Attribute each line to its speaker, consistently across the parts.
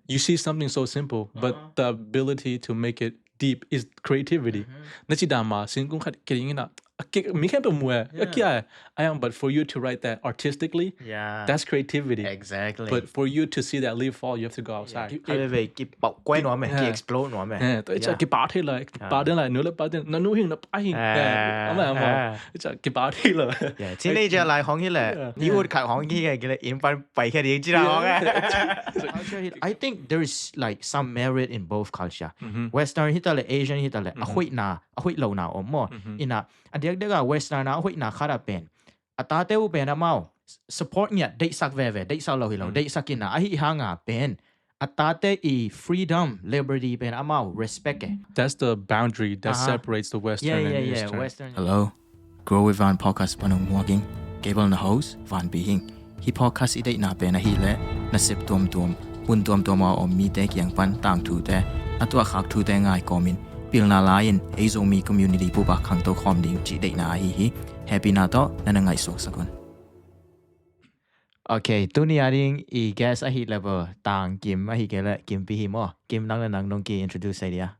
Speaker 1: you see something so simple, but the ability to make it deep is creativity. Nachidama, singkung khat kiringina. But for you to write that artistically, that's creativity.
Speaker 2: Exactly.
Speaker 1: But for you to see that leaf fall, you have to go outside.
Speaker 2: Về cái bọc quay nó mày, cái explode nó mày.
Speaker 1: Tôi chắc cái bảo thế là bảo thế là nữa là bảo thế nó nuôi hình nó bá hình. Mà chắc cái bảo thế là.
Speaker 2: Teenager lại hong là, you would cut hong cái cái in pan bay cái gì chứ nào I think there is like some merit in both culture. Western hita là Asian hita là hoih lohna mo. Ina adiak dega Western na hoih na khara pen. Atate u pen amao. Support niya date sak veve date sak lohilo date sakina ahi hanga pen atate I freedom liberty pen amao respect eh.
Speaker 1: That's the boundary that separates the Western and Eastern.
Speaker 2: Western.
Speaker 3: Hello, grow with Van podcast panong walking. Gable na host Van being. He podcast ide na pen na hile na sip tom bun tom o mi te kyang pan tang tu te atwa khak tu te ngai komin pil na lain e Zomi community pu ba khang to khom ding chi de na hi happy na to na ngai sok sakon.
Speaker 2: Okay, tu ni aring I guess a hit level tang KiM a hit gele KiM pi hi mo KiM nang nong ki introduce idea.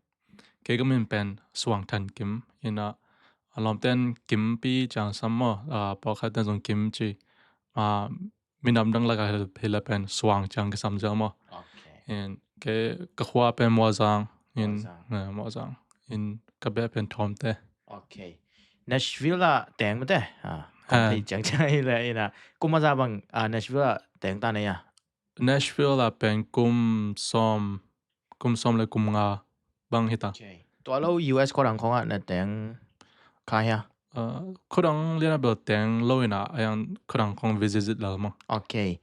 Speaker 1: Ke gamin pen suang tan KiM ina alom ten KiM pi chang sam mo po khat tan song KiM chi minam dang la ka hela pen suang chang ke sam mo.
Speaker 2: Okay.
Speaker 1: And ke khwa pen mo zang in mo zang in ka be pen thom te.
Speaker 2: Okay. Nashville la teng mate chẳng chạy là na cũng mà ra bằng Nashville tiếng ta này à
Speaker 1: Nashville là bên kum som là kum nga bang hita.
Speaker 2: Tụi lâu US có đằng không là tiếng khai ha.
Speaker 1: Có đằng liên là tiếng lâu na anh có đằng không visit là mà.
Speaker 2: Okay,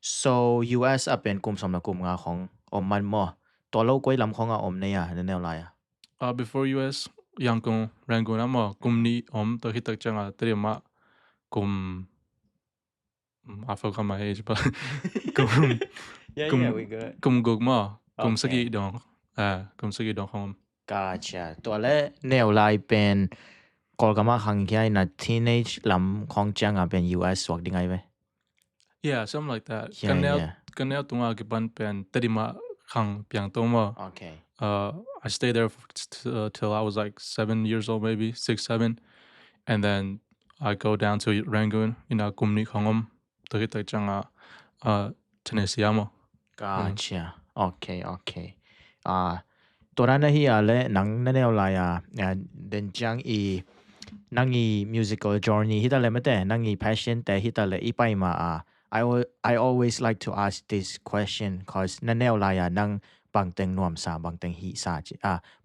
Speaker 2: so US ở bên kum som là kum nga không om man mo. Tụi lâu quay làm không om này à nên nào lại à.
Speaker 1: Before US yang kung rangun ama kum ni to hita changa terima kum I forgot my age, but
Speaker 2: we good.
Speaker 1: Kum gugma, kum sagi dong home.
Speaker 2: Gotcha. Toale neo lai pen kolgama hang kia na teenage lam kong chang a pen US swak dingai ve.
Speaker 1: Yeah, something like that.
Speaker 2: Yeah.
Speaker 1: Kanel tunga giban pen terima hang piang toma.
Speaker 2: Okay.
Speaker 1: I stayed there till I was like 7 years old, maybe 6, 7, and then I go down to Rangoon in a kumni khangom to hit the changa Tennessee amo.
Speaker 2: Gotcha. Okay. Tora na hi ale nang naneo la ya den chang I nang I musical journey hita le mate nang I passion te hita le ipai ma I always like to ask this question cause naneo la ya nang bang teng nuam sa bang teng hi sa chi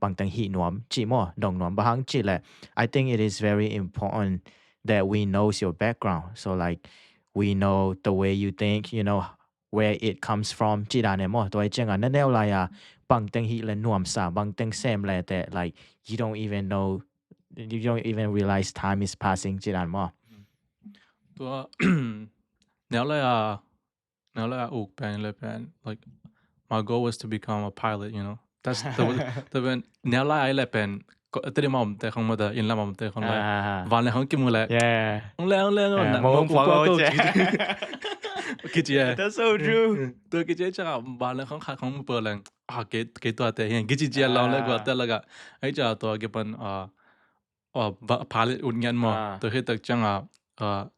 Speaker 2: bang teng hi nuam chi mo dong nuam bahang chi le I think it is very important that we knows your background. So like we know the way you think, you know, where it comes from. Chi da ne mo toi chang na neo la ya bang teng hi le nuam sa bang teng sem le that like you don't even realize time is passing chi dan mo.
Speaker 1: To now la uk pen le pen like my goal was to become a pilot, you know. That's the when now la I le pen tadi mom te khong ma da in la mom te khong la van le khong kim le ong le na mo po kiji
Speaker 2: That's so true.
Speaker 1: to kiji cha van le khong kha khong po lang ke to te hen kiji ji la le go te la ga ai cha to ke pan pilot un ngan mo to he tak chang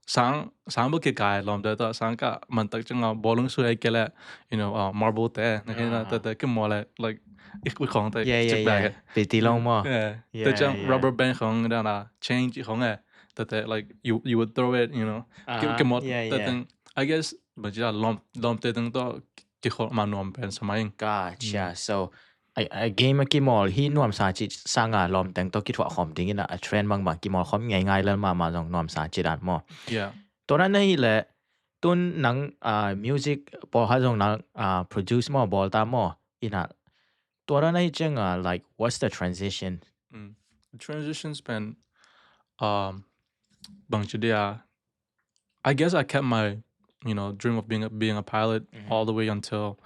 Speaker 1: sang bu ke kai lom da to sang ka man tak chang bolung su ai ke la you know marble te na ta ke mo like ik khong te chik bag
Speaker 2: Bị tí long mo.
Speaker 1: the jump rubber band khong da na change khong that like you would throw it, you know. That thing I guess but ja lom te ding to kikhel ma nom pen samai.
Speaker 2: Gotcha. So I game ki mol hi nuam sa chi sanga lom teng to ki thwa khom ding ina a trend mang ki mol khom ngai lan ma jong nuam sa chi dan mo.
Speaker 1: Yeah.
Speaker 2: To ran nei le tun nang music bo ha jong nang produce mo bol ta mo ina to ran nei chang like what's the transition?
Speaker 1: The transition's been bang chudia. I guess I kept my dream of being a pilot all the way until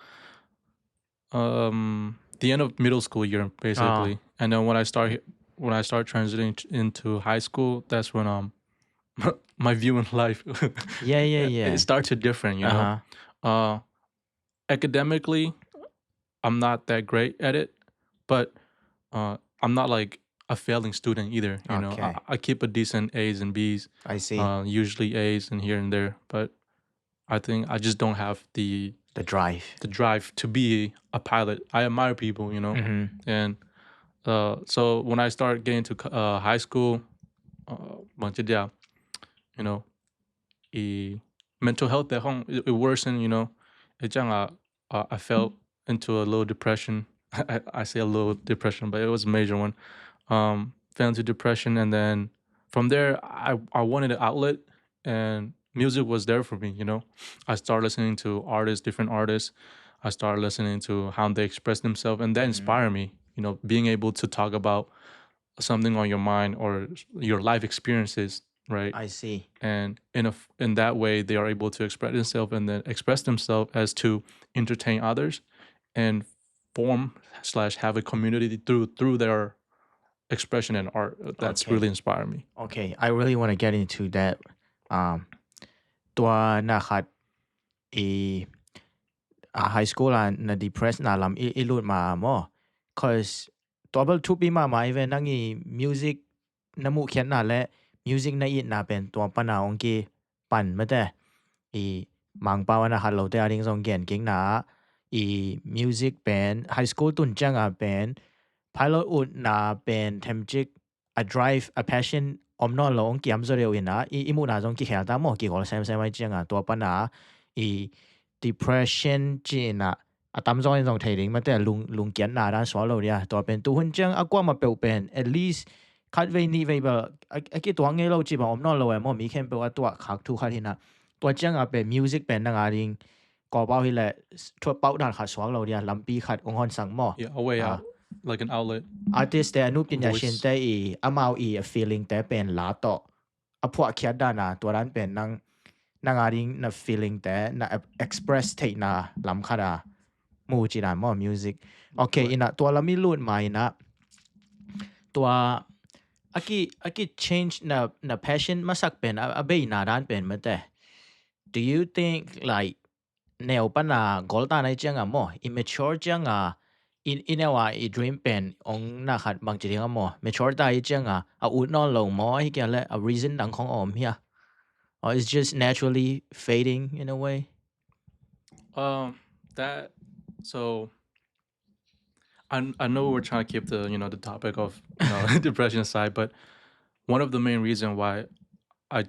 Speaker 1: the end of middle school year, basically. And then when I start transitioning into high school, that's when my view in life
Speaker 2: it
Speaker 1: starts to different, you know. Academically, I'm not that great at it, but I'm not like a failing student either. You know,
Speaker 2: Okay.
Speaker 1: I keep a decent A's and B's.
Speaker 2: I see.
Speaker 1: Usually A's and here and there, but I think I just don't have the
Speaker 2: drive
Speaker 1: to be a pilot. I admire people, you know, and so when I started getting to high school, you know, mental health at home it worsened. You know, I fell into a little depression. I say a little depression, but it was a major one. Fell into depression, and then from there, I wanted an outlet, and music was there for me. You know, I started listening to different artists. I started listening to how they express themselves, and that inspired me. You know, being able to talk about something on your mind or your life experiences, right?
Speaker 2: I see.
Speaker 1: And in that way, they are able to express themselves as to entertain others, and form/have a community through their expression and art. That's
Speaker 2: Okay.
Speaker 1: really inspired me.
Speaker 2: Okay, I really want to get into that. ตัวนาคัดhigh school na depressed na lam ilut ma mo cause ตัวเบลทุบปีมาไม่เว้นังอี music น้ำมูเขียนน่ะและ music น่ะอีน่ะเป็นตัวปัญหาองกีปั่นมาแต่อีมังปาวนะคัดเราแต่อาริงสองเกียนเก่งหนาอี music เป็น high school ตุนจังเป็น pilot อุดน่ะเป็น temjik a drive a passion อมนอนเราองกีมซะเร็วนะอีมูน่ะจงกีแขนตามหมอกีก็แซมไว้จังตัวปัญหาอี depression จีน่ะตามจงจงเทดิงมาแต่ลุงเกียนน่ะด้านสวเราเนี่ยตัวเป็นตัวหุ่นจังกว่ามาเป็น at least คัดไว้นี่ไว้แบบกี่ตัวเงี้ยเราจีบอมนอนเราไม่มีแค่เป็นว่าตัวขักทุกขัดที่น่ะตัวจังเป็น music เป็นนังอาริงก็เป้าที่แหละทั่วเป้าด้านขัดสวเราเนี่ยลำปีขัดองค์ฮอนสังหม้อ
Speaker 1: a way out like an outlet
Speaker 2: artist แต่อนุปัญญาชินแต่อามาfeeling แต่เป็นลาต่อพวกเขียนด้านน่ะตัวนั้นเป็นนังอาริงน่ะ feeling แต่น่ะ express ที่น่ะลำขัดมูจีน่ะหม้อ music โอเคอิน่ะตัวเราไม่รู้มาอิน่ะตัวอากิ change น่ะ passion มาสักเป็นเบยน่ะด้านเป็นมั้ยแต่ do you think like แนวปัญหา goal ตาในจังอ่ะหม้อ immature จังอ่ะin our dream เป็นองน่ะขัดบางจีงอ่ะหม้อ mature ตาจังอ่ะอุดนอนลงหม้อให้แกและ a reason ดังของออมเฮียor it's just naturally fading in a way
Speaker 1: that so I know we're trying to keep the the topic of depression aside, but one of the main reasons why I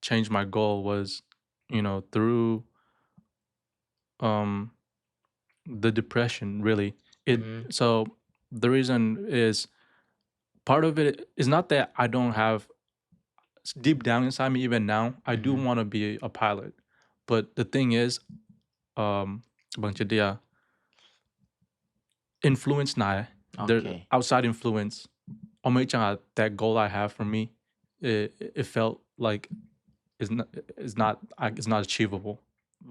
Speaker 1: changed my goal was through the depression really so the reason is part of it is not that I don't have deep down inside me even now I do want to be a pilot, but the thing is influence now there outside influence that goal I have for me it felt like it's not achievable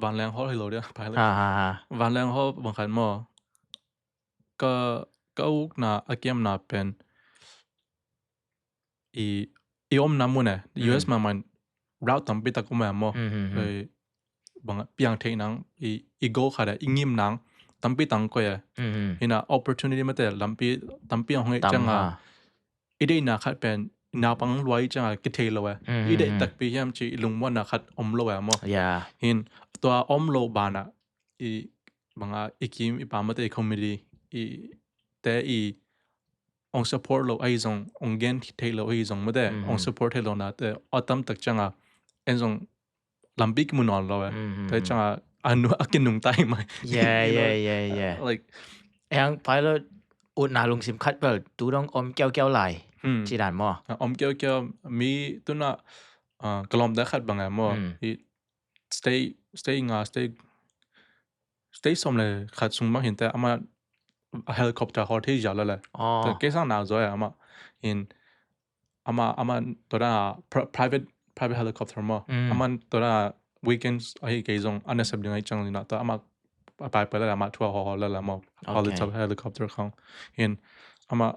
Speaker 1: van lang ho hello dia pilot van lang ho bang khan mo ka ukna akem na pen i om na mu ne US ma man route tam pi tak ko ma mo bang piang thei nang i go khada i ngim nang tampi tang ko ya ina opportunity mate lampi tampi hoi changa ide na khat pen na pang loi changa kikhaih lo ide tak pi yam chi lungwa na khat om lo mo hin to om lo bana I banga ikim I pamate community I te I on support lo ai zong on gen kikhaih lo ai zong mate on support hello na te atam tak changa en zong lampi ki mun on lo te changa anu akin nung tai mai
Speaker 2: yeah
Speaker 1: like
Speaker 2: ang pilot อุดนาลงสิมคัดเปิดตูต้องอมแก้วไหลจีด่านหม้อ
Speaker 1: อมแก้วมีตัวน่ะกลอมได้คัดบางไงหม้อ stay สมเลยคัดซุงบางเห็นแต่อามาเฮลิคอปเตอร์ฮอร์ที่ยาวแล้วแหละแต่เกสังหนาวจ้อยอามาเห็นอามาตัวน่ะ private helicopter หม้ออามาตัวน่ะweekends ไอ้เกยงอันนั้นสับยังไงจังเลยนะแต่อามาไปแล้วมาทัวร์ฮอลแล้วมาฮอลทับเฮลิคอปเตอร์เขาเห็นอามา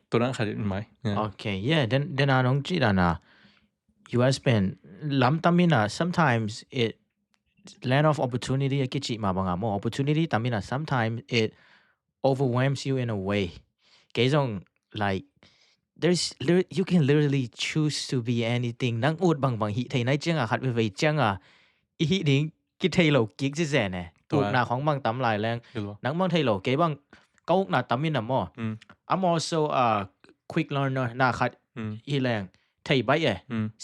Speaker 1: ตัวนั้นขายไหม
Speaker 2: โอเค yeah then น้องจีดานะ US เป็นล้ำตามินะ sometimes it land of opportunity kichi ma banga mo opportunity tamina sometimes it overwhelms you in a way kaisong like you can literally choose to be anything nang ut bang hi thei nai changa khat ve changa I hi ding ki thei lo kik chi ze ne Ukna khong bang tam lai lang nang bang thei lo ke bang ka Ukna tamina mo I'm also a quick learner na khat hi lang thei bai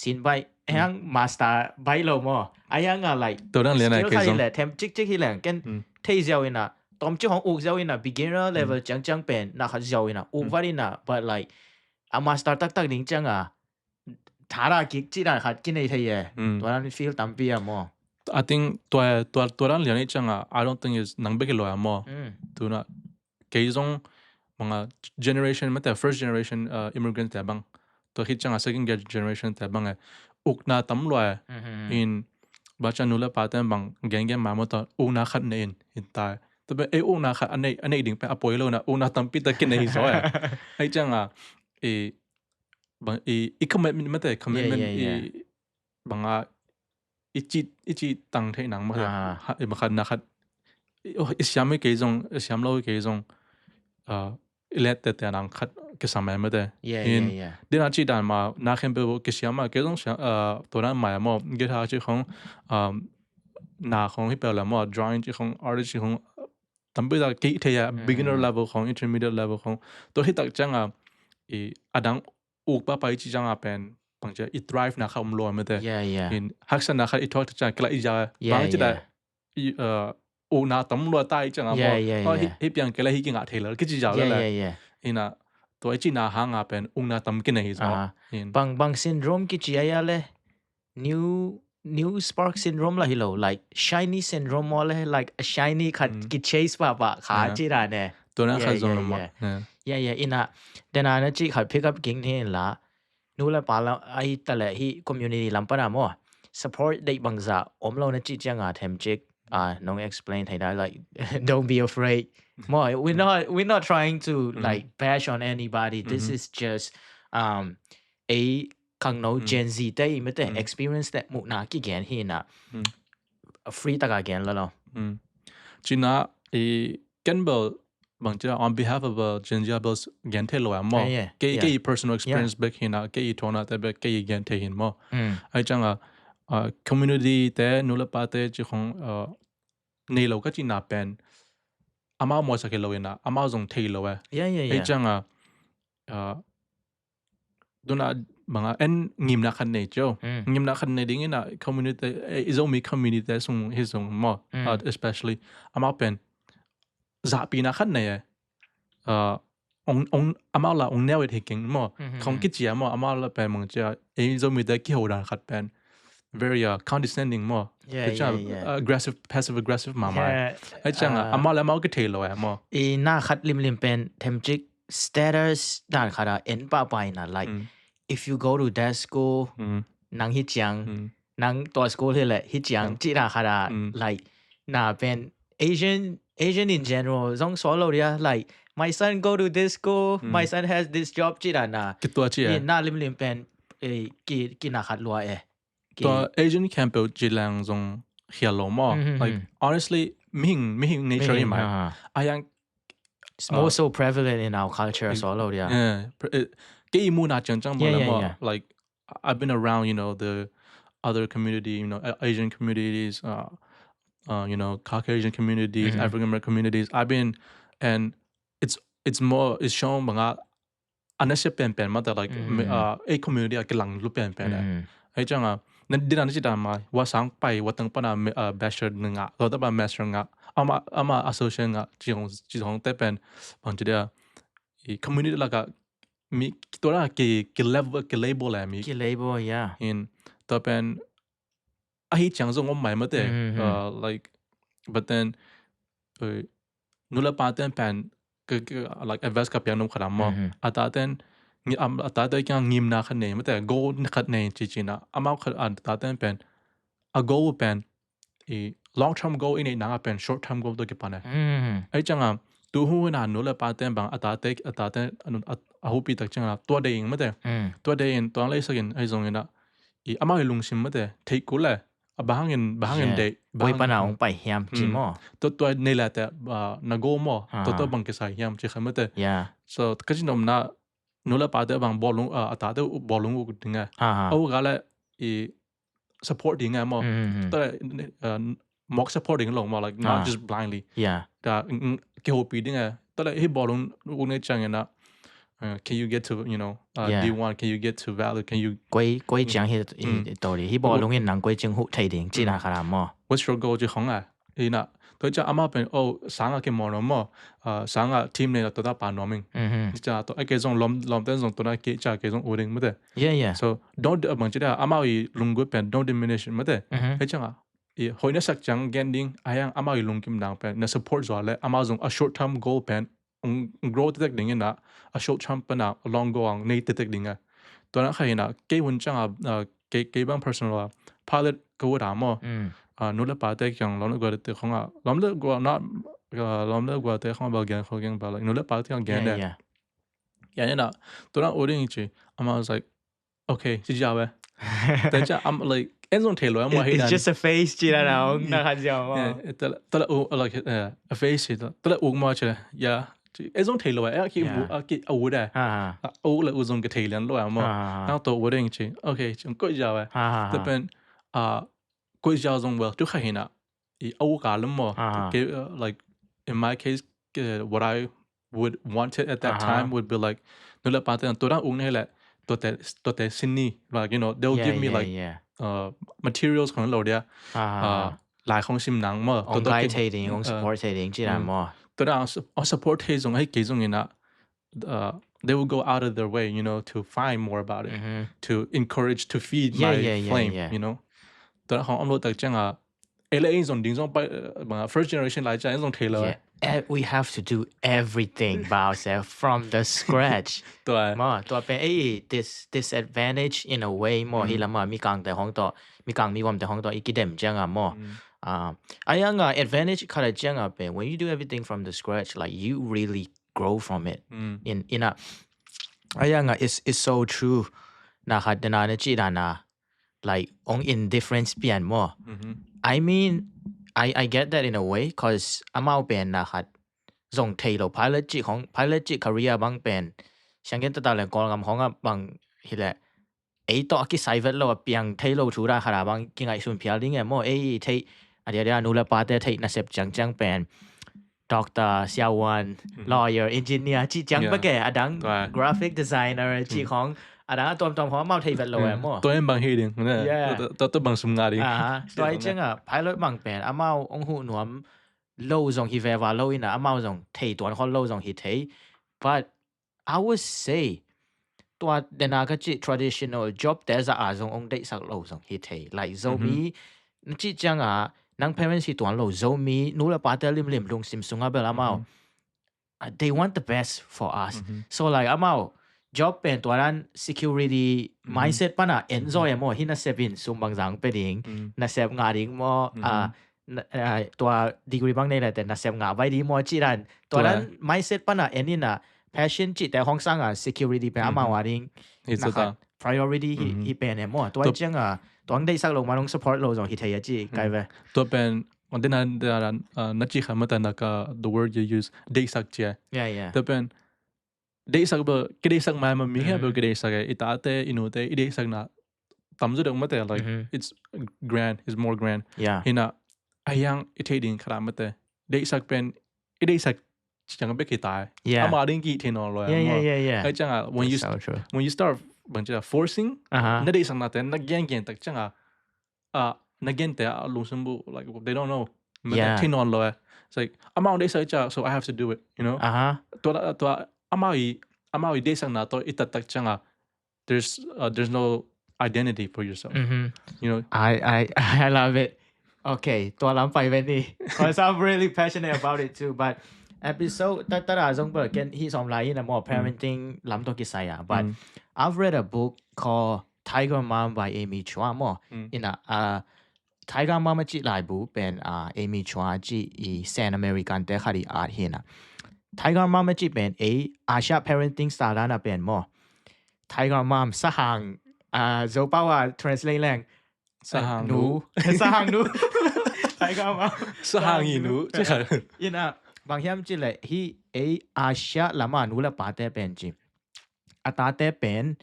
Speaker 2: sin bai hang master bai lo mo ayang like
Speaker 1: ตัวนั้นเรียนไหน
Speaker 2: skill khai le them chik chik hi lang ken thei jiao ina tom chi hong uk jiao ina beginner level chang pen na khat jiao ina uk vari na but like a master tak ding chang thara kik chi da khat kin nei thei ye to nan feel tam pi mo
Speaker 1: I think ตัวนั้นเรียนนี่จังI don't think is นังเบกลอยมั้งตัวน่ะเกี่ยงมังgeneration ไม่แต่ first generation immigrant แต่บังตัวคิดจังsecond generation แต่บังอุกนาตั้มลอย in บ้านฉันนู่นละป้าแต่บังแกงมาหมดตัวอุกนาขัดเนี่ยอินตายแต่เป็นอุกนาขัดอันนี้ดิ่งไปอภัยแล้วนะอุกนาตั้มปิดตะกินในซอยไอ้จังบางcommitment ไม่แต่ commitment บางอีจีตั้งที่หนังมาเลยบางคันนักอีสยามไม่เกี่ยงอีสยามเราเกี่ยงเล็ดแต่หนังคัดกิสามไม่ได้ยินเดี๋ยวนั้นจีด่านมานักเขียนไปบอกกิสยามมาเกี่ยงตัวนั้นหมายมั่วเกี่ยวกับจีของหน้าของที่เป็นอะไรมั่ว drawing จีของ artist จีของตั้งไปจากกี่ที่ beginner level ของ intermediate level ของตัวที่ตักจังอดังอุกป้าไปจีจังเป็นบางทีit drive นะเขาอมลอยไม่ได้ยินฮักษณะเขาอีทอดจังกลายจะบางทีได้อุกนาตั้มลอยใต้จังมั่วเพราะที่เพียงกลายที่กิ่งอาเทเลก็จีจะเลยยินตัวจีน่าหางเป็นอุกนาตั้มกินให้ซะ
Speaker 2: บาง syndrome กิจีอะไร new spark syndrome ละฮิโล like shiny syndrome อะไร like a shiny ขัดกิ chase ป่ะขาจีได้เนี่ย
Speaker 1: ตัวนั้นเขาส่งมา
Speaker 2: อินะเดี๋ยวนั้นจีขัด pick up กิ่งนี่ละนู่นละป่าละไอ้แต่ละที่ community ลำปะนะมั่ว support ได้บางจ่าเราเนี่ยจีจังเทมจิกน้อง explain ให้ได้ like don't be afraid more we're not trying to like bash on anybody this is just a ข้างโน้ Gen Z ได้ไม่ได้ experience แต่มุนากี่แกนที่น่ะ free ตะกาแกนแล้วเนาะ
Speaker 1: จีน่ากันเบลบางที on behalf of Gen Z เบลแกนเทลว่ามั่วเกี่ย personal experience เบกหินะเกี่ยทวนาแต่เบกเกี่ยแกนเทหินมั่วไอ้จังcommunity แต่นู่นละป้าแต่จีของในเราก็จีน่าเป็นอามามัวสักเราเองนะอามาส่งเทลว่าไอ้จังดูน่ะบางงิมนักขันในเจ้างิมนักขันในดิ้งน่ะ community Zomi community ส่งให้ส่งมั่วespecially อามาเป็นจะปีนักขันในอามาละแนวเทคกิ้งมั่วของกิจยามั่วอามาละเป็นบางทีZomi ได้กี่หัวด่านขัดเป็น very condescending มั่วaggressive passive aggressive มาไอ้จังอามาแล้วมาก็เทลอยมั่ว
Speaker 2: หน้าขัดริมเป็นเทมจิก status ด่านขัดเอ็นป้าไปนะ like if you go to that school นังฮิจังนังตัว school ที่แหละฮิจังจีน่าขัดlike น่าเป็น Asian in general ต้องสอนเราเนี่ย like my son go to this school my son has this job จีน่าน่ะ
Speaker 1: ตัวจี
Speaker 2: หน้าริมเป็นกี่น่าขัดรัว
Speaker 1: ตัว Asian camp จีแรงทรงเขียนลงมั่ว like honestly ไม่หิง nature ยังไงยัง
Speaker 2: it's more so prevalent in our culture สอนเราเนี่ย
Speaker 1: กี่มูน่าจังๆบอกแล้วว่า like I've been around the other community Asian communities Caucasian communities African American communities I've been and it's more it's shown บางอันนั้นเป็นมาแต่ like community กำลังรูปเป็นไอ้จังนั่นดิฉันจะทำมาว่าสังไปว่าตั้งปนbachelor หนึ่งเราต้องเป็น master เอามา associate จีของแต่เป็นบางทีเดียวcommunity แล้วก็มีตัวนั้นกี่ level กี่ label แหละมี
Speaker 2: กี่ label
Speaker 1: ตัวเป็นไอ้จังส่งผมหมายมาแต่like but then นู่นละป้าแต่เป็นก็ like advice กับยังนุ่มขนาดมั้งอาตาแต่อาตาแต่ยังงิมนักขันเนี่ยมาแต่ goal นักขันเนี่ยจริงๆนะอามาอาตาแต่เป็น a goal เป็น long term goal อีกนักเป็น short term goal ตัวกี่ปานเนี่ยไอ้จังดูหัวหน้านู่นละป้าแต่บางอาตาแต่อาหูปีตักจังละตัวเดียงมาแต่ตัวเดียงตัวอะไรสักอย่างไอ้ตรงนี้นะอามาลุงชิมมาแต่เทกูเลย bahangin day
Speaker 2: Koi pa na ong pai hiam chi mo.
Speaker 1: to nei la ta nago mo to bang ke sai hiam chi khamate
Speaker 2: Yeah.
Speaker 1: so kajinom na nula pa de bang bolung ata de bolung u dinga
Speaker 2: Ha.
Speaker 1: au gala I support dinga mo to mock supporting long mo like not just blindly
Speaker 2: Yeah.
Speaker 1: da ke hopi dinga to he bolung u ne chang na can you get to D1 can you get to valid can you
Speaker 2: Koi chang hi to hi bo lung in nang koi ching huhtheih ding chi na khara mo.
Speaker 1: what's your goal ji khong a ina to cha ama pen sanga ke mo no mo sanga team ne to da pa no ming cha to ke zong lom ten zong to na ke cha ke zong oding mo de
Speaker 2: Yeah.
Speaker 1: so don't bang cha ama I lungu pen don't diminish mo de he changa hoina sak chang gending ayang ama I lungkim nang pen na support zo le ama zong a short term goal pen grow tek ding na a short term pen a long go ang nei tek ding a to na khai na ke won chang ke bang personal pilot ko da mo nula pa te kyang lom le gwa te khong a lom le gwa not lom le gwa te khong ba gan khong gen ba like nula pa te gan de yeah na to na oding chi I was like okay ji ja we then I'm like enzo tailor I'm what
Speaker 2: It's just a face chi na ong na kha jiao mo.
Speaker 1: to like a face to la mo che yeah enzo tailor ki a da le uzon ke tailor lo mo now to oding chi okay chung ko ja we depend ko ja zong well to khina I mo like in my case what I would want it at that time would be like nula pa te to ra ne la to te sinni like they'll give me like materials ของเราdia หลายของซิมหนังมาตัว
Speaker 2: guide thei ding ong support thei ding chi na mo.
Speaker 1: ตัวนั้น support ให้ส่งให้เกจงเงินthey will go out of their way to find more about it to encourage to feed my flameตัวนั้นของอำนวยแต่จังส่งดิ่งส่งไปfirst generation หลายจังส่งเทเลย
Speaker 2: we have to do everything by ourselves from the scratch ตัวเป็นdisadvantage in a way mo hi lama mi kang te hong to mi kang mi wam te hong to ikidem janga mo ayanga advantage khala janga pe when you do everything from the scratch like you really grow from it in a ayanga is so true na hadana na chi na like on indifference pian mo I mean I get that in a way cause amao pen na khat zong thei lo pilot chi career bang pen siang gen ta le kol ngam hong bang hi le ei to ki sai vet lo piang thei lo thu ra khara bang ki ngai sun phial ding mo ei thei adia nu la pa te thei na sep chang pen doctor xiawan lawyer engineer chi chang ba ke adang graphic designer chi khong ada tom ho mau thei vet lo mo
Speaker 1: to em bang hi ding to bang sum nga ding
Speaker 2: to ai chang pilot bang pen amao ong hu nuam lo zong hi ve wa lo ina amao zong thei tuan ho lo zong hi thei but I would say to dena ka chi traditional job there's a zong ong dei sak lo zong hi thei like Zomi chi chang nang parents hi tuan lo Zomi nu la pa ta lim lung sim sunga bel amao they want the best for us so like amao job pen tuaran security mindset pana enjoy mo hina sepin sumbang zang pe ding na sep nga ding mo tua degree bang nei la te na sep nga vai di mo chi ran tuaran mindset pana enina passion chi te hong sang security pe ama wa ding na priority hi pen mo tua chang tuang dei sak lo ma long support lo zong hi thei chi kai ve
Speaker 1: to pen on den na chi khama ta na ka the word you use dei sak che to pen dei sak ba ke dei sak ma mi ha ba ke dei sak ita te inu te dei sak na tam zu dong ma te like it's more grand hina ayang ite ding khara ma te dei sak pen dei sak chang ba ke tai ama ding ki the no lo ai chang when you start bang cha forcing na dei sak na te na gen tak chang na gen te lu sum bu like they don't know ma te no lo it's like ama dei sak cha so I have to do it to amao dei sak na to ita tak chang there's no identity for yourself
Speaker 2: I love it okay to lam pai ven ni cause I'm really passionate about it too but episode ta zong ba ken hi som lai in more parenting lam to ki sai but I've read a book called Tiger Mom by Amy Chua mo in a Tiger Mom chi lai bu pen Amy Chua chi I San American te khari art hina Tiger Mom chi pen Asia parenting style na pen mo Tiger Mom sa hang zopau translate lang
Speaker 1: Sahang
Speaker 2: nu sahang nu Thai ka ma
Speaker 1: Sahang nu chứ khởi
Speaker 2: ina bang hiam chi le hi a Asia lama nu la pa te pen chi ata te pen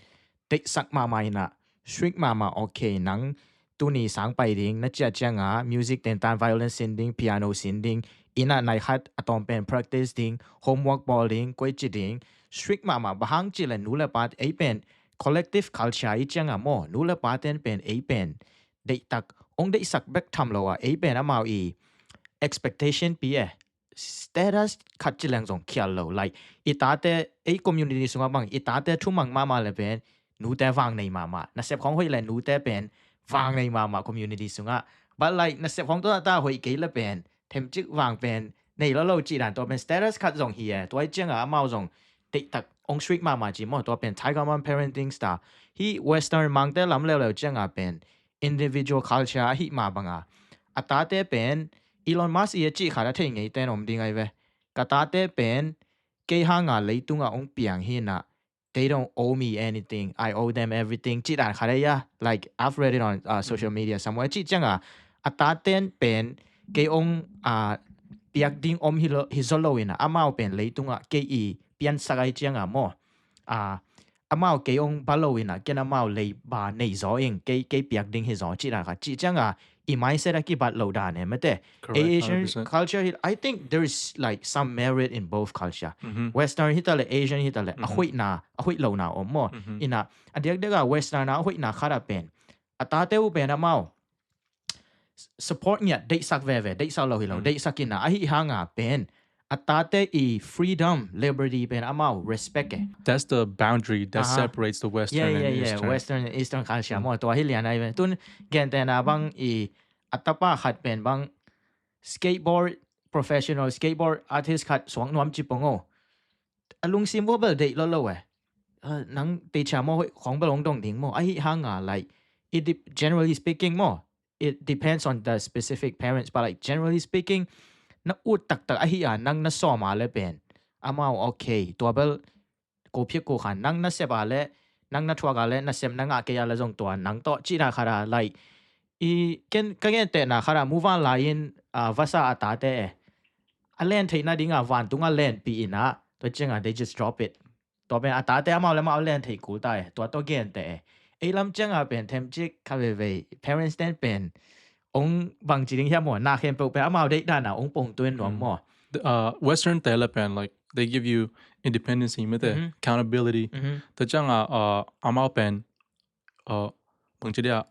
Speaker 2: te sak ma mai na strict mama okay nang tu ni sang pai ding na cha changa music ten tan violin singing piano singing ina nai khat atom pen practice ding homework bowling koici ding strict mama bahang chi le nu la pa a pen collective culture I changa mo nu la pa ten pen a pen de tak ong de sak bek tham lo a pen amao I expectation pi status khat chi lang jong khial lo like itate a community sunga bang itate thumang mama le pen nu te wang nei mama na sep khong hoi le nu te pen wang nei mama community sunga but like na sep khong to ta hoi ke le pen them chik wang pen nei lo chi dan to pen status khat jong hi to ai chang a amao jong de tak ong street mama chi mo to pen tiger mom parenting star hi western mang te lam le chang a pen individual culture hi ma banga atate pen Elon Musk ye chi khara thei ngei ten om ding ai ve kata te pen ke ha nga leitunga ong piang hi na they don't owe me anything I owe them everything chi dan khara ya like I've read it on social media somewhere chi changa ata ten pen ke ong piak ding om hi zolo ina amao pen leitunga ke I pian sagai changa mo amao ke ong balowina ken amao lei ba nei zo ing ke piak ding hi zo chi dan kha chi changa I mindset ki bat lo da ne mate Asian
Speaker 1: 100%.
Speaker 2: culture I think there is like some merit in both culture Western hitale Asian hitale ahoy lo na o mo ina adiak daga Western na ahoy na khara pen atate u pen amao support nya date sak ve date sa lo hi lo date sakina ahi hanga pen atate I freedom liberty pen amao respect
Speaker 1: That's the boundary that separates the Western and Eastern.
Speaker 2: Western and Eastern culture mo to hi lian ai tun gentehna bang I atapa khat pen bang skateboard professional skateboard artist khat swang nuam chi pongo alung sim bo bel dei lo nang te cha mo khong balong dong ding mo ai hanga like generally speaking mo it depends on the specific parents but like generally speaking na ut tak ai nang na so ma le pen amao okay to bel ko phik ko khan nang na se ba le nang na thwa ga le na sem na nga ke ya la jong to nang to chi ra khara like I ken te na khara move on line vasa atate alen theina dinga wan tunga len pi ina to chenga they just drop it to ben atate amao le ma len thei ku ta to gen te e lam chenga pen them chik kha ve parents ten pen ong bang chi ding hia mo na khem pe pe amao de da na ong pong tuen no mo
Speaker 1: Western Thailand like they give you independence accountability the changa amao pen bang chi dia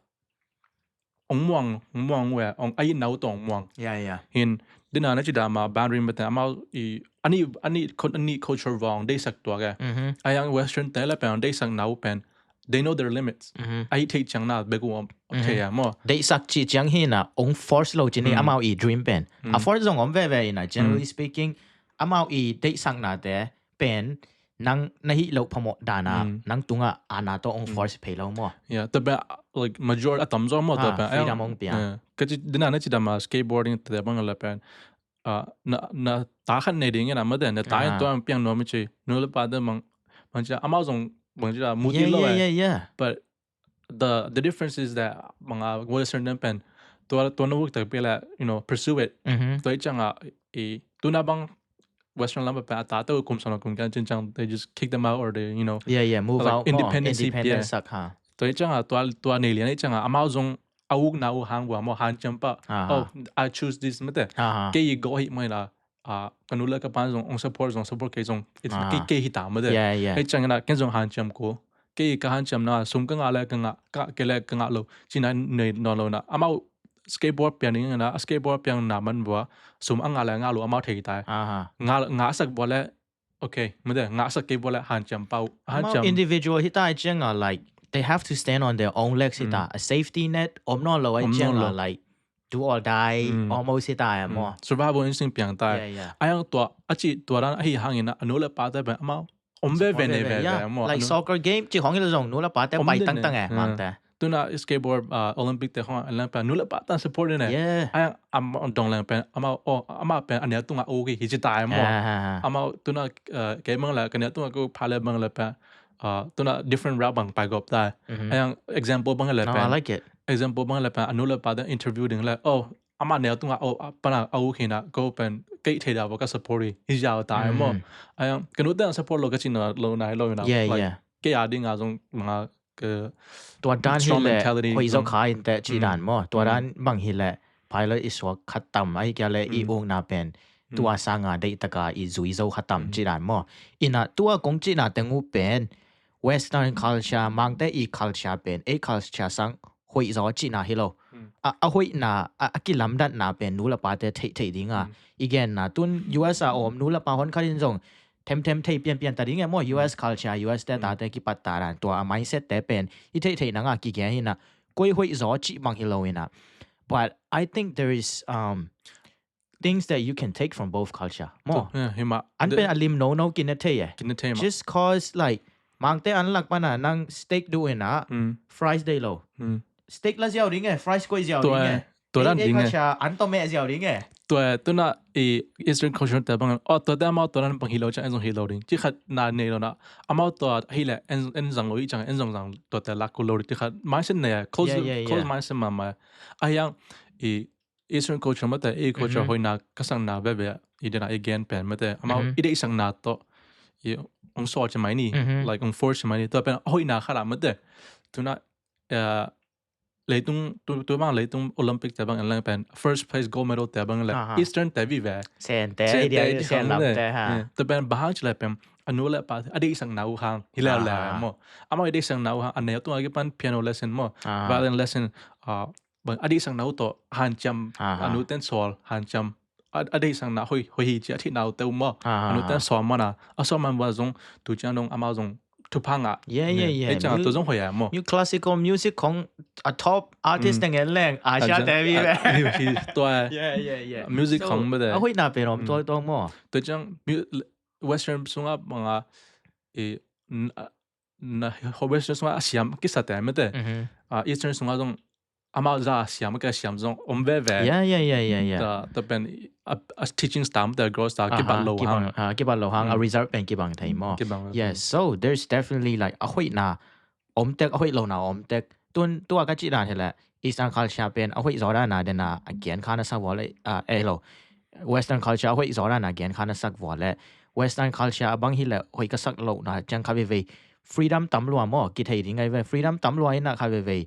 Speaker 1: ong muang we ong ai nau tong muang hin dina na chi da ma boundary mate amao ani culture wrong they sak to ga ayang Western Thailand pen they sak nau pen they know their limits ai thei chang na be ko okay mo
Speaker 2: they sak chi chang hi na ong force lo chi ni amao I dream pen a force zong om ve na generally speaking amao I they sang na de pen nang nahi lo phamo dana nang tunga ana to ong force phe lo mo
Speaker 1: the like majority atamzo mo the
Speaker 2: freedom ong pia
Speaker 1: ka dina na chi da ma skateboarding the bang la pen na ta khan ne ding na ma de na ta to ang piang no mi chi no la pa de mang cha amao zong bang chi da mu ti lo but the difference is that mga Western pen to no work ta pela pursue it to changa to na bang Western lamba pa tato kum sana kum kan chang they just kick them out or they
Speaker 2: move
Speaker 1: like
Speaker 2: out
Speaker 1: independent
Speaker 2: sak ha
Speaker 1: to changa to ne lian changa amao zong auk na u hang wa mo han champa I choose this mate ke yi go hi mai la kanula ka pan zong support ke zong it's ke hi ta mate he changa na ken zong han cham ko ke ka han cham na sum ka nga la ka nga ka ke la ka nga lo china ne no lo na amao skateboard pianing na skateboard piang na man bwa sum anga la nga lo amao thei tai nga sak bole okay made nga sak ke bole han cham pau han cham
Speaker 2: individual hita chenga like they have to stand on their own legs hita a safety net om no lo chenga like do or die almost hita mo
Speaker 1: survival instinct piang tai ayang to achi to ran hi hangina anula pa ta ba amao ombe ve ne ve mo
Speaker 2: like soccer game chi hong il zong no la pa ta pai tang tang mang ta
Speaker 1: tuna skateboard Olympic te hong lan pa nula pa tan support ne ay am dong lang pen ama pen ania tunga o ki hi tai mo ama tuna ke mang la kan tunga ko phale bang la pa ตัวน่ะ different route บางไปก็ได้อย่าง example บางอะไร
Speaker 2: No,
Speaker 1: เป็น
Speaker 2: I like it.
Speaker 1: example บางอะไรเป็นอนุเลยป่ะ interview ดึงเลยอามาเนี่ยตัวปะนะเอาขึ้นนะก็เป็นเกี่ยเทียดว่าก็ support ที่ยาวตายมั้งอย่างกันนู้นแต่ support เราก็ชินว่าเราไหนเราอยู่นะ
Speaker 2: Yeah,
Speaker 1: like
Speaker 2: yeah.
Speaker 1: เกี่ยดิ้งอ่ะตรงมาก็
Speaker 2: ตัวด้านที่
Speaker 1: strong
Speaker 2: แหละ
Speaker 1: mentality
Speaker 2: คุยจะขายแต่จีด่านมั้งตัวด้านบางทีแหละภายเลยอีสวกขัดต่ำไอ้แกเลยอีองน่าเป็นตัวสร้างได้ตะกาอีจุยจะขัดต่ำจีด่านมั้งอิน่ะตัวกงจีน่ะแต่งูเป็น Western culture มังแต่อี culture เป็นไอ้ culture สังคุยจะจีน่ะฮิโลคุยน่ะกิลำดัดน่ะเป็นนู้ละปาแต่เทดิ้งอ่ะอีกอย่างน่ะตุน US อ่ะนู้ละปาคนเขาดินจงเทมเทเปลี่ยนแต่ดิ้งไงมั้ง US culture US แต่ตาแต่กิปัตตารันตัว mindset แต่เป็นอีเทนังอ่ะกี่แก่หิน่ะคุยจะจีมังฮิโลอิน่ะBut I think there is things that you can take from both culture. More. An pen alim no kinete. Just cause like mangte anlak pana nang steak doin na fries day lo. Steak la jiao ding fries ko jiao ding.
Speaker 1: To dan ding.
Speaker 2: An to me jiao ding.
Speaker 1: To na Eastern culture ta bang to da ma to nan pang hilo cha en song hilo ding. Chi khat na ne lo na. Amao to hile en zang oi chang en zang to ta la ko lo ti khat ma sin ne close ma sin ma ayang Eastern culture มาแต่culture หอยนักก็สั่งนาแบบอีเดน่า again เป็นมาแต่อามาอีเด็กสั่งนาต่อองสอดใช่ไหมนี่ like อง force ใช่ไหมนี่ตัวเป็นหอยนาขนาดมาแต่ตัวน่ะเลยตัวบางเลยต้องโอลิมปิกแต่บางอันนั้นเป็น first place gold medal แต่บางเลย Eastern แต่วิเว
Speaker 2: เซนแต่เดียวเซนลำแต่ฮะ
Speaker 1: ตัวเป็นบางจะเลยเป็นอนุเลยป่ะอเด็กสั่งนาห่างฮิเลแล้วมั้งอามาอเด็กสั่งนาห่างอันนี้ตัวอะไรเป็น piano lesson มั้ง violin lessonบางอดีตสังนาอุตหันจำอนุเต้นสอนหันจำอดีตสังนาhoihจะที่นาอุตมั่งอนุเต้นสอนมันสอนมันว่าจงตัวจังนงอามาจงทุพังไอ้จังตัวจงhoihมั่ง
Speaker 2: New classical music ของ top artist ตั้งแต่แรกอาชาเดวีเลย
Speaker 1: ตัว music ของไม่ได้
Speaker 2: hoihน่าเป็นอมตัวมั่ง
Speaker 1: ตัวจัง western สุงอ่ะบางwestern สุงอ่ะเสียมกิสัตย์ไม่ได้eastern สุงอ่ะจงอามาจะเสียมก็เสียมจงเว่แต่เป็น teaching style แต่ growth style กี่บาทโล
Speaker 2: หังreserve เป็นกี่บางไทยมั้ง yes so there's definitely like hoihน่ะเต็กhoihโลน่ะเต็กตัวก็จีด่านเหรอ Eastern culture เป็นhoihจอด้านน่ะเดน่ะเกียนข้านะสักวันเลยโล Western culture hoihจอด้านน่ะเกียนข้านะสักวันเลย Western culture บางทีเลยhoihก็สักโลน่ะจังคาเว่freedom ต่ำลัวมั้งกี่ไทยดิ้งไงเว้ freedom ต่ำลัวน่ะคาเว่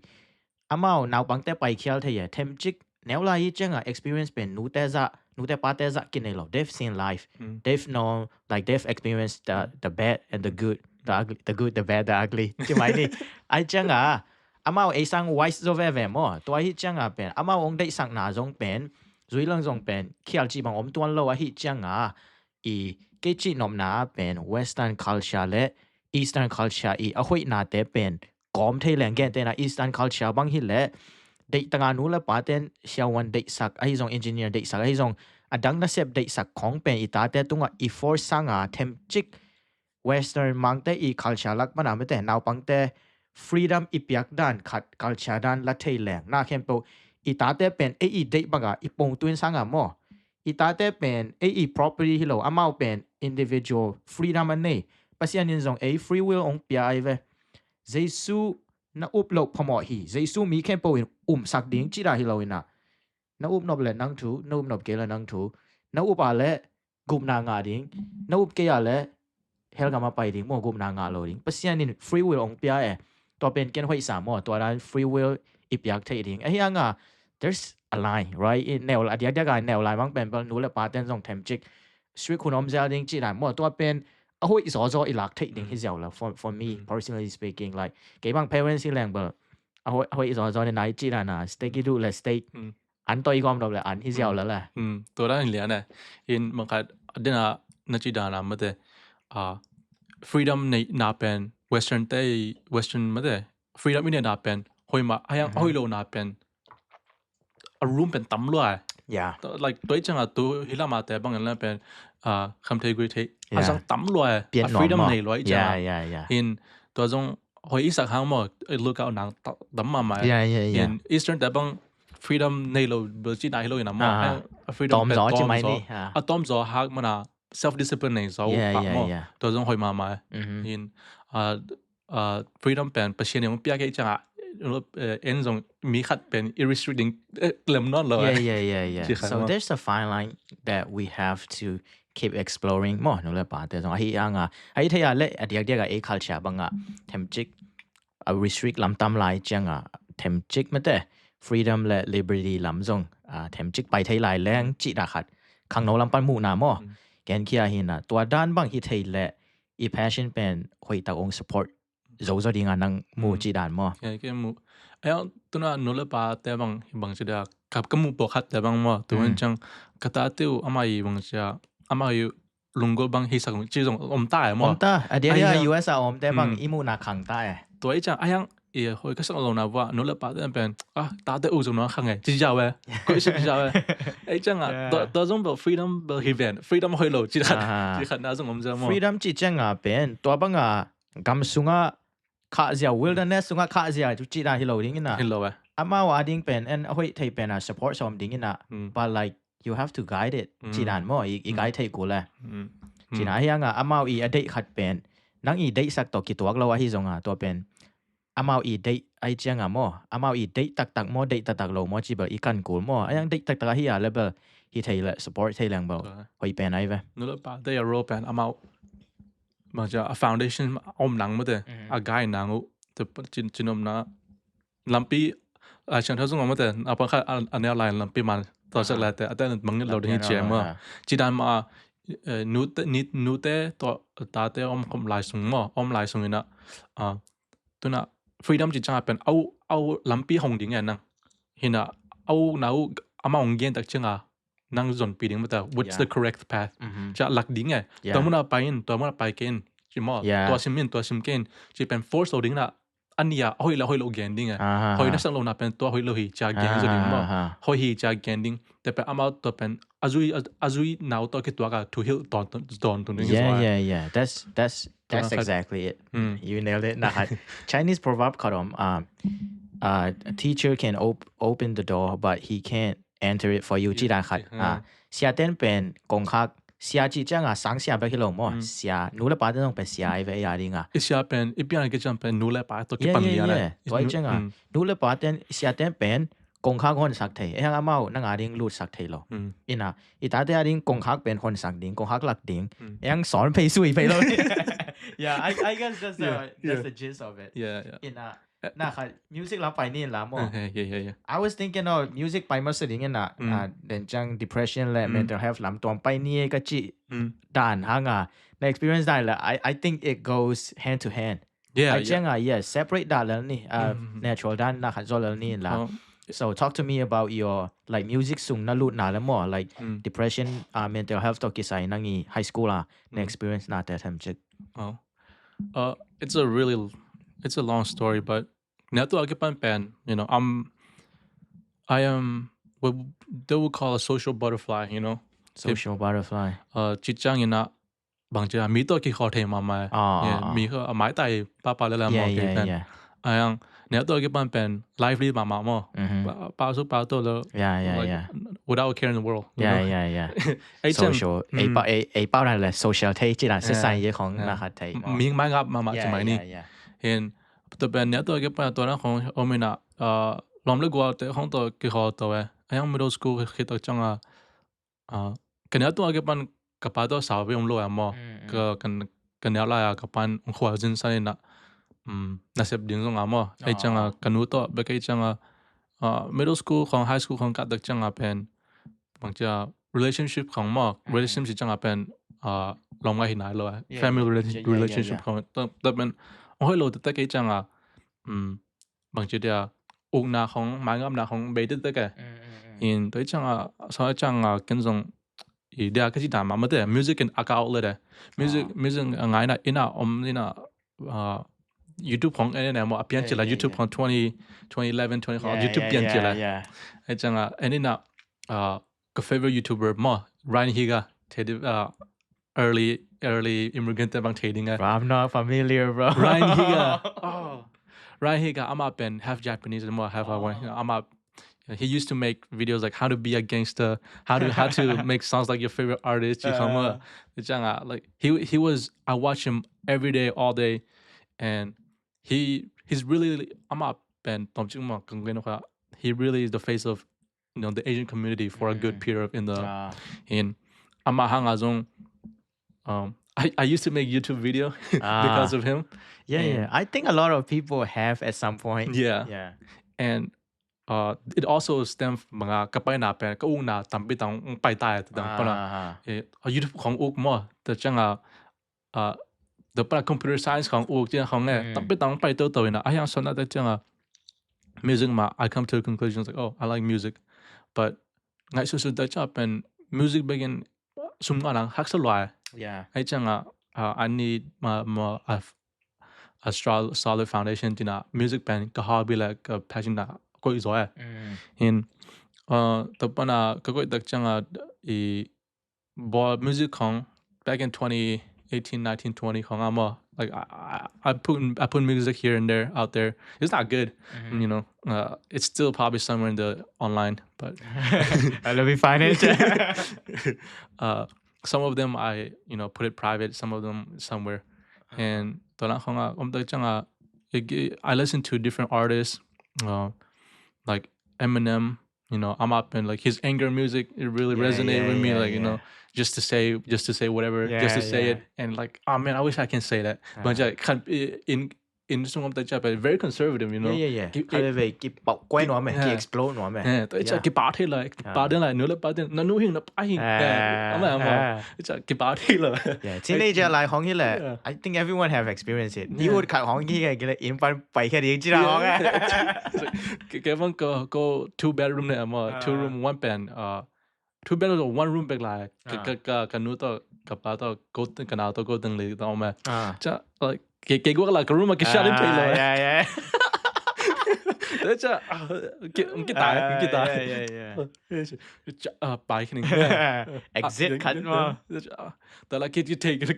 Speaker 2: อามาหนาวบางแต่ไปเที่ยวเที่ยวเทมจิกแนวไล่จังexperience เป็นนูแต่ปาแต่กินในโลก they've seen life they've know like they've experienced the bad and the good the good the bad the ugly ใช่ไหมนี่ไอ้จังอามาไอ้สัง wise โซเว่มั้งตัวไอ้จังเป็นอามาองได้สังนาจงเป็นจุยลังจงเป็นเที่ยวจีบางตัวโลไอ้จังอีเกจินอมนาเป็น Western culture และ Eastern culture อีเอาไว้นาแต่เป็นก่อมเทแรงแก่แต่นะ Eastern culture บางทีแหละเด็กต่างนู้นละป่าเต้นเชียววันเด็กสักไอ้ทรง engineer เด็กสักไอ้ทรงดังนั้นเสพเด็กสักของเป็นอีตาแต่ตรงอี force สังเทมจิก Western มังแต่อี culture ลักมันไม่แต่นาวปังแต่ freedom อีเปียกด้านขัด culture ด้านละเทแรงน่าเข้มโตอีตาแต่เป็นไอ้เด็กบางอีปงตุนสังมั่วอีตาแต่เป็นไอ้ property ที่เราอามาเป็น individual freedom อันนี้ปัจจัยนี้ทรงไอ้ free will องเปียไอ้เว้เจสุน่าอุปโลกพอมอฮีเจสุมีแค่ปุ่นสักดิ่งจีราฮิโลอินะน่าอุปนบเล่นังทูน่าอุปนบเกลนังทูน่าอุปอะไรกุมนางาดิ่งน่าอุปเกยอะไรเฮลกามาไปดิ่งมั่วกุมนางาโลดิ่งปัจจัยนี้ free will องเปียตัวเป็นเกณฑ์ห้อยสามมั่วตัวนั้น free will อีเปียกเทดิ่งไอ้ยังthere's a line right แนวเดียวกันแนวไลน์บางเป็นบางนู้นละปาเต้นส่งเทมจิกสวิตคุณอมเจ้าดิ่งจีรามั่วตัวเป็นhoih zo ilak thei ding hi jiao la for me personally speaking like ke bang parents hi lang ba hoih zo ne nai chi la na steak du la steak an toi gom do la an hi jiao la
Speaker 1: to da lian ne in mang kha dena na chi da na ma de freedom na pen western ma de freedom in na pen hoi ma ayang hoih lo na pen a room pen tam lo
Speaker 2: yeah
Speaker 1: like toi chang tu hilama te bang la penคำเทกุยเทอาจังตั้มลอยfreedom ในลอยจ้าเห็นตัวจงหอยสักครั้งมั้งลูกเอาหนังตั้มมาไหมเห็น Eastern แต่บาง freedom ในเราเบอร์จีนายเราอย่างนั้นมั้ง freedom เป็นต้อมจ่อต้อมจ่อฮักมันself discipline ในจ่อฮักมั้งตัวจงหอยมาไหมเห็น freedom เป็นประเทศอย่างเปียกจังอ่ะend ส่งมีขัดเป็น irrestricting เริ่มนอนเลย
Speaker 2: yeah so there's a fine line that we have to keep exploring more นู่นแหละป่ะแต่ตรงที่ยังอ่ะไอ้ที่อะไรเดียกไอ้ culture บางอ่ะเทมจิกrestrict ลำตำลายจังอ่ะเทมจิกไม่ได้ freedom และ liberty ลำส่งเทมจิกไปที่ลายแรงจิตาขัดข้างโน้นลำปันหมู่หน้ามั่วแกนขี้หินอ่ะตัวด้านบางที่ที่และอี passion เป็นคอยตะอง support จะดีงานนั่งหมู่จีด้านมั่ว
Speaker 1: แค่หมู่ไอ้ตัวนั้นนู่นแหละป่ะแต่บางจะได้กับก็หมู่ปกขัดแต่บางมั่วตัวนั้นจังกระตาเตี้ยวอามาอีบางจะอามาอยู่ลุงก็บางที่สักจีส่งใต้มั่ว
Speaker 2: เดี๋ยว US แต่บางอีหมู่นาขังใต้
Speaker 1: ตัวไอ้จังไอ้ยังhoihก็สักลงนะว่านู่นแหละป่ะแต่เป็นตาเตี้ยวส่งน้องขังไงจีเจ้าเว้ยก็จีเจ้าเว้ยไอ้จังตัวส่งแบบ freedom แบบ event freedom hoihโลจีขัดน่าส่งomziaมั่ว
Speaker 2: freedom จีจังเป็นตัวบางกำสุงข้าเสีย wilderness สุงข้าเสียจุดจีด้านที่เราดิ้งนะอามาว่าดิ้งเป็นhoihที่เป็นsupport สมดิ้งนะ but like you have to guide it จีด้านมั่วอี guide ที่กูเลยจีน่ายังอามาอีเด็กขัดเป็นนั่งอีเด็กสักตัวกี่ตัวเราว่าที่ส่งตัวเป็นอามาอีเด็กไอ้เจียงมั่วอามาอีเด็กตักมั่วเด็กตักเรามั่วจีบอีกันกูมั่วไอ้ยังเด็กตักที่อะไรแบบที่ที่เลย support ที่แรงแบบhoihเป็นอะไรแบบ
Speaker 1: นู่นแหละป่ะแต่อย่ารอเป็นอามาบางจะ foundation หนังมาแต่guide หนังแต่จินนะลำปีฉันทั้งสองมาแต่เอาไปแค่อันนี้อะไรลำปีมันต่อสักแล้วแต่บางเราได้เห็นเจมส์จีด้านมานูเต้ตัวตาเต้คมลายสูงมั้งลายสูงนี่นะตัวน่ะ freedom จีจ้าเป็นเอาลำปีหงดิ่งไงนั่งเห็นนะเอาหนาวอามาหงเย็นตักเชิงนั่งจนปีดิ่งมาแต่ what's the correct path จะหลักดิ่งไงตัวมันไปกินจีมั้งตัวซิมเกนจีเป็น force เราดิ่งนะอันนี้hoihเราเกนดิ่งไงhoihนั่งสังเราน่ะเป็นตัวhoihเราจะเกนจะดิ่งมั้งhoihจะเกนดิ่งแต่เป็นอามาตัวเป็นอาจุยหนาวตัวกี่ตัวก็ to heal ตอนตัวนี้
Speaker 2: yeah that's exactly it you nailed it นะ Chinese proverb คำa teacher can open the door but he can't enter it for you จีด้านขัดเสียเต้นเป็นกงคักเสียจีจังสังเสียไปกี่โลมั้งเสียนู่นละป่ะต้องเป็นเสียไอ้เวียดิ้ง
Speaker 1: เสียเป็นอีพีอะไรก็จะเป็นนู่นละป่ะตัวกี่ปันนี้อะไร
Speaker 2: ตัวจังนู่นละป่ะเต้นเสียเต้นเป็นกงคักคนสักเทไอ้ยังอามานั่งดิ้งรูดสักเทโลอินะอีตาเต้ดิ้งกงคักเป็นคนสักดิ้งกงคักหลักดิ้งยังสอนไปสุยไปโลyeah I guess that's the gist of it อินะน่ะค่ะ music เราไปนี่ละมั้ง I was thinking of music ไปมาสุดอย่างเงี้ยนะเด่นจัง depression และ mental health ลำตัวไปนี่ก็จีด้านห่างใน experience ได้ละ I think it goes hand to hand ไอ้จังseparate ด้านแล้วนี่natural ด้านนะค่ะจอแล้วนี่ละso talk to me about your like music สุ่งน่าลุ้นน่าแล้วมั้ง like depression mental health ตัวกี่ใส่นั่งอี high school ใน experience น่าแต่ทำจิก
Speaker 1: it's a long story, but now to occupy pen, I am what they would call a social butterfly,
Speaker 2: social butterfly.
Speaker 1: Chichang ina bangja mi to kikhaih mama. Mi ho mai tai papa la mo ki pen. Ayang now to occupy pen lively mama mo. Pa so pa to lo.
Speaker 2: Yeah.
Speaker 1: Without a care in the world.
Speaker 2: Yeah. social ไอ้เป้านั่นแหละ social ที่จีนสื่อสารเยอะของนะครับไทย
Speaker 1: มีไม่งับมาสมัยนี้เห็นแต่เป็นเนี่ยตัวเก็บไปตัวนั้นของโอมินะลอมเล็กกว่าแต่ของตัวกี่ข้อตัวเองยัง middle school คิดตัวจังกันเนี่ยตัวเก็บปันกับป้าตัวสาวไปอุ้มลูกมั้งก็กันเนี่ยอะไรกับปันหัวจินใส่น่ะน่าเสียดิ้งตรงมั้งไอ้จังกันนู้ตัวเบกไอ้จังmiddle school ของ high school ของกัดตัวจังเป็นบางที relationship ของมั้ง relationship จังเป็นลองไงหินไหนเลย family relationship ของแต่เป็นhoih loแต่กี่จังบางทีเดียอุกนาของหมายงามนาของเบย์แต่กี่เห็นตัวจังสมัยจังกันส่งอีเดียก็จีดามาแต่ music เป็น outlet music ง่ายนะอินะนี่นะ YouTube ของเนี่ยมั้งเปลี่ยนจีละ YouTube ของ2011 ของ YouTube เปลี่ยนจีละไอ้จังนี่นะก็ favorite YouTuber มั้ง Ryan Higa ที่early immigrant บางทีดิ้ง
Speaker 2: I'm not familiar bro
Speaker 1: Ryan Higa I'm up in half Japanese and more half I'm up he used to make videos like how to be a gangster how to make songs like your favorite artist like he was I watch him every day all day and he's really ama pen tom chung ma kang geno ka he really is the face of the Asian community for a good period in the in ama hang azong I used to make YouTube video because of him.
Speaker 2: Yeah. I think a lot of people have at some point.
Speaker 1: Yeah. And it also stems mga kapay na pen ka una tampi tang pai tai ta pana YouTube ของอุกมอแต่จังthe computer science ของอุกจังของตัมปิตางไปตัวนะI also not that จังmusic ma I come to a conclusion like oh I like music but ไงสุดๆแต่จะเป็น music begin ซุ่มงานฮักสลาย ไอ้จังI need a strong solid foundation ที่น่ะ music เป็นก็ hobby และก็ passion น่ะก็อีกส่วนเห็นแต่ปะน่ะก็ตักจังบอ music ของ back in 2018 19 20ของlike I put music here and there out there. It's not good, it's still probably somewhere in the online, but
Speaker 2: let me find it.
Speaker 1: Some of them I put it private, some of them somewhere. And I listen to different artists, like Eminem. I'm up in like his anger music. It really resonated with me. Like just to say whatever, just to say it, and like oh man, I wish I can say that. But in some of the job, very conservative,
Speaker 2: Cái về cái bọc quay nó mày, cái explode nó mày.
Speaker 1: Tới cái bảo thế lại, bảo thế lại nữa là bảo thế, nó nuôi hình nó bảo hình, cái bảo thế là.
Speaker 2: Teenager lại hong như là, I think everyone have experienced it. Đi uất khát hong như cái in pan bay cái gì chứ nào
Speaker 1: cái vấn go 2 bedroom này mà 2 room 1 bed, 2 bedroom or 1 room back lại, cái nút to cái bảo to go cái nào to go từng lì to mà, chắc like cái gọi là cái room mà cái sharing table rồi. Đấy chứ cái tài bài cái này
Speaker 2: exit khát mà
Speaker 1: แต่ละคิด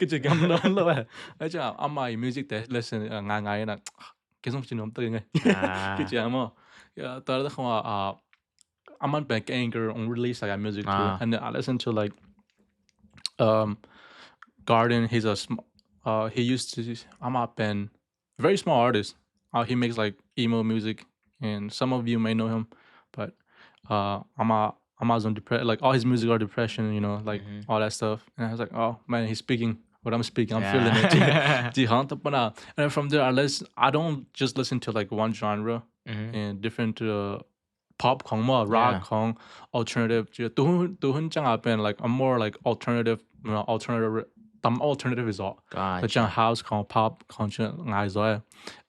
Speaker 1: cái gì gam nó rồi đấy chứ my music để listen ngày là cái xong chỉ nắm từ ngay cái gì mà tại là không I'm on back anger on release like music too and I listen to like Garden. He's he used to I'm up in very small artist. He makes like emo music, and some of you may know him, but Amazon depression, like all his music are depression, like all that stuff. And I was like, oh man, he's speaking what I'm speaking. I'm feeling it. And from there, I don't just listen to like one genre and different pop, rock, alternative. Like I'm more like alternative is all.
Speaker 2: Gotcha.
Speaker 1: House, pop,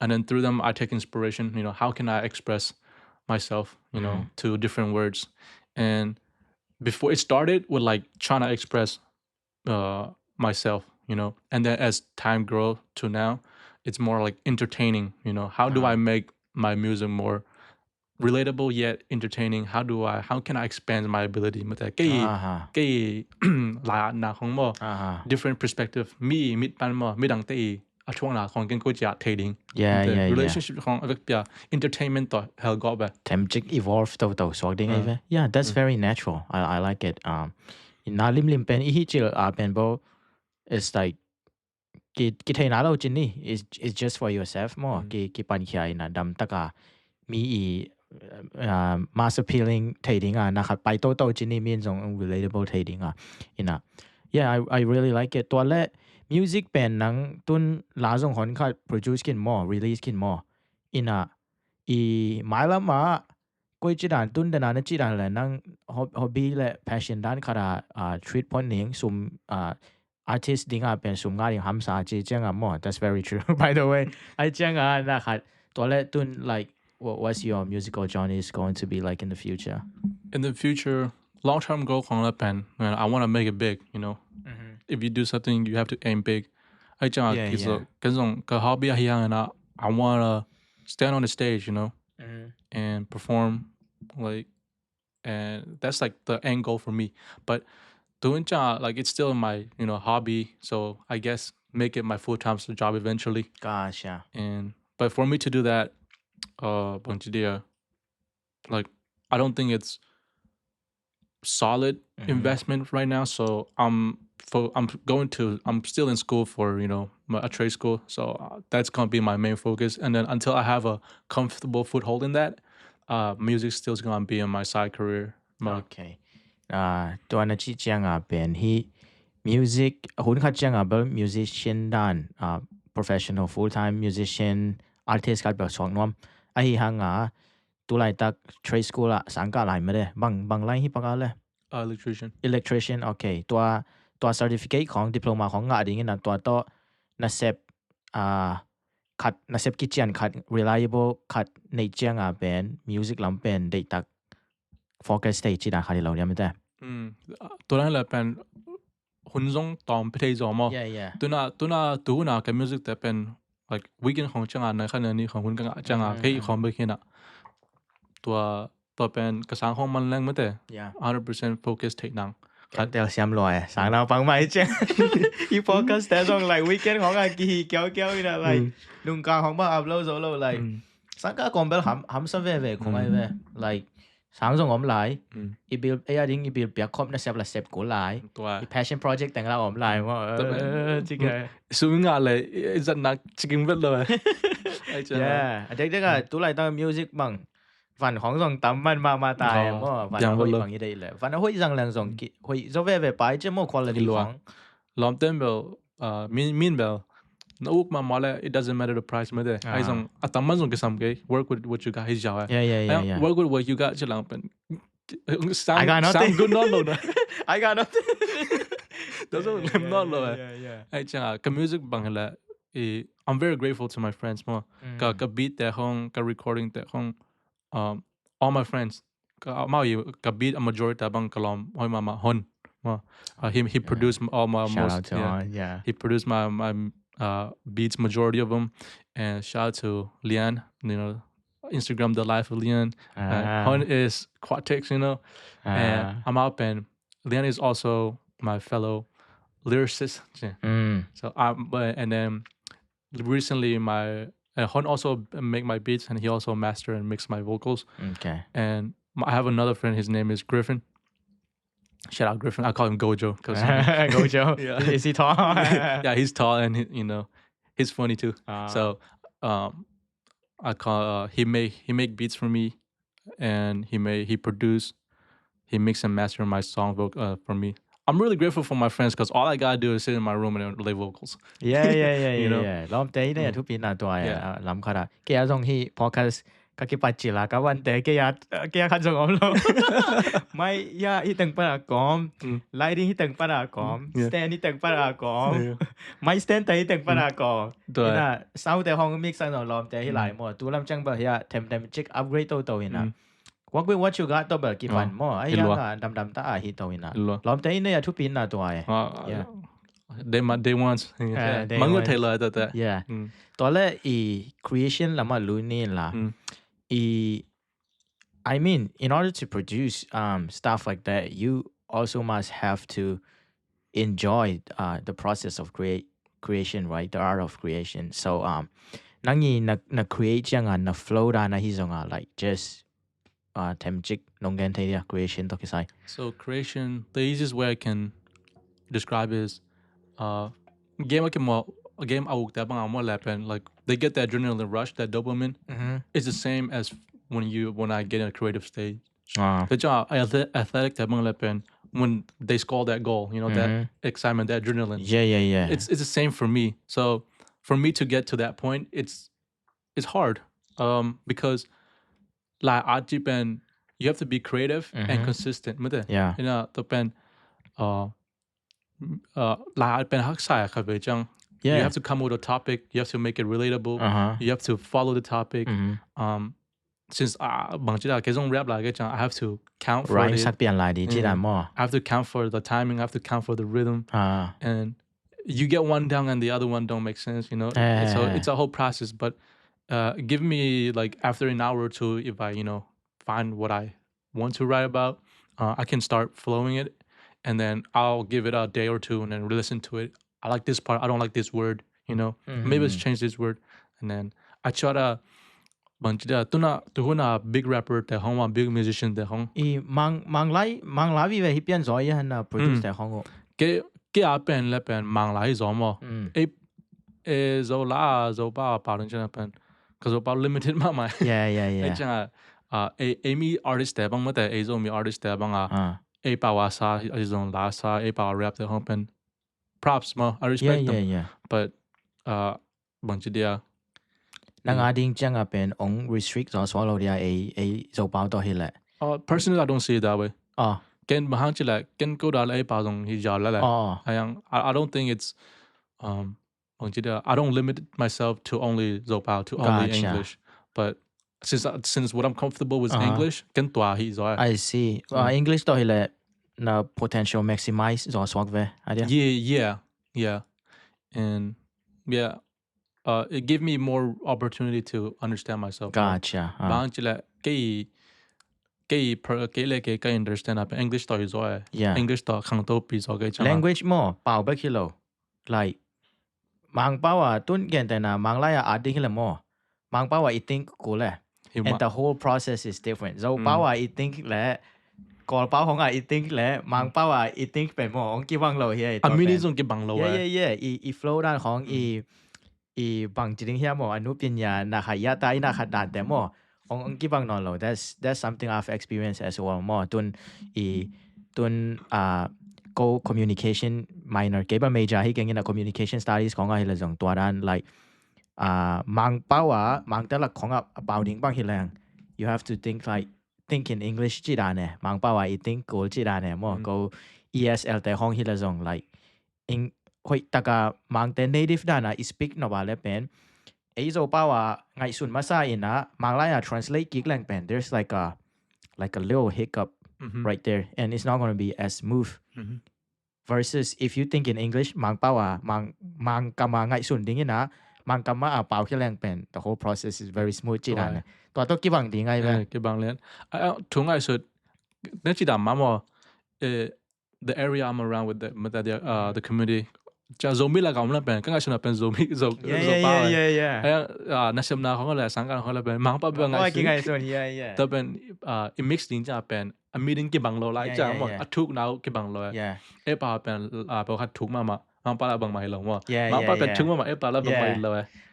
Speaker 1: and then through them I take inspiration. How can I express myself? To different words. And before it started with like trying to express myself. And then as time grows to now, it's more like entertaining. How do I make my music more relatable yet entertaining? How can I expand my ability? Different perspective. Me mid pan mo midang te a chuang na khong ken ko cha trading. Relationship khong avec entertainment to hel go ba.
Speaker 2: Temjik evolve to suak ding ai. Yeah, that's very natural. I like it. Na lim pen I hi chil pen bo it's like ki thai na lo chin ni is just for yourself mo ki pan khai na dam taka mi mass appealing trading na khat pai to chin ni mean song relatable trading yeah I really like it. ตัวแรก music เป็นหนังตุนลาส่งหอนคัด produce กิน more release กิน more Mailam มาก็จีด่านตุนแต่นั้นจีด่านแหละนั่ง hobby และ passion ด้านคารา treat point นี้ซุมartist ดิ้งเป็นซุมงานอย่างฮัมซาจีเจ้าmore that's very true by the way ไอ้เจ้านะคัดตัวแรกตุน like what's your musical journey is going to be like in the future?
Speaker 1: In the future, long-term goal khong la pen. I want to make it big. If you do something, you have to aim big. I hobby I want to stand on the stage, and perform, like, and that's like the end goal for me. But doing like it's still my hobby, so I guess make it my full-time job eventually.
Speaker 2: Gotcha.
Speaker 1: But for me to do that, like I don't think it's solid investment right now, so I'm I'm still in school for a trade school, so that's gonna be my main focus. And then until I have a comfortable foothold in that, music still gonna be in my side career.
Speaker 2: Okay. ตัวนั้นที่จังเป็นที่ music หุ่นขัดจังเป็น musician ด้านprofessional full time musician artist กัดแบบสองน้อมไอ้ห่างตัวไรตัก trade school ละสังกัดอะไรไม่ได้บางไรที่ปากอะไรelectrician โอเคตัว certificate ของ diploma ของอะไรอย่างเงี้ยนะตัวน่าเสพขัดน่าเสพกิจการขัด reliable ขัดในจังเป็น music ลำเป็นได้ตักfocus stage ที่ได้ค่ะที่เราเนี่ยไม่ได้
Speaker 1: ตัวนั้นแหละเป็นหุ่นทรงตอมพิธีจอมอ่ะตัวน่ะกับ music แต่เป็น like weekend ของจังในขณะนี้ของหุ่นกังจังเพลงของเบอร์เคนอ่ะตัวเป็นกระสังของมันแรงไม่ได้100% focus เทนัง
Speaker 2: ขัดเดียวเสียมลอยสังเราฟังไม่เจ้าอี focus แต่ตรง like weekend ของกี่เกี่ยวนี่นะ like ลุงกางของบ้า upload solo like สังกัดก่อนเป็นหำสเว่ของไอ้เว้ like sáng rồi ổm lại, i build ai đi i build việc khop nó sẽ là sếp của lại, i passion project thành ra ổm lại mà, chứ cái,
Speaker 1: suy nghĩ lại zatna chicken biết rồi,
Speaker 2: yeah, đấy là tụi lại tao music bằng, phần khoảng dòng tắm mà tài mà, phần hoih bằng như đây là, phần hoih rằng là dòng hoih do về bài chứ mà quality khoảng,
Speaker 1: Lawm tên bell, mean bell. No Ukna male, it doesn't matter the price mà đấy. Ai rằng ataman dùng Kisam cái work with what you got his job.
Speaker 2: Yeah.
Speaker 1: Work with what you got chứ lang pen.
Speaker 2: I got nothing.
Speaker 1: Sound good not lohna.
Speaker 2: I got nothing.
Speaker 1: Doesn't not lohna. Ai chẳng cái music bằng là I'm very grateful to my friends mà. Cái beat tại hông, cái recording tại hông. All my friends. Cái beat a majority bằng cái Lawm hoih mà hon. He produced all my
Speaker 2: shout
Speaker 1: most.
Speaker 2: Out to yeah.
Speaker 1: He produced my beats, majority of them, and shout out to Lian, Instagram the life of Lian. Hon is quatex, and I'm up, and Lian is also my fellow lyricist. So and then recently Hon also make my beats, and he also master and mix my vocals.
Speaker 2: Okay.
Speaker 1: And I have another friend. His name is Griffin. Shout out Griffin. I call him Gojo.
Speaker 2: Gojo.
Speaker 1: Yeah.
Speaker 2: Is he tall?
Speaker 1: Yeah, he's tall and he's funny too. So I call he make beats for me, and he produce, he mix and master my song for me. I'm really grateful for my friends because all I gotta do is sit in my room and lay vocals.
Speaker 2: Yeah. Lawm tế này thupitna tuổi lắm khá là cái dòng hi podcast cái bài chỉ là cái vấn đề cái khăn dòng ổn luôn mai ya hi từng bắt com lighting hi từng bắt com stand hi từng bắt com mai stand tế từng bắt com na sau tế hong mix sang rồi Lawm tế hi lại mà tu làm chẳng bao ya thêm check upgrade tàu hi na work with what you got tàu bel kỳ phần mà ai ya đam ta hi tàu hi na Lawm tế này thupitna tuổi yeah
Speaker 1: They once mango tailor that
Speaker 2: yeahตัวแรกcreation ละมารู้นี่ล่ะI mean in order to produce stuff like that you also must have to enjoy the process of creation, right? The art of creation. So nangi na create chang na flow da na hi zonga like just temjik nonggen thei creation to kisai.
Speaker 1: So creation, the easiest way I can describe is game awuk ta bang amo lapen, like they get that adrenaline rush, that dopamine. It's the same as when I get in a creative stage. The job athletic ta bang lapen, when they score that goal, that excitement, that adrenaline.
Speaker 2: Yeah.
Speaker 1: It's the same for me. So for me to get to that point, it's hard because like you have to be creative and consistent.
Speaker 2: Yeah.
Speaker 1: The pen like pen hak sai ka be chang. You have to come with a topic. You have to make it relatable. You have to follow the topic. Since bang chida ke zong rap la ke chang, I have to count for
Speaker 2: rhyme
Speaker 1: it.
Speaker 2: sak pian lai di chida mo.
Speaker 1: I have to count for the timing. I have to count for the rhythm. And you get one down and the other one don't make sense. So it's a whole process. But give me like after an hour or two, if I find what I want to write about, I can start flowing it, and then I'll give it a day or two and then listen to it. I like this part. I don't like this word. Maybe let's change this word. And then I try to tuna big rapper te hong wa big musician te hong.
Speaker 2: Mang lai vi ve hi pian zoi han na produce te hong.
Speaker 1: kia pen le pen manglaih zomo zola zopau parin chana pen cuz zopau limited ma mai
Speaker 2: yeah
Speaker 1: changa amy artist te bang mate zomi artist te bang power sa zon la sa power rap the pen props ma I respect them
Speaker 2: yeah
Speaker 1: but bang chidia
Speaker 2: nangading changa pen ong restrict or swallow dia zopau to hile
Speaker 1: personally I don't see it that way
Speaker 2: oh
Speaker 1: ken bahang chila ken ko dal pa dong hi jaw la I don't think it's I don't limit myself to only zopau to only English but since what I'm comfortable with English ken twa hi zo
Speaker 2: I see English to hile na potential maximize zo swak ve
Speaker 1: yeah and it gave me more opportunity to understand myself
Speaker 2: gotcha
Speaker 1: bahang chila ke understand up English to zo English to khang to pi zo ke
Speaker 2: language mo pao ba kilo like mang pawa tun gentehna manglaya ading hile mo mang pawa I think ko le and the whole process is different so pawa I think le call pao hong I think le mang pawa I think pe mo ong ki bang lo here
Speaker 1: mini zong ki bang lo
Speaker 2: yeah I flow dan hong I bang jing here mo anu pinya na haya tai na khadan te mo ong ki bang no lo that's something I've experienced as well mo tun go communication minor cable major hi keng in a communication studies khong a hila jong twa dan like mang pawa mang ta la khong a about ding bang hilang you have to think in English chi da ne mang pawa I think go chi da ne mo go ESL te hong hila jong like in hoi taka mang te native da na speak no ba le pen zopau ngai sun Masa ina manglaya translate kik lang pen there's like a little hiccup right there and it's not going to be as smooth versus if you think in English mang pawa mang kama ngai sun ding ina mang kama pau ki lang pen the whole process is very smooth chi dan to ki bang ding ai
Speaker 1: ki bang len thung ai sut na chi da ma mo the area I'm around with the community cha zomi la kaum la pen ka suna pen zomi
Speaker 2: yeah
Speaker 1: na sem na khong la sang kan khong la pen mang pa ba
Speaker 2: ngai sun yeah
Speaker 1: ta pen it mix ding cha pen a meeting ki bang lo lai cha mo athuk now ki bang lo pa pen pa khat thuk ma mang pa la bang mai lo mo mang pa pen thuk ma pa la bang mai lo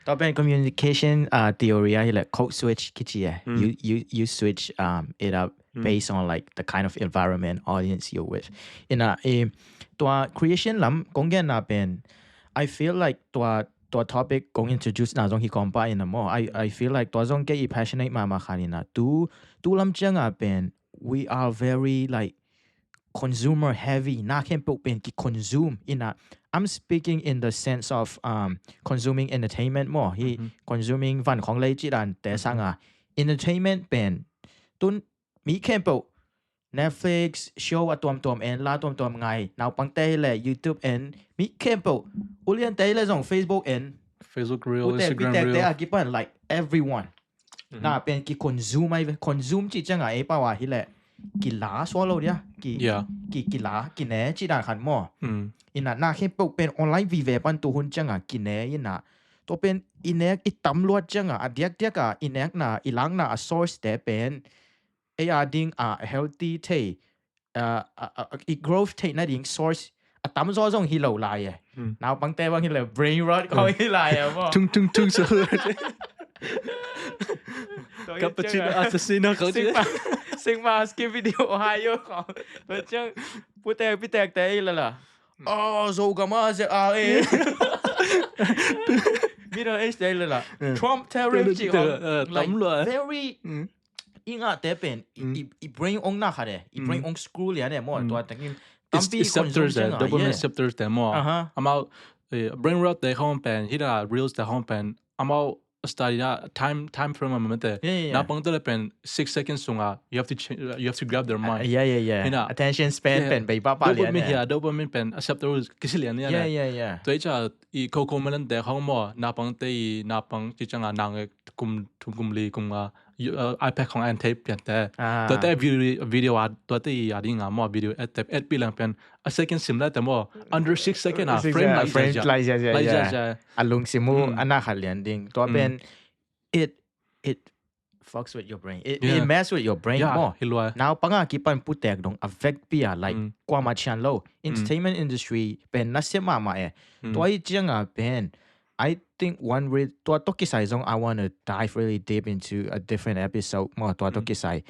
Speaker 2: to pen communication theory like code switch kichi you switch it up based on like the kind of environment audience you're with in to creation lam konggen na pen I feel like to topic going introduce na zong hi kompa in more I feel like to zong ke passionate ma khanina tu lam changa pen we are very like consumer heavy na khen pok pen ki consume I'm speaking in the sense of consuming entertainment more he consuming van khong lei chi dan te sanga entertainment pen tun mi khen pok Netflix show atom en la tom ngai now pang te le YouTube en mi khen pok ulian te le zong Facebook en
Speaker 1: Facebook reel Instagram reel
Speaker 2: te agipan like everyone na pen ki consume chi changa pa wa hi le ki la swallow dia ki la ki ne chi dan khan mo ina na khen pok pen online vive pan tu hun changa ki ne ina to pen inek I tam luat changa adiak ka inek na ilang na a source te pen ding healthy thei growth thei na ding source tam zo zong hi lo lai now pang te wang hi le brain rot ko hi lai mo
Speaker 1: tung so cappuccino assassino ko
Speaker 2: sing ma skip video Ohio ko to chang putek te la zo gama ze middle age te la Trump tariff chi like very inga te pen I bring ong na khare I bring ong school ya ne mo to takin
Speaker 1: tampi conceptors that double receptors te mo amao brain rot te home pen hira reels te home pen amao study time frame moment na pang te pen 6 seconds sunga you have to grab their mind
Speaker 2: attention span pen bai pa
Speaker 1: dopamine pen receptors kisilian ya
Speaker 2: yeah
Speaker 1: to cha I cocomelon te home mo na pang te na pang chi changa nang kum li kum iPad ของ อันเทปเปลี่ยนแต่ตัวแต่วิดีโอตัวแต่ยาดิ่งอ่ะมั่ววิดีโอเอ็ดปีหลังเป็น a second sim แล้วแต่มั่ว under 6 second อ่ะ frame
Speaker 2: ไล่จะลุงซิมูอันน่าขัดเลียนดิ่งตัวเป็น it fucks with your brain. It mess with your brain more. Now panga kipan putek dong affect pia like kwa machan lo. Entertainment industry pen nasema ma Toi jenga pen. I think one way tua tokisai zong I want to dive really deep into a different episode more tua tokisai.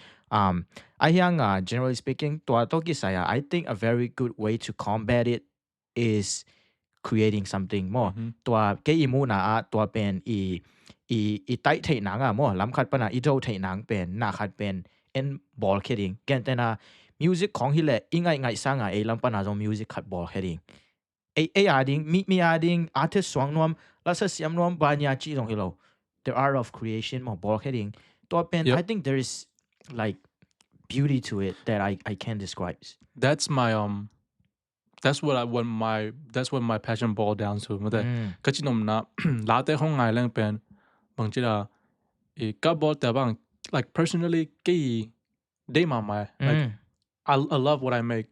Speaker 2: Generally speaking, tua tokisai I think a very good way to combat it is creating something more. Tua ke imu na tua pen I tai thei nang mo lam khat pana I do thei nang pen na khat pen en ball kidding. Gentehna music kong hile ingai ngai sanga lam pana zong music khat ball heading. Adding me adding artist song nom la sa siam nom banya chi dong hilo. The art of creation more ball heading. Tua pen I think there is like beauty to it that I can't describe.
Speaker 1: That's my that's what my passion boiled down to. Kachinom na late hong ngai lang pen bang chila ka bol ta bang like personally ke day mama like I love what I make.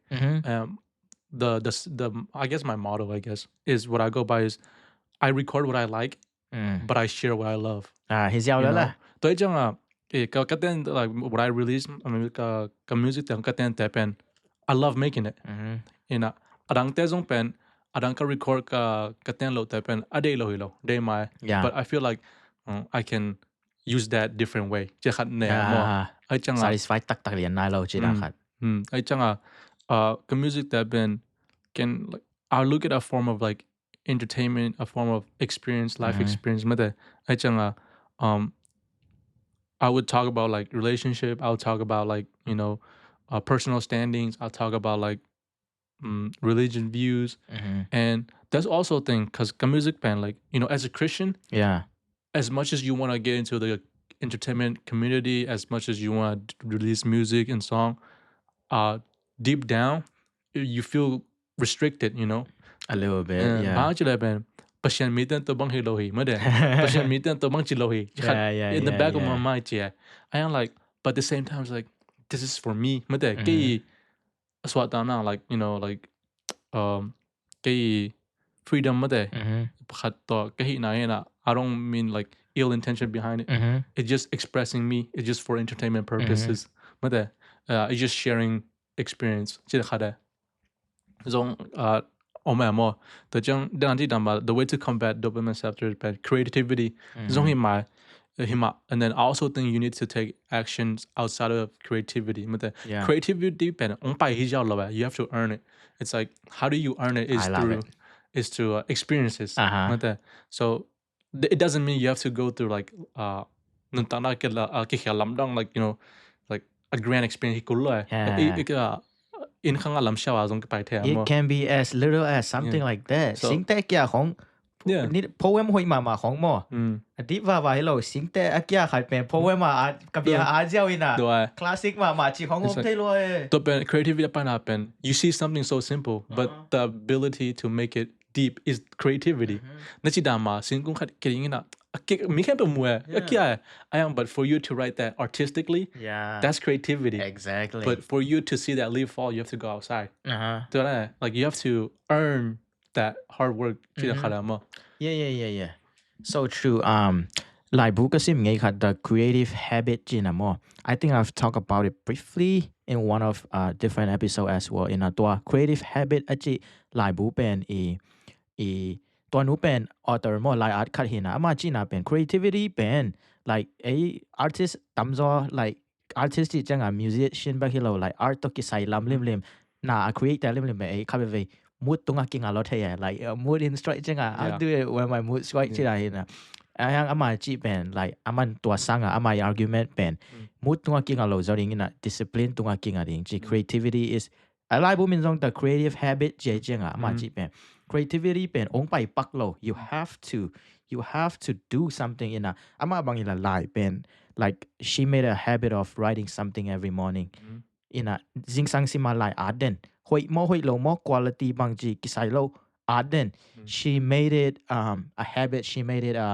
Speaker 1: The I guess my motto is what I go by is I record what I like but I share what I love.
Speaker 2: His yaw la.
Speaker 1: Toi chang katen like what I release ka music tang katen pen I love making it. Adang te zong pen adang ka record ka katen lo te pen a day lo hilo day my but I feel like I can use that different way. Je khat ne mo ai chang
Speaker 2: satisfied tak lian nai lo chi da khat.
Speaker 1: Ai chang ka music that been can like I look at a form of like entertainment, a form of experience, life experience. Mate ai chang I would talk about like relationship. I would talk about like personal standings. I'll talk about like religion views, and that's also a thing because music band like as a Christian, as much as you want to get into the entertainment community, as much as you want to release music and song, deep down you feel restricted,
Speaker 2: a little bit.
Speaker 1: Passion meeting to bang hilohi, passion meeting to bang chilohi. In the back of my mind, I am like, but at the same time, it's like this is for me. Swat down like like freedom khat to na I don't mean like ill intention behind it. It's just expressing me. It's just for entertainment purposes. It's just sharing experience. So the way to combat dopamine receptors is creativity. And then I also think you need to take actions outside of creativity. Creativity you have to earn it. It's like how do you earn it is through experiences. So it doesn't mean you have to go through like Minthanna like like a grand experience.
Speaker 2: It can be as little as something like that. Sing te kya hong poem hoih ma hong mo. Deep va hello sing te kya khat pen poem ma kabia atzia ina classic ma chi hong omthei lo
Speaker 1: creativity pan happen. You see something so simple, but the ability to make it deep is creativity. Nachidama sing kung khat kering na but for you to write that artistically, that's creativity.
Speaker 2: Exactly.
Speaker 1: But for you to see that leaf fall, you have to go outside. Like you have to earn that hard work.
Speaker 2: Yeah. So true. Like Bukasim the creative habit I think I've talked about it briefly in one of different episodes as well. In a creative habit like Bupenตัวนู้เป็น author more like art คัดเห็นนะมาจีน่ะเป็น creativity เป็น like artist ตำจอ like artist ที่จังmusician แบบที่เรา like art ตกิใส่ลำเล่มๆน่า create แต่เล่มๆแบบคัดไป mood ตรงกินเราเท่ like mood in strike จังI do it when my mood strike ที่ไหนนะยังมาจีเป็น like มันตัวสร้างมา argument เป็น mood ตรงกินเราจะเรียกนะ discipline ตรงกินอะไรจี creativity is อะไรบุมินจงแต่ creative habit เจ๋งมาจีเป็นcreativity เป็นองไปปักโล you have to do something in aมาบางอย่างหลายเป็น like she made a habit of writing something every morning in a จิงสังสิมาหลายอาร์เดนห้อยโล more quality บางจีกิไซโลอาร์เดน she made it a habit she made it a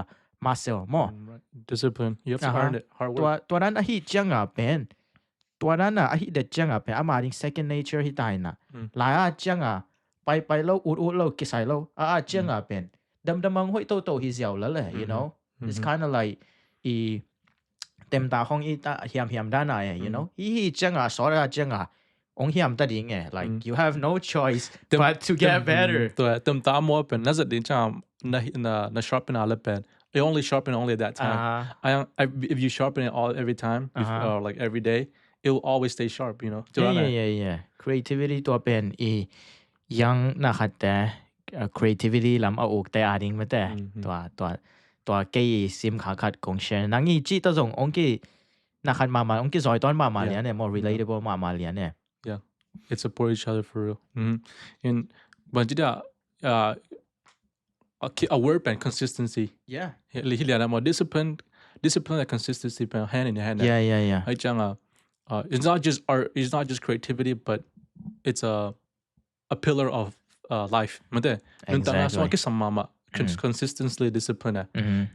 Speaker 2: muscle more
Speaker 1: discipline you have to earn it hard work
Speaker 2: ตัวนั้นฮิจังเป็นตัวนั้นฮิเด็ดจังเป็นอามาดิ second nature ฮิตายนะหลายจังไปโลอุดโลกิไซโลจังเป็นดำมังห้อยโตฮิเซียวแล้วแหละ you know it's kind of like เต็มตาของอีตาเฮียมด้านไหน you know อีจังสอนจังองเฮียมตาดิ่งlike you have no choice but to get better
Speaker 1: ตัวเต็มตามัวเป็นน่าจะดีจังna sharpen all pen it only sharpen only at that time if you sharpen it all every time or like every day it will always stay sharp you know
Speaker 2: yeah creativity ตัวเป็นอียังนะคัดแต่ creativity ลำเอาอกแต่อาดิ่งมาแต่ตัวเกย์ซิมขาขัดของเชนนังอีจีตัวส่งองกี้นะคัดมาองกี้ซอยต้นมาเลียเนี่ย more relatable มาเลียเนี่ย
Speaker 1: yeah it support each other for real and บางทีa word and consistency
Speaker 2: yeah
Speaker 1: ที่เรียนนะmore discipline and consistency เป็น hand in hand
Speaker 2: yeah
Speaker 1: ไอ้จังit's not just art it's not just creativity but it's a pillar of life มันแต่นั่นแต่ละส่วนก็สมมาconsistently discipline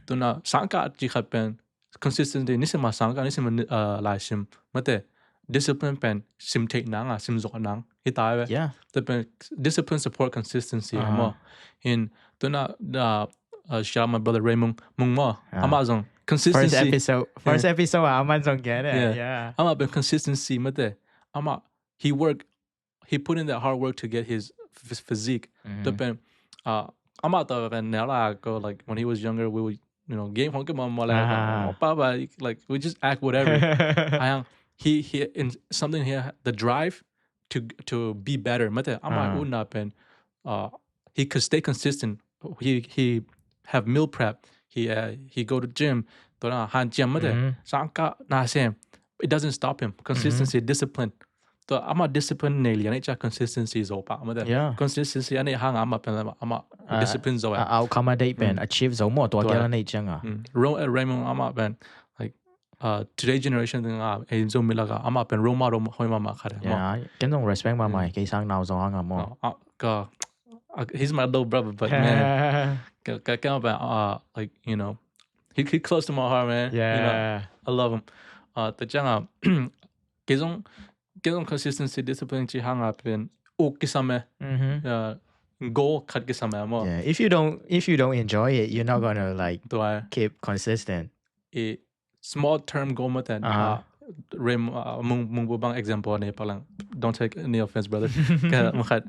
Speaker 1: ตัวน่ะสังกัดที่ขัดเป็น consistently นี่สิมาสังกัดนี่สิมาลายชิมมันแต่ discipline เป็นซิมเทคนังซิมจอกนังที่ตายไปแต่เป็น discipline support consistency มั้งเห็นตัวน่ะshout out my brother Raymond มึงมั้งAmazon consistency
Speaker 2: first episode Amazon แกเนี่ย
Speaker 1: I'm a consistency มั้งแต่he put in that hard work to get his physique แต่เป็นI'm out of and now go like when he was younger we would game hong mama papa like we just act whatever he in something here the drive to be better mate ama una pen he could stay consistent he have meal prep he go to gym to na han gym mate sangka na sem it doesn't stop him consistency discipline to ama discipline ne lian cha consistency zopau mate consistency ane hang ama pen ama discipline zo
Speaker 2: accommodate pen achieve zo mo to gel nei chang
Speaker 1: Raymond ama pen like today generation thing ai zomi la ga ama pen role model hoimma ma khare
Speaker 2: mo ken dong respect ma mai ke sang naw zo hang mo
Speaker 1: ka he's my little brother but man ka like he close to my heart man I love him the chang Kisam consistency discipline chi hang up in Kisam goal khat Kisam mo
Speaker 2: if you don't enjoy it you're not gonna like keep consistent
Speaker 1: a small term goal matan rem mung bang example ne palang don't take any offense brother ka khat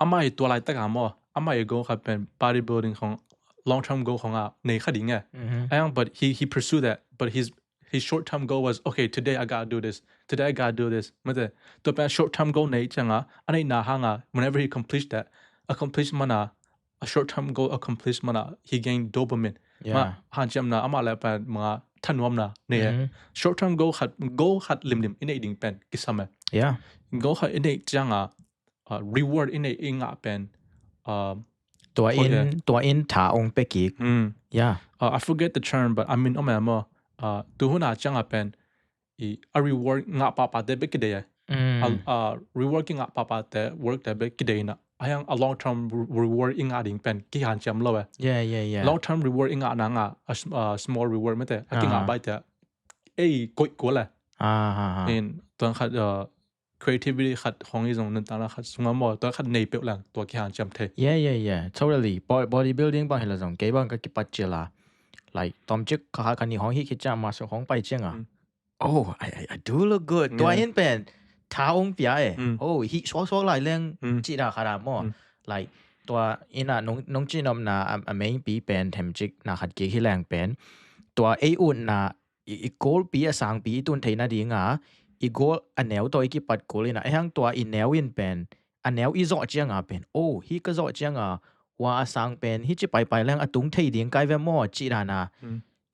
Speaker 1: amai to lai ta ka mo amai goal khat pen bodybuilding khong long term goal khong nei khading but he pursue that but his short-term goal was okay today I gotta do this mate to pa short-term goal nei changa anai na hanga whenever he accomplished mana a short-term goal accomplished mana he gained dopamine ma han chamna ama la pa ma thanwam na ne short-term goal khat lim inai ding pen Kisam goal khat inai changa reward inai inga pen
Speaker 2: ตัวin tha ong pe ki
Speaker 1: I forget the term but I mean mo tu huna changa pen a reward nga papa de bekide reward nga papa de work de bekide na ayang a long term reward inga ding pen ki han cham lo long term reward inga na nga a small reward mate akinga bai ta ko la in ton khat creativity khat hong yi zong nan ta khat sunga mo to khat nei pe lang to ki han cham the
Speaker 2: totally bodybuilding ba hela zong ke bang ka ki pachela like tom chik kha kan ni hong hi khicha ma so hong pai cheng oh I do look good to in pen tha ong pia oh hi so lai leng chi da khara mo like ตัวอินะน้องจีนอมนาอเมย์ปีเป็นเทมจิกนาขัดเกี่ยแรงเป็นตัวไออุ่นนาอีโกลปีสังปีตุนเทน่าดีงาอีโกลอันแนวตัวอีกปัดโกลเลยนะไอหังตัวอีแนวอินเป็นอันแนวอีโจเจียงเป็นโอ้ฮีก็โจเจียงว่าสังเป็นฮีจะไปแรงอตุงเทยดีงไกลเวมอจีรานา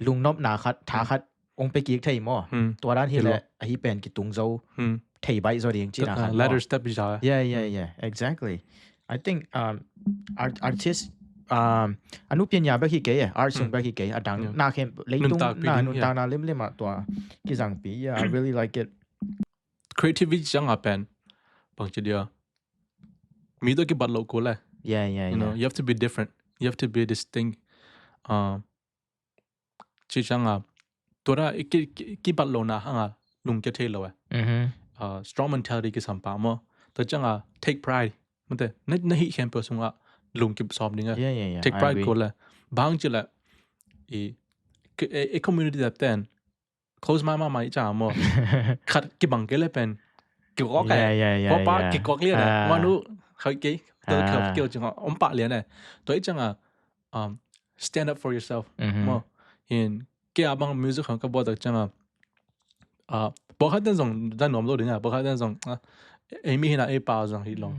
Speaker 2: ลุงนบนาขัดทาขัดองไปกี่เทยมอตัวด้านที่แหละฮีเป็นกิตุงโจเทยใบโจดีงจีราขัด
Speaker 1: ladder step จ้า
Speaker 2: yeah exactly I think artist อนุปญญาแบบที่เก๋art ส่งแบบที่เก๋ดังน่าเข้มเล่นตุ้งน่านุนตาน่าเล่มตัวกิจังปี I really like it
Speaker 1: creativity จังเป็นบางทีเดียวมีตัวกี่บัตรโลโก้เลย
Speaker 2: you
Speaker 1: know you have to be different you have to be distinct ชื่อจังตัวนั้นกี่บัตรโลน่าลุงเกเทโลstrong mentality กี่สัมปามตัวจังtake pride มันแต่นั่นฮิแคมเปอร์สงลุงกิบสอบนี่ไง take pride กูเลยบางทีละไอ้ community แบบเต้น close my mind มาจ้ามัวขัดกิบังเกลเป็นกิกอกแกพอป้ากิกอกเลียนมานุเขาเกยตัวเขาเกี่ยวจังอมปะเลียนตัวจังstand up for yourself มัวเห็นเกี่ยบังมิวสิกของก็บอกตัวจังบอกให้ตั้งส่งด้านน้อมรู้ดึงบอกให้ตั้งส่งเอมี่เห็นไอ้ป่าวส่งฮิตลง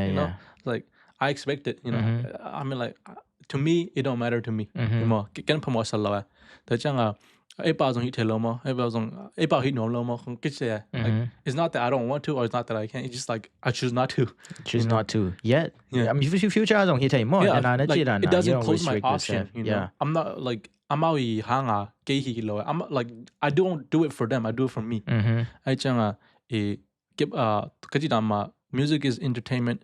Speaker 1: you know like I expect it you know I mean like to me it don't matter to me มัวกันพอมอสลาวแต่จังไอ้ป่าวส่งฮิตเทลมั้งไอ้ป่าวส่งไอ้ป่าวฮิตน้อมลงมั้งคงคิดเสีย like it's not that I don't want to or it's not that I can't it's just like I choose not to
Speaker 2: yet I mean future ส่งฮิตเทมั้งแต่น่าจะนะ
Speaker 1: it doesn't close my option you know I'm not like I'm out hang gay he low I'm like I don't do it for them I do it for me ไอ้จังเก็บก็จิตามมา music is entertainment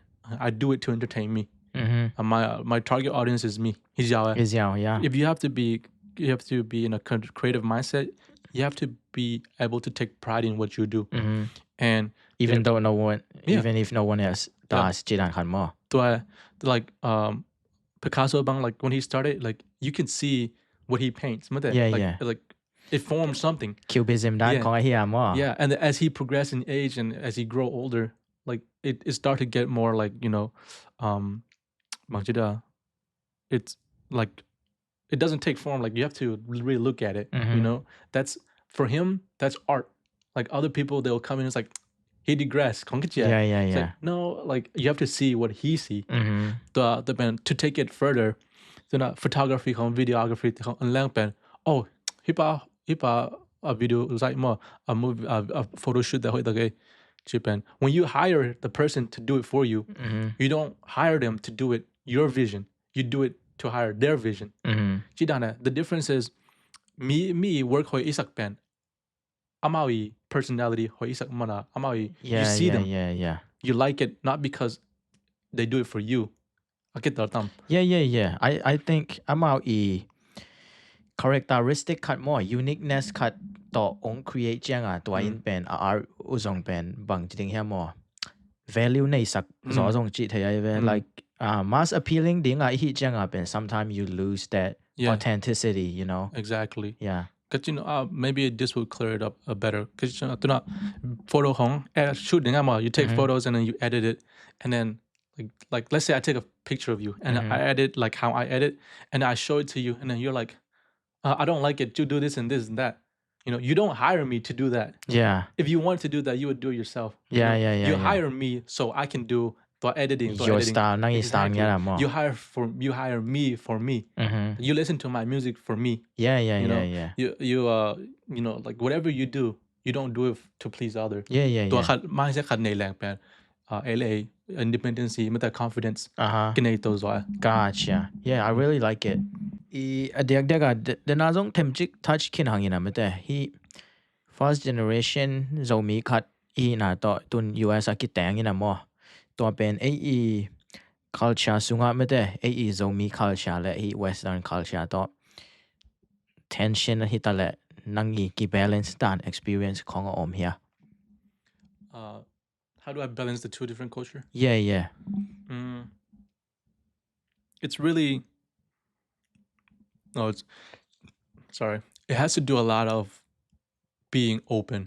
Speaker 1: I do it to entertain me my target audience is me is yeah if you have to be in a creative mindset you have to be able to take pride in what you do and
Speaker 2: even if no one else does จิตานขันมั้ง
Speaker 1: ตัว like Picasso bang like when he started like you can see what he paints like it forms something
Speaker 2: cubism ด้านของไอ้เหี้ยมั้ง
Speaker 1: and as he progressed in age and as he grow older like it started to get more like you know it's like it doesn't take form like you have to really look at it you know that's for him that's art like other people they'll come in and it's like he digressed like, no like you have to see what he see the band to take it further the photography videography oh hipa a video like more a movie a photo shoot that hoih Japan when you hire the person to do it for you you don't hire them to do it your vision you do it to hire their vision the difference is me work hoih isak pen amawi personality hoih isak mana amawi you see them you like it not because they do it for you I get that
Speaker 2: I think amawi characteristic ขัดมั้ง uniqueness ขัดต่อองค์ create จังตัวอินเป็นอุซงเป็นบางจริงๆมั้ง value ในสักสองจิตเฮีย like mass appealing ดิ่งฮิจังเป็น sometimes you lose that authenticity you know
Speaker 1: exactly because you know maybe this will clear it up better because you know ตัวน่ะ photo ของ shoot ดิ่งมั้ง you take photos and then you edit it and then like let's say I take a picture of you and I edit like how I edit and I show it to you and then you're like I don't like it. You do this and this and that. You know, you don't hire me to do that. If you want to do that, you would do it yourself. You hire me so I can do the editing.
Speaker 2: Your style, exactly.
Speaker 1: You hire me for me. You listen to my music for me.
Speaker 2: You
Speaker 1: know, you know, like whatever you do, you don't do it to please others. ตัวขัดไม่ใช่ขัดในแรงเป็นLA independency มันแต่ confidence กันในตัวจ้ะ
Speaker 2: Gotcha. I really like it.เด็กเดี๋ยวน่าจะเทมจิก touch ขึ้นหางยินนะไม่แต่he first generation Zomi ขัดน่าต่อตุน US กิแต่งยินนะมั้งตัวเป็นculture สูงอ่ะไม่แต่Zomi culture และWestern culture ต่อ tension ที่ตะและนั่งกี่ balance ด้าน experience ของอมเฮีย
Speaker 1: How do I balance the two different culture? It's really it has to do a lot of being open,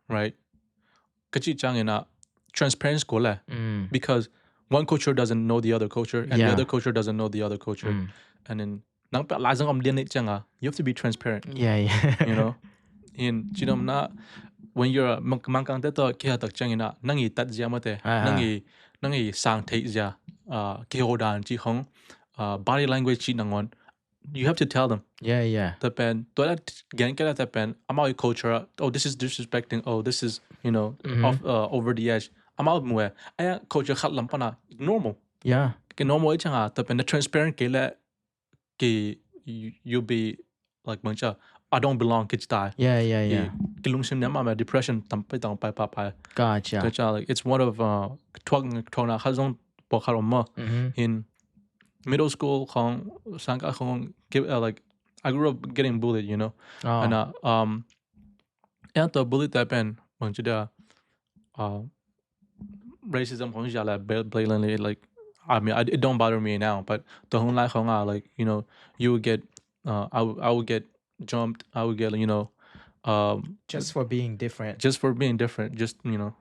Speaker 1: right? Transparency because one culture doesn't know the other culture and the other culture doesn't know the other culture. And then you have to be transparent. You know? When you're mangkang teto kia tak changina nangi atzia mate nangi sang theih kihodan chi hong body language chi nangon you have to tell them the pen to that gan kala the pen amao culture oh this is disrespecting oh this is you know off over the edge amao mwe aya culture khat lampana normal ke normal changa the pen the transparent ke la ke you be like mancha I don't belong kids die kilungsim nema depression tampai pai
Speaker 2: Gotcha
Speaker 1: like it's one of twang na khazong pokharoma in middle school khong sangka khong like I grew up getting bullied you know and and the bullied that pen manchida racism khong jala blatantly like I mean it don't bother me now but the whole life khong like you know you would get I would get jumped I would get you know
Speaker 2: just for being different
Speaker 1: just you know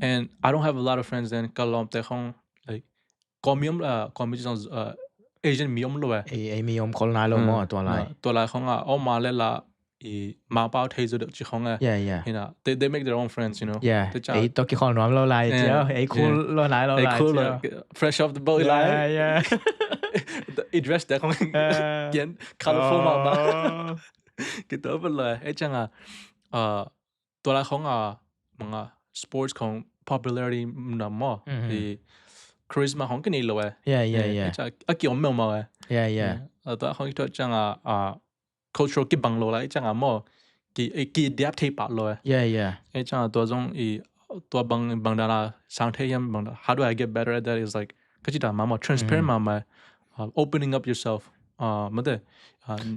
Speaker 1: and I don't have a lot of friends then ka lom te khong like comium Asian mium lo
Speaker 2: ไอ้มียมคนลายลงมอตัวลาย
Speaker 1: ตัวลายของเอามาเลยละมาเป้าเทสุดจิของ
Speaker 2: yeah
Speaker 1: you know they make their own friends you know
Speaker 2: yeah ไอ้ตัวกี่คนน้อมเราลายเจ้าไอ้คูเราลายเราลาย
Speaker 1: cool fresh off the boat ลาย
Speaker 2: yeah
Speaker 1: it dress แต่ของเขียน colorful มาก็ตัวเป็นเลยไอ้จังตัวลายของมังsports ของ popularity มันมอcharisma ของกันนี่เลย
Speaker 2: yeah
Speaker 1: จะเกี่ยวมั้งมา
Speaker 2: yeah
Speaker 1: ตัวของที่ตัวจังcultural กี่บังโลละจังมอกี่ adapt ที่ปะเลย
Speaker 2: yeah
Speaker 1: ไอ้จังตัวจงตัวบังดาราสังเทียมบัง how do I get better at that is like ก็จิตามา transparent มา opening up yourself มันได้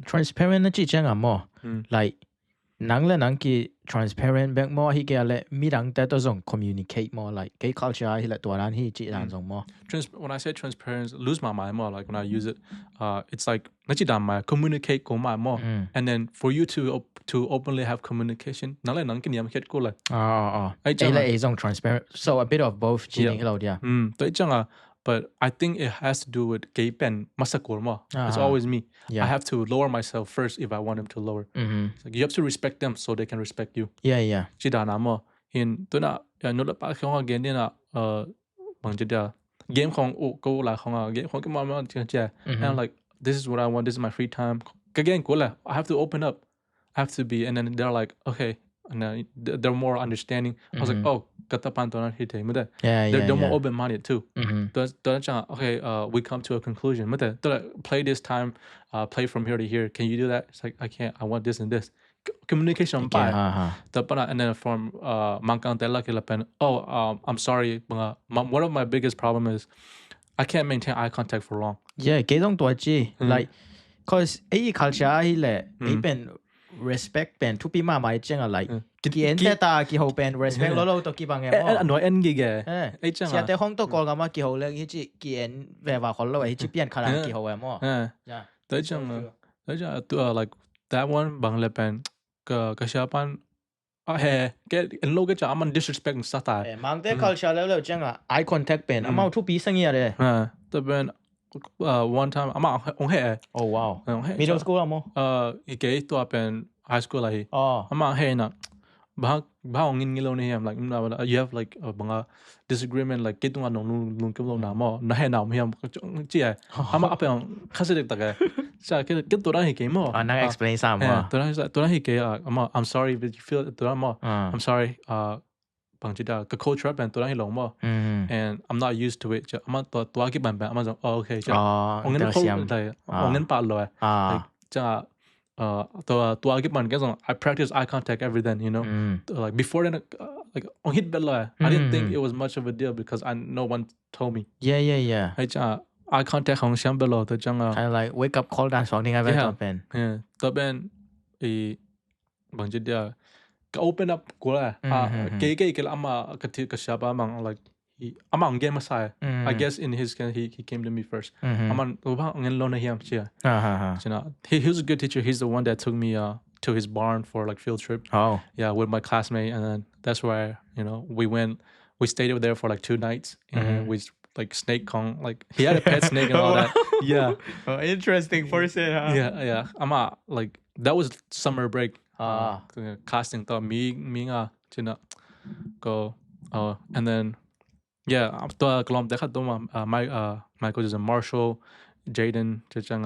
Speaker 2: transparent นั่นจีจังมอ like นังและนังกี่ transparent แบงมอที่แกเลยมีดังแต่ตัวจง communicate more like กี่ culture ที่ละตัวนั้นที่จีดังจงมอ
Speaker 1: when I say transparent lose my mind more like when I use it it's like นั่นจีดามา communicate กูมา more and then for you to openly have communication นั่นแหละนังกินยามเฮ็ดกูเลย
Speaker 2: ไอ้ละไอ้จง transparent so a bit of both จีนี่เราเดีย
Speaker 1: ตัวจังbut I think it has to do with gay pen masakol mo. It's always me. I have to lower myself first if I want them to lower. Like you have to respect them so they can respect you.
Speaker 2: Yeah.
Speaker 1: Chidana mo. In tuna no la pa khong again na bang jida game khong ko la khong game khong ma cha. And I'm like this is what I want. This is my free time. Again ko la. I have to open up. I have to be and then they're like okay. And they're more understanding. I was like, oh, katapan to na hite. They're more open-minded too. Okay, we come to a conclusion. Play this time, play from here to here. Can you do that? It's like I can't. I want this and this. Communication. And then from mangkang tela kilapen. Oh, I'm sorry. One of my biggest problem is I can't maintain eye contact for long.
Speaker 2: Yeah, kay dong tuwa chi. Like, cause culture hile, even respect เป็นทุกปีมาหมายจังอะไรกี่เอ็นแต่ตากี่เขาเป็น respect แล้วเราตัวกี่บางแง่
Speaker 1: อันน้อยเอ็นกี่แกไอ้จัง
Speaker 2: เสียแต่ห้องตัวก่อนก็มากี่เขาเลยที่กี่เอ็นแบบว่าคนเราไอ้ที่เปลี่ยนขนาดกี่เขาแม่มั้ง
Speaker 1: แต่จังตัว like that one บางเลยเป็นก็เชื่อปันเฮ้แกเอ็นโลก็จะมัน disrespect สไตล์
Speaker 2: บางแต่ culture แล้วจังeye contact เป็นอามาทุกปีสังเกตเลย
Speaker 1: แต่เป็น one time อามาองเฮ่
Speaker 2: oh wow middle school อ่ะมั้ง
Speaker 1: อีกเกย์ตัวเป็น high school อะไรอามาเฮ่น่ะบ้าองงินงี้เราเนี่ย like you have like บาง disagreement like เกย์ตัวนุ่งเกี่ยวกับน้ำมั้งน่าเห็นน้ำเฮียจี้ไอ้อามาเป็นข้าศึกตะแกใช่เกย์ตัวนั้นเกย์มั้ง
Speaker 2: นั่ง explain ซ้ำมั้ง
Speaker 1: ตัวนั้นเกย์อามา I'm sorry but you feel ตัวนั้นมั้ง I'm sorry บางทีก็ culture เป็นตัวนั้นหลงมั้ง and I'm not used to it จะอามาตัวกี่แบบอามาจะโอเคจะองเงินเขาเลยองเงินปาเลยจะตัวกี่แบบก็ส่ง I practice eye contact every day you know like before then like on hit bell I didn't think it was much of a deal because no one told me
Speaker 2: yeah
Speaker 1: ไอ้จะ eye contact ของเสียงเบลล์ตัวจัง
Speaker 2: kind of like wake up call ดังสองที่ไงเป็นตัว
Speaker 1: เป็นบางทีเดียวก็ open up กูเลยเก๋อามาก็ที่ก็ชอบอามัง like อามังเกมมาใส่ I guess in his case he came to me first อามังตัวพ่อเงินล้นเฮียมเชียใช่ไหมhe was a good teacher he's the one that took me to his barn for like field trip with my classmate and then that's where you know we stayed over there for like 2 nights and we like snake kong like he had a pet snake and all that
Speaker 2: interesting person
Speaker 1: yeah ama like that was summer break casting thought me china go and thenตัวกลอมแต่ขัดตัวmy coach is Marshall Jaden จะจัง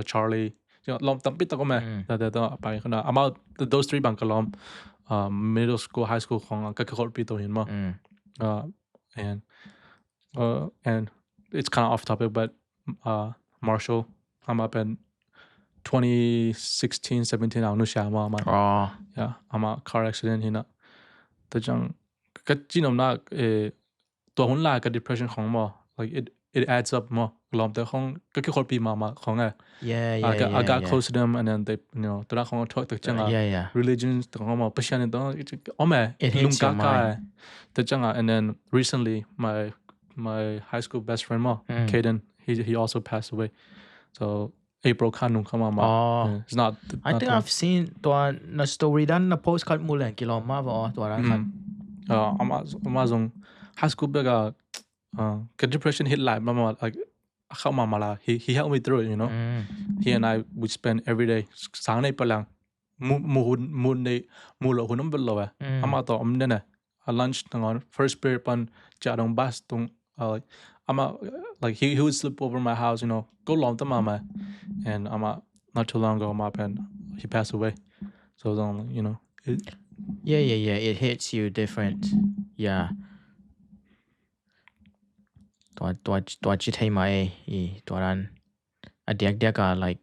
Speaker 1: Charlie จะลอมตั้มปิดตัวก็ไม่แต่ตัวไปขนาดabout those 3 บางกลอมmiddle school high school ของก็คือคนปีตัวเห็นมั้งand it's kind of off topic but Marshall I'm up in 2016 17 เอาหนูเสียมาI'm a car accident ที่น่ะแต่จังก็จีนอมน่าตัวหุ่นลายกับ depression ของมอ like it adds up มอลอมแต่ของก็คือคนปีมาของI got close to them and then they you know ตัวนั้นของเขาแต่จังreligion ตัวของมอ passion ตัวอ๋อแม่ลุงกากายแต่จังand then recently my high school best friend มอ Kaden he also passed away so April kanung kama ma. It's not.
Speaker 2: I think I've seen ตัวใน story ด้านใน post คัดมูลเลยกี่รอบมาบ่ตัวนั้นคัด
Speaker 1: Amazon high school bega depression hit like mama like เข้ามามาละ he helped me through it, you know. He and I would spend every day สางในปลังมูในมูลหุ่นน้ำเบลล์อามาต่อเนี่ยนะ lunch ตรงนั้น first period ปันจ่าตรงบัสตรงama like he would slip over my house, you know, go long to mama, and not too long ago my pen he passed away, so you know
Speaker 2: yeah it hits you different. Yeah ตัวจิตให้มาตัวนั้นเด็กก็ like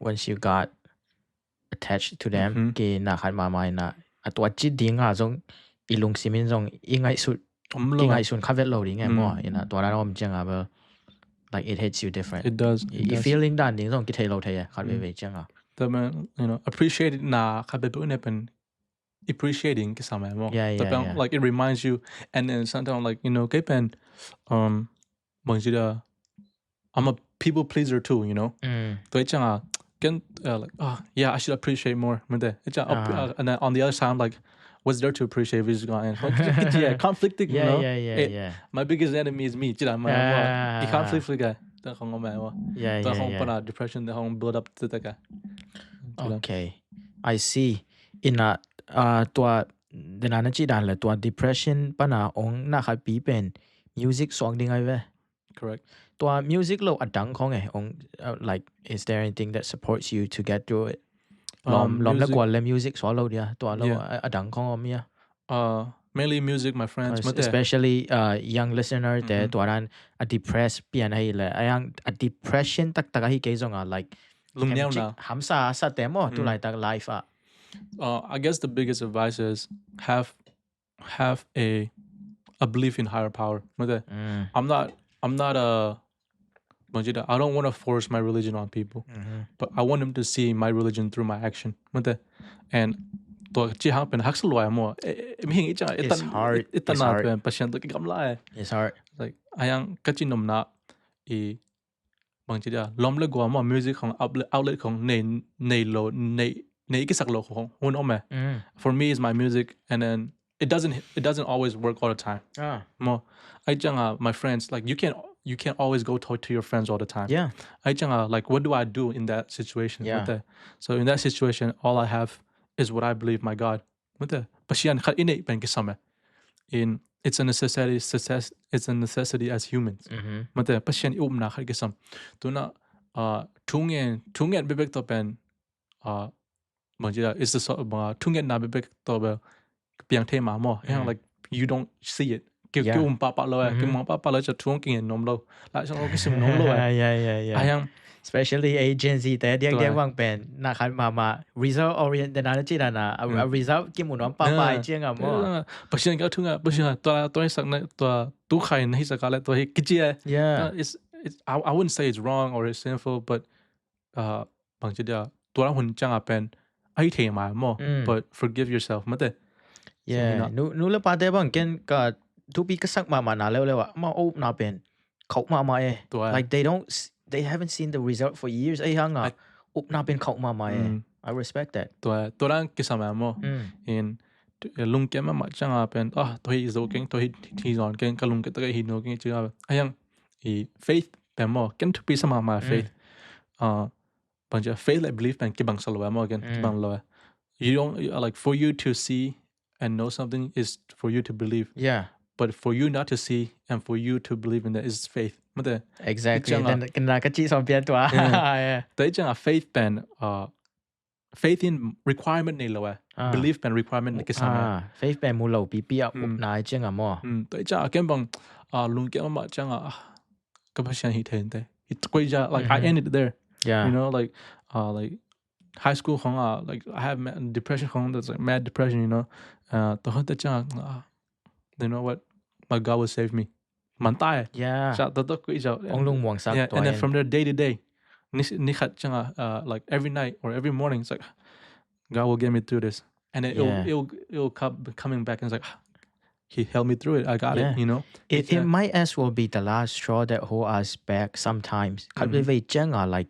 Speaker 2: once you got attached to them กี่น่าขัดมาไม่น่ะตัวจิตดีง่ะจงอีลุงซิมินจงอีไงสุดอีไงสุดข้าเวทโลดิ้งไงมั่วนะตัวนั้นผมจังอ่ะแบบ like it hits you different.
Speaker 1: It does.
Speaker 2: อี feeling ด้านนี้จงกิเทโลเทียข้าเวทจังอ่ะ
Speaker 1: แต่มัน you know appreciate น่ะข้าเวทเนี่ยเป็น appreciating กี่สมัยมั่วแต่เป็น like it reminds you, and then sometimes like you know กี่เป็นบางทีI'm a people pleaser too, you know. ตัวจังอ่ะกันlike yeah I should appreciate more มันแต่จังand then on the other side like what's there to appreciate if it's gone and conflicting, you know.
Speaker 2: Yeah.
Speaker 1: My biggest enemy is me จิตามันว่าอีconflict เลยกันแต่ของก็แม่ว่าแต่ของปัญหา depression แต่ของ build up ตัวกัน
Speaker 2: Okay I see in ตัวเดี๋ยวนั้นจิตานเลยตัว depression ปัญหาองน่าขัดปีเป็น music สองดิ้งไงเว้ย
Speaker 1: correct
Speaker 2: ตัว music เราอัดดังของไงอง like is there anything that supports you to get through it ล้อมแล้วกว่าเลย music สอนเราเดียวตัวเราอัดดังของมีอ่ะ
Speaker 1: mainly music my friends
Speaker 2: especially young listener แต่ตัวนั้นdepressed เปลี่ยนให้เลยยัง depression ตักให้เกี่ยงอ่ะ like
Speaker 1: ลุงเนียวนะ
Speaker 2: หำซาสัตย์แต่หมดตัวไหนตัก life อ่ะ
Speaker 1: I guess the biggest advice is have a belief in higher power ไม่ได้ I'm not I don't want to force my religion on people, but I want them to see my religion through my action. And ตัวที่หางเป็นฮักสลวยมั่วไม่เห็นอีจ้า
Speaker 2: it's hard
Speaker 1: ตันนาเป็นประชันตัวกิกำไล่
Speaker 2: it's hard
Speaker 1: like ยังกัจจินนมนะบางทีเดียวล้อมเลิกกว่ามั่ว music ของ outlet ของในกิสักโลของหุ่นออกมา for me is my music, and then it doesn't always work all the time. มั่วไอ้จังmy friends like you can't always go talk to your friends all the time.
Speaker 2: Yeah.
Speaker 1: Like what do I do in that situation?
Speaker 2: Yeah.
Speaker 1: So in that situation, all I have is what I believe my God. It's a necessity as humans. Upna Kisam. Tuna tungen bebek topen is the tungen na bebek tobe piang tema mo. Like you don't see it. Kim papa lo kim papa lo จะทวงกินนมlo ละช่างเราคิดถึงนม lo
Speaker 2: yeah especially agency แต่เด็กๆวางเป็นนะครับมา result oriented นะจิตนะ result กินหมูน้ำปลาไปเจียงอ่ะมั้ง
Speaker 1: ปัจจุบันก็ถึงอ่ะปัจจุบันตัวนี้สักตัวตู้ไข่ในสักการะตัวที่กิจit's I wouldn't say it's wrong or it's sinful, but บางทีเดียวตัวเราหุ่นจังอ่ะเป็นไอ้เทมามั้ง but forgive yourself มั้งแต่
Speaker 2: yeah นู้นแล้วปาเต้บางเกนก็ทุกปีก็สักมาแล้วอ่ะมาโอ้น่าเป็นเขามาlike they haven't seen the result for years ไอ้ยังอ่ะอุปนาเป็นเขามาI respect that
Speaker 1: ตัวนั้นกิสามมั้งin ลุงแกมาจังอ่ะเป็นตัวที่โซเก่งตัวที่สอนเก่งกับลุงแกตัวที่โนเก่งจังอ่ะไอ้ยังfaith เป็นมั้งกันทุกปีสมา faith บางที faith like belief เป็นกี่บางสโลว์มั้งกันกี่บางสโลว์ you don't like for you to see and know something is for you to believe. But for you not to see and for you to believe in that is faith.
Speaker 2: Exactly. Then kena kecil sampai tu
Speaker 1: Tapi jangan faith pen faith in requirement ni lawa. Belief pen requirement ni kesama.
Speaker 2: Faith pen mula pipi upna jangan mo.
Speaker 1: Tapi jangan kan bang lung kan mak jangan kepastian hitain te. Itu kau jangan like I ended there. You know like high school hong like I have depression hong that's like mad depression, you know. Toh tu jangan you know what? My God will save me. Mantai.
Speaker 2: Yeah.
Speaker 1: And then from there, day to day, like every night or every morning, it's like God will get me through this, and then it'll come coming back, and it's like He helped me through it. I got it. You know.
Speaker 2: It might as well be the last straw that hold us back sometimes. Like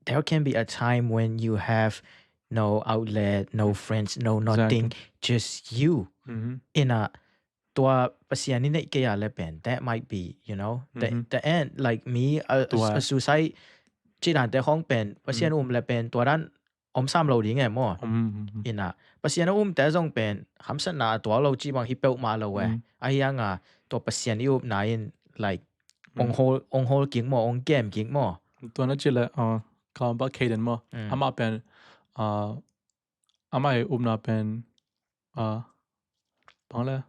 Speaker 2: there can be a time when you have no outlet, no friends, no nothing, just you in a ตัวภาษานี่เนี่ยก็อยากเล่น that might be you know the end like me a suicide ที่ด่านแต่ห้องเป็นภาษาเล่นเป็นตัวนั้น3เราดีไงมั่วอินะภาษาแต่จงเป็นคำสั่งนาตัวเราจีบางฮิปเปิลมาเราไอ้ยังตัวภาษานี่นาย like องโฮกิ่งมั่วองเกมกิ่งมั่ว
Speaker 1: ตัวนั้นจีเลยคำว่าเคเดนมั่วอามาเป็นอามาUpnaเป็นบังเลย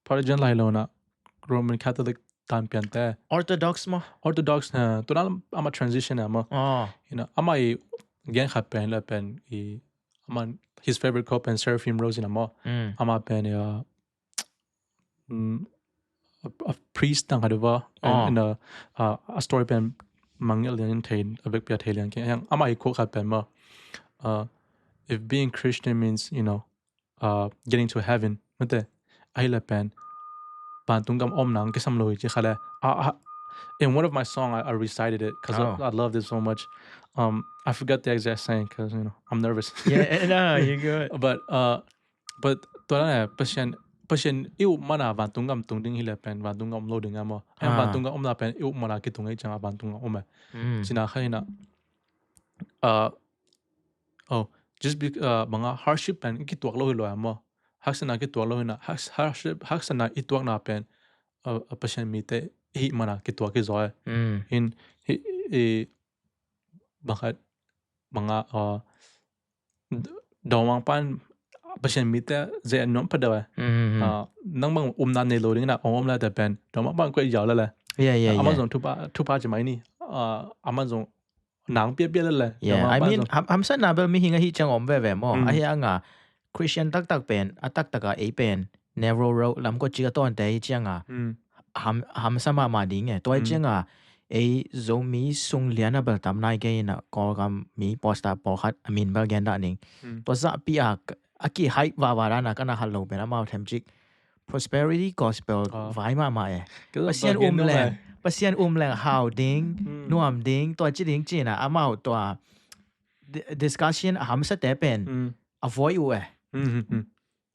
Speaker 1: พอได้เจนไล่เรานะ Roman Catholic ตามเปลี่ยนแต่
Speaker 2: Orthodox มั้ง
Speaker 1: Orthodox ตัวนั้นอามา transition มั้งอามาเงี้ยขับเป็นแล้วเป็นอามา his favorite couple เป็น Seraphim Rose นะมั้งอามาเป็นa priest ต่างกันด้วยว่า in a story เป็นมังเลียนเทนเบิกเปียเทเลียนอย่างอามาอีกคู่ขับเป็นมั้งif being Christian means getting to heaven นั่นแต่ไอ้ละเป็นปานตุงกำหนังKisamเลยจีค่ะเลยin one of my songs I recited it because I loved it so much I forgot the exact saying because I'm nervous
Speaker 2: no you're good
Speaker 1: but ตัวนั้นเปอร์เซ็นต์อิวมานาปานตุงกำตุงดิ้งฮิเลเป็นปานตุงกำโลดึงอ่ะมั้งไอ้ปานตุงกำนาเป็นอิวมานาคิดตุงไอ้จังปานตุงกำสินะแค่นั้นjust be บางhardship เป็นคิดตัวเราเลยมั้งฮักษณะคิดตัวเราเนี่ยฮักษณะอีตัวน่าเป็นเปอร์เซ็นต์มีแต่อีมันคิดตัวคิดจ่อยin บางดาวมังปันเปอร์เซ็นต์มีแต่เจนน้องพอดีนั่งบางUpnaในโลกนี้นะUpnaแต่เป็นดาวมังปันก็ยาวแล้วแหละอามาส่งทุบจะไม่นี่อามาส่งหนังเปี้ยๆเลย
Speaker 2: I mean ฮัมสันนาเบลมีหิงที่จังเว่มั้งไอ้ยังChristian ตักเป็นตักก็เป็น narrow road ลำก็จีก็ต้นแต่จังฮัมสมามาดิ้งตัวจังZomi ส่งเลียนเบลตามนายกันนะก็มีโพสต์พอคัดมินเบลกันได้นิ่งตัวจะปีkikhai ว่าร้านกันนะฮัลโหลเป็นมาเทมจิก prosperity gospel ไว้มาภาษาแรงhow ดิ้งนุ่มดิ้งตัวจีดิ้งจีน่ะมาตัว discussion ฮัมสเตเป็น avoid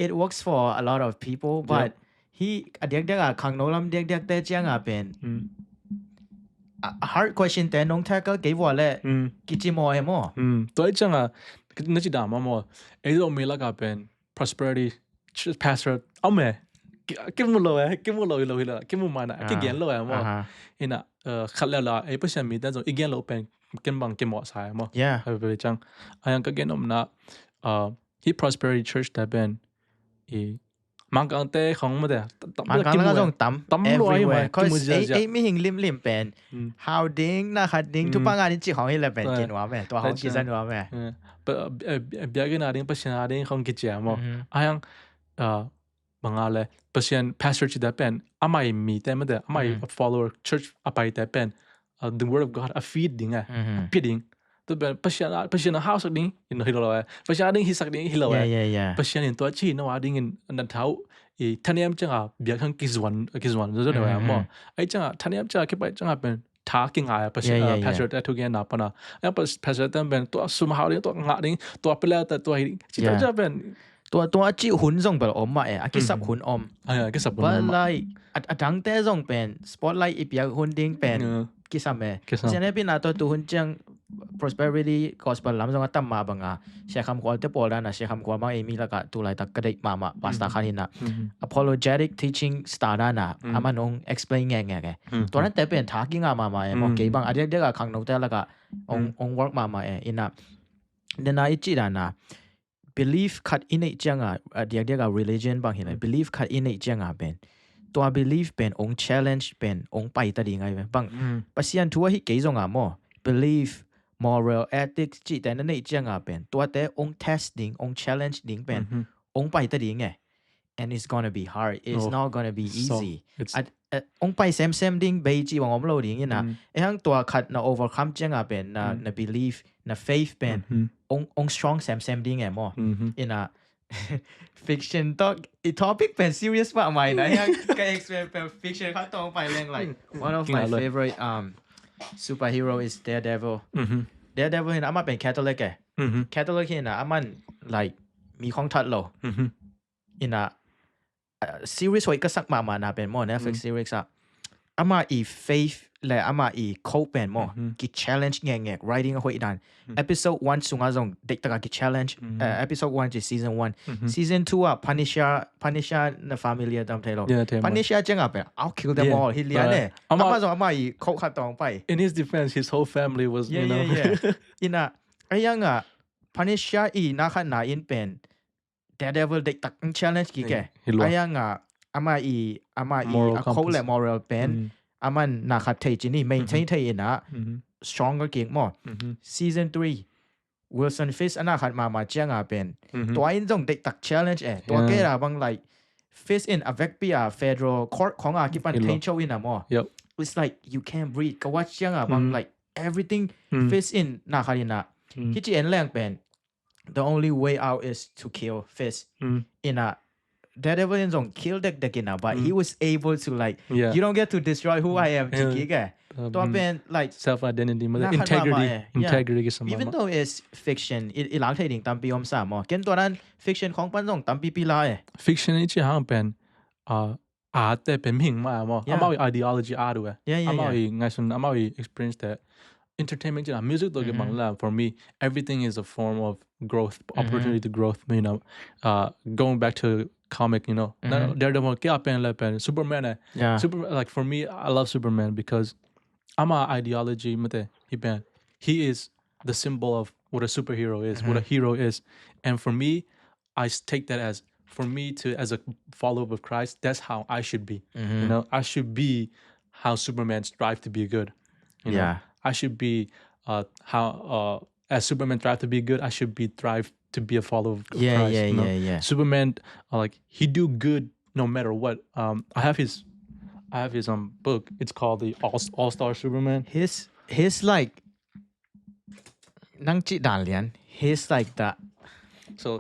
Speaker 2: it works for a lot of people but he เด็กๆข้างโน้นเด็กๆแต่จังเป็น hard question แต่น้องแท้ก็เกี่ยวกับกิจมัวมั้ง
Speaker 1: ตัวจังนึกจิตามั้งไอ้ตัวมีละก็เป็น prosperity pastor เอาไหมกิมุโลกิมุมานะกิเกียนโลมั้งอินะขัดแล้วละไอ้ผู้ชายมีแต่ส่วนอีเกียนโลเป็นกินบังกิมหมอสายมั้งเป็นจังไอ้ยังก็เกียนนะที่ prosperity church แต่เป็นมังกรเต้ของมันแต่
Speaker 2: มังกรก็ต้องตั้ม everywhere cause ไอ้ไม่หิงลิมเป็น how ดิ้งนะคัดดิ้งทุกปังงานนี่จีของให้เลยเป็นกินว่าแม่ตัวของกินว่าแม่
Speaker 1: เบียกินอะไรดิ้งเปอร์เซ็นต์อะไรดิ้งของกินเจ้ามั้งไอ้ยังบางอะไรเปอร์เซ็นต์ pastor จีแต่เป็นไม่มีแต่ไม่ได้ไม่ follower church ไปแต่เป็น the word of God a feeding feedingตัวเป็นภาษาhouse สักดิ้งอินฮิโลเลยภาษาดิ้งฮิสักดิ้งฮิโลเลยภาษาอินตัวชีนว่าดิ้งอินนั่นเท้าท่านยังจังเบียกทั้งกิจวันจะได้ไหมมั้งไอ้จังท่านยังจังคิดไปจังเป็นท้ากิงอะไรภาษาแต่ทุกอย่างนับนะไอ้ภาษาแต่เป็นตัวสุมาฮาดิ้งตัวงาดิ้งตัวเปล่าแต่ตัวจิตจะเป็น
Speaker 2: ตัวจีหุ่นส่งไปอมมากิสับหุ่นอม
Speaker 1: กิสับหุ่น
Speaker 2: ว่าไล่ดังแต่ส่งเป็นสปอตไลท์อีเปียหุ่นดิ้งเป็นกิสับเช่นนี้เป็นตัวหุ่นจังprosperity gospel ลำส่งตั้มมาบังเชื่อคำกวาลเตปอลนะเชื่อคำกวาลมามีละก็ตัวไรตักกระดิกมาภาษาขันนะ apologetic teaching start นะอามันอง explain ไงตัวนั้นแต่เป็นทักกิ้งมามองเกี่ยบังเด็กๆข้างนอกแต่ละก็อง work มาอินะเดนายจีนะ belief ขัดอินไอจังเด็กๆ religion บางเห็นไหม belief ขัดอินไอจังเป็นตัว belief เป็นอง challenge เป็นองไปตัดยังไงบางภาษาทั่วที่เกี่ยงมั้ง belief moral ethics จีแต่นั่นเองจังเป็นตัวแต่อง testing อง challenge ดิ้งเป็นองไปตัดยังไง and it's gonna be hard it's not gonna be easy องไปเซมดิ้งไปจีวังอมโลดิ้งนะไอ้ทั้งตัวขัดนะ overcome จังเป็นนะ belief นะ faith เป็นอง strong เซมดิ้งไงมั้งอินะ fiction ตัวอี topic เป็น serious มากไหมนะยังก็ explain เป็น fiction เขาต้องไปเรื่อง like one of my favorite superhero is Daredevil Daredevil เห็นอามาเป็น Catholic เอ๋ Catholic เห็นอามัน like มีของทัดโล in a series ไว้ก็สักมานะเป็นหมอ Netflix series อ่ะอามาอี faith และอามาอี cope เป็นหมอกิ challenge แง่ writing เอาไว้ดัน episode 1 สุงาจงเด็กตะกะกิ challenge episode 1 is season 1 season 2 อ่ะ Punisher ใน family ตามไทยโล Punisher จังอ่ะเป็น I'll kill them all ฮิเลียเนี่ยอามาจงอามาอี cope ขัดตองไป
Speaker 1: in his defense his whole family was you know
Speaker 2: in a ไอ้ยังอ่ะ Punisher อีน่าขัดน่าอินเป็น Daredevil เด็กตัก challenge กี่แกไอ้ยังอ่ะอามาอีเขาแหละ moral เป็นอามันน่าขัดเทจินี่ maintain เทจินะ stronger เก่งมาก season 3 Wilson Fisk อันน่าขัดมาเจียงอ่ะเป็นตัวอินจงเด็กตัก challenge ตัวแกล่ะบาง like Fisk in avec ปีอ่ะ federal court ของอ่ะกี่ปันเทนโชวินอ่ะมั้ง it's like you can't breathe ก็ว่าเจียงอ่ะบาง like everything Fisk in น่าขัดนี่นะคิดจีเอ็นแรงเป็น the only way out is to kill Fisk in a Daredevil ยังส่ง kill เด็กๆนะ but he was able to like you don't get to destroy who I am จริงๆแกตัวเป็น like
Speaker 1: self identity มัน integrity กี่สม
Speaker 2: even though it's fiction อีหลังเทดิ่งตามปีสามเกณฑ์ตัวนั้น fiction ของปันส่งตามปีลาย
Speaker 1: fiction นี่จะห่างเป็นแต่เป็นหิงมาอามาอี ideology ด้วยอามาอีไงส่วนอามาอี experience แต่ entertainment จ้ะ music ตัวกี่บางแล้ว for me everything is a form of growth opportunity to growth you know going back to comic you know Daredevil kya pen Superman super like for me I love Superman because ama ideology mate he is the symbol of what a superhero is what a hero is and for me I take that as for me to as a follower of Christ that's how I should be you know I should be how Superman strive to be good you know I should be how as Superman strive to be good I should be thrive to be a follower of Christ you know? Superman like he do good no matter what I have his book it's called the All-Star Superman
Speaker 2: he's like นั่งจิด่านเลียน he's like
Speaker 1: so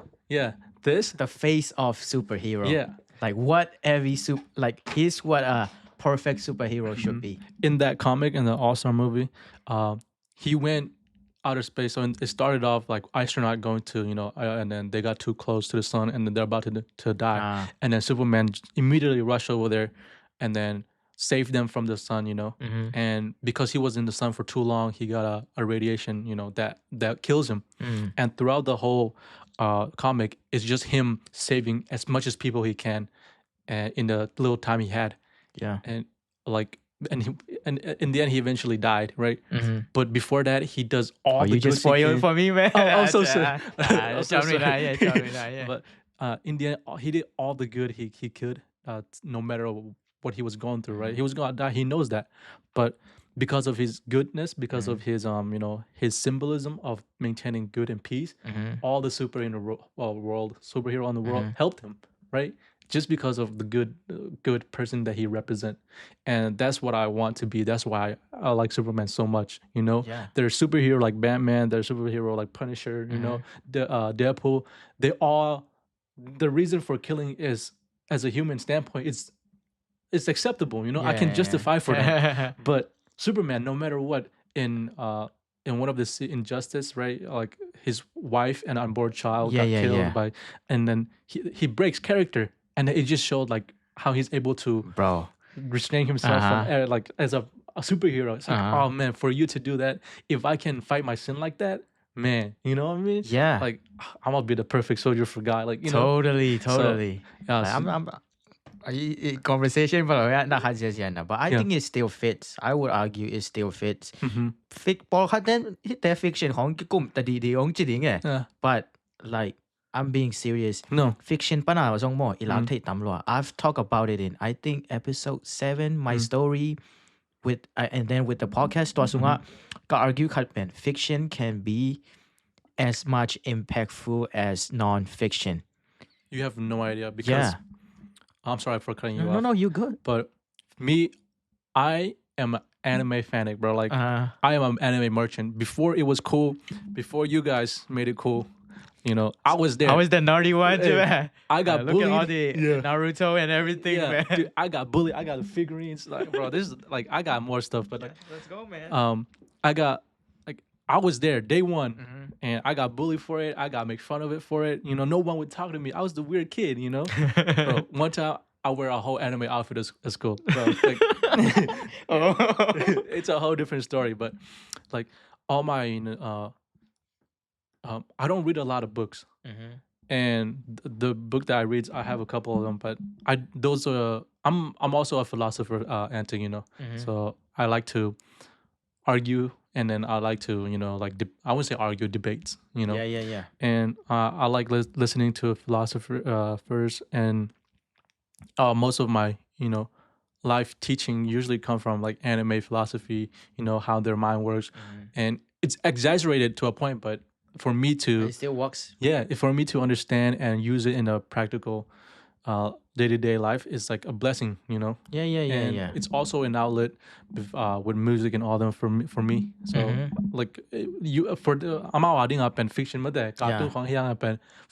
Speaker 1: this
Speaker 2: the face of superhero
Speaker 1: yeah
Speaker 2: like what every like he's what a perfect superhero should be
Speaker 1: in that comic in the All-Star movie he went outer space so it started off like astronaut going to you know and then they got too close to the sun and then they're about to die and then Superman immediately rushed over there and then saved them from the sun you know and because he was in the sun for too long he got a radiation you know that kills him and throughout the whole comic it's just him saving as much as people he can in the little time he had and like and in the end he eventually died right but before that he does all the
Speaker 2: you just spoiled for me man
Speaker 1: I'm so sorry
Speaker 2: but
Speaker 1: in the end he did all the good he could no matter what he was going through right he was gonna die he knows that but because of his goodness because of his you know his symbolism of maintaining good and peace all the superhero in the world helped him right just because of the good person that he represent and that's what I want to be that's why I like Superman so much you know there's superhero like Batman there's superhero like Punisher you know Deadpool they all the reason for killing is as a human standpoint it's acceptable you know I can justify for them but Superman no matter what in one of the injustice right like his wife and unborn child got killed by and then he breaks character and it just showed like how he's able to restrain himself from like as a superhero it's like oh man for you to do that if I can fight my sin like that man you know what I mean like I'm gonna be the perfect soldier for God like you know
Speaker 2: totally
Speaker 1: so,
Speaker 2: I'm conversation but I think it still fits I would argue it still fits fit พอคัดนั้นแต่ fiction ของกลุ่มแต่ดีๆของจริงไง but like I'm being serious
Speaker 1: no
Speaker 2: fiction ปัญหาส่งหมออีหลังที่ตำรวจ I've talked about it in I think episode 7 my story with and then with the podcast ตัวสุงะก็ argue คัดเป็น fiction can be as much impactful as non-fiction
Speaker 1: you have no idea because I'm sorry for cutting you off
Speaker 2: no you're good
Speaker 1: but me I am an anime fanatic bro like I am an anime merchant before it was cool before you guys made it cool you know, I was there.
Speaker 2: I was the naughty one too.
Speaker 1: I got
Speaker 2: look
Speaker 1: bullied.
Speaker 2: at all the Naruto and everything, man.
Speaker 1: Dude, I got bullied. I got the figurines. Like, bro, this is like I got more stuff, but like,
Speaker 2: let's go, man.
Speaker 1: I got like I was there day one, and I got bullied for it. I got make fun of it for it. You know, no one would talk to me. I was the weird kid. You know, bro, one time I wear a whole anime outfit at school. Bro, like, it's a whole different story. But like all my, I don't read a lot of books. And the book that I read, I have a couple of them, but I'm also a philosopher, Anton, you know. So I like to argue, and then I like to, you know, like I wouldn't say argue, debates, you know.
Speaker 2: Yeah.
Speaker 1: And I like listening to philosophers, and most of my, you know, life teaching usually come from like anime philosophy, you know, how their mind works, and it's exaggerated to a point, but for me to
Speaker 2: it still works.
Speaker 1: Yeah, for me to understand and use it in a practical day-to-day life is like a blessing, you know.
Speaker 2: Yeah.
Speaker 1: It's also an outlet with music and all them for me. So like you for the I'm adding up and fiction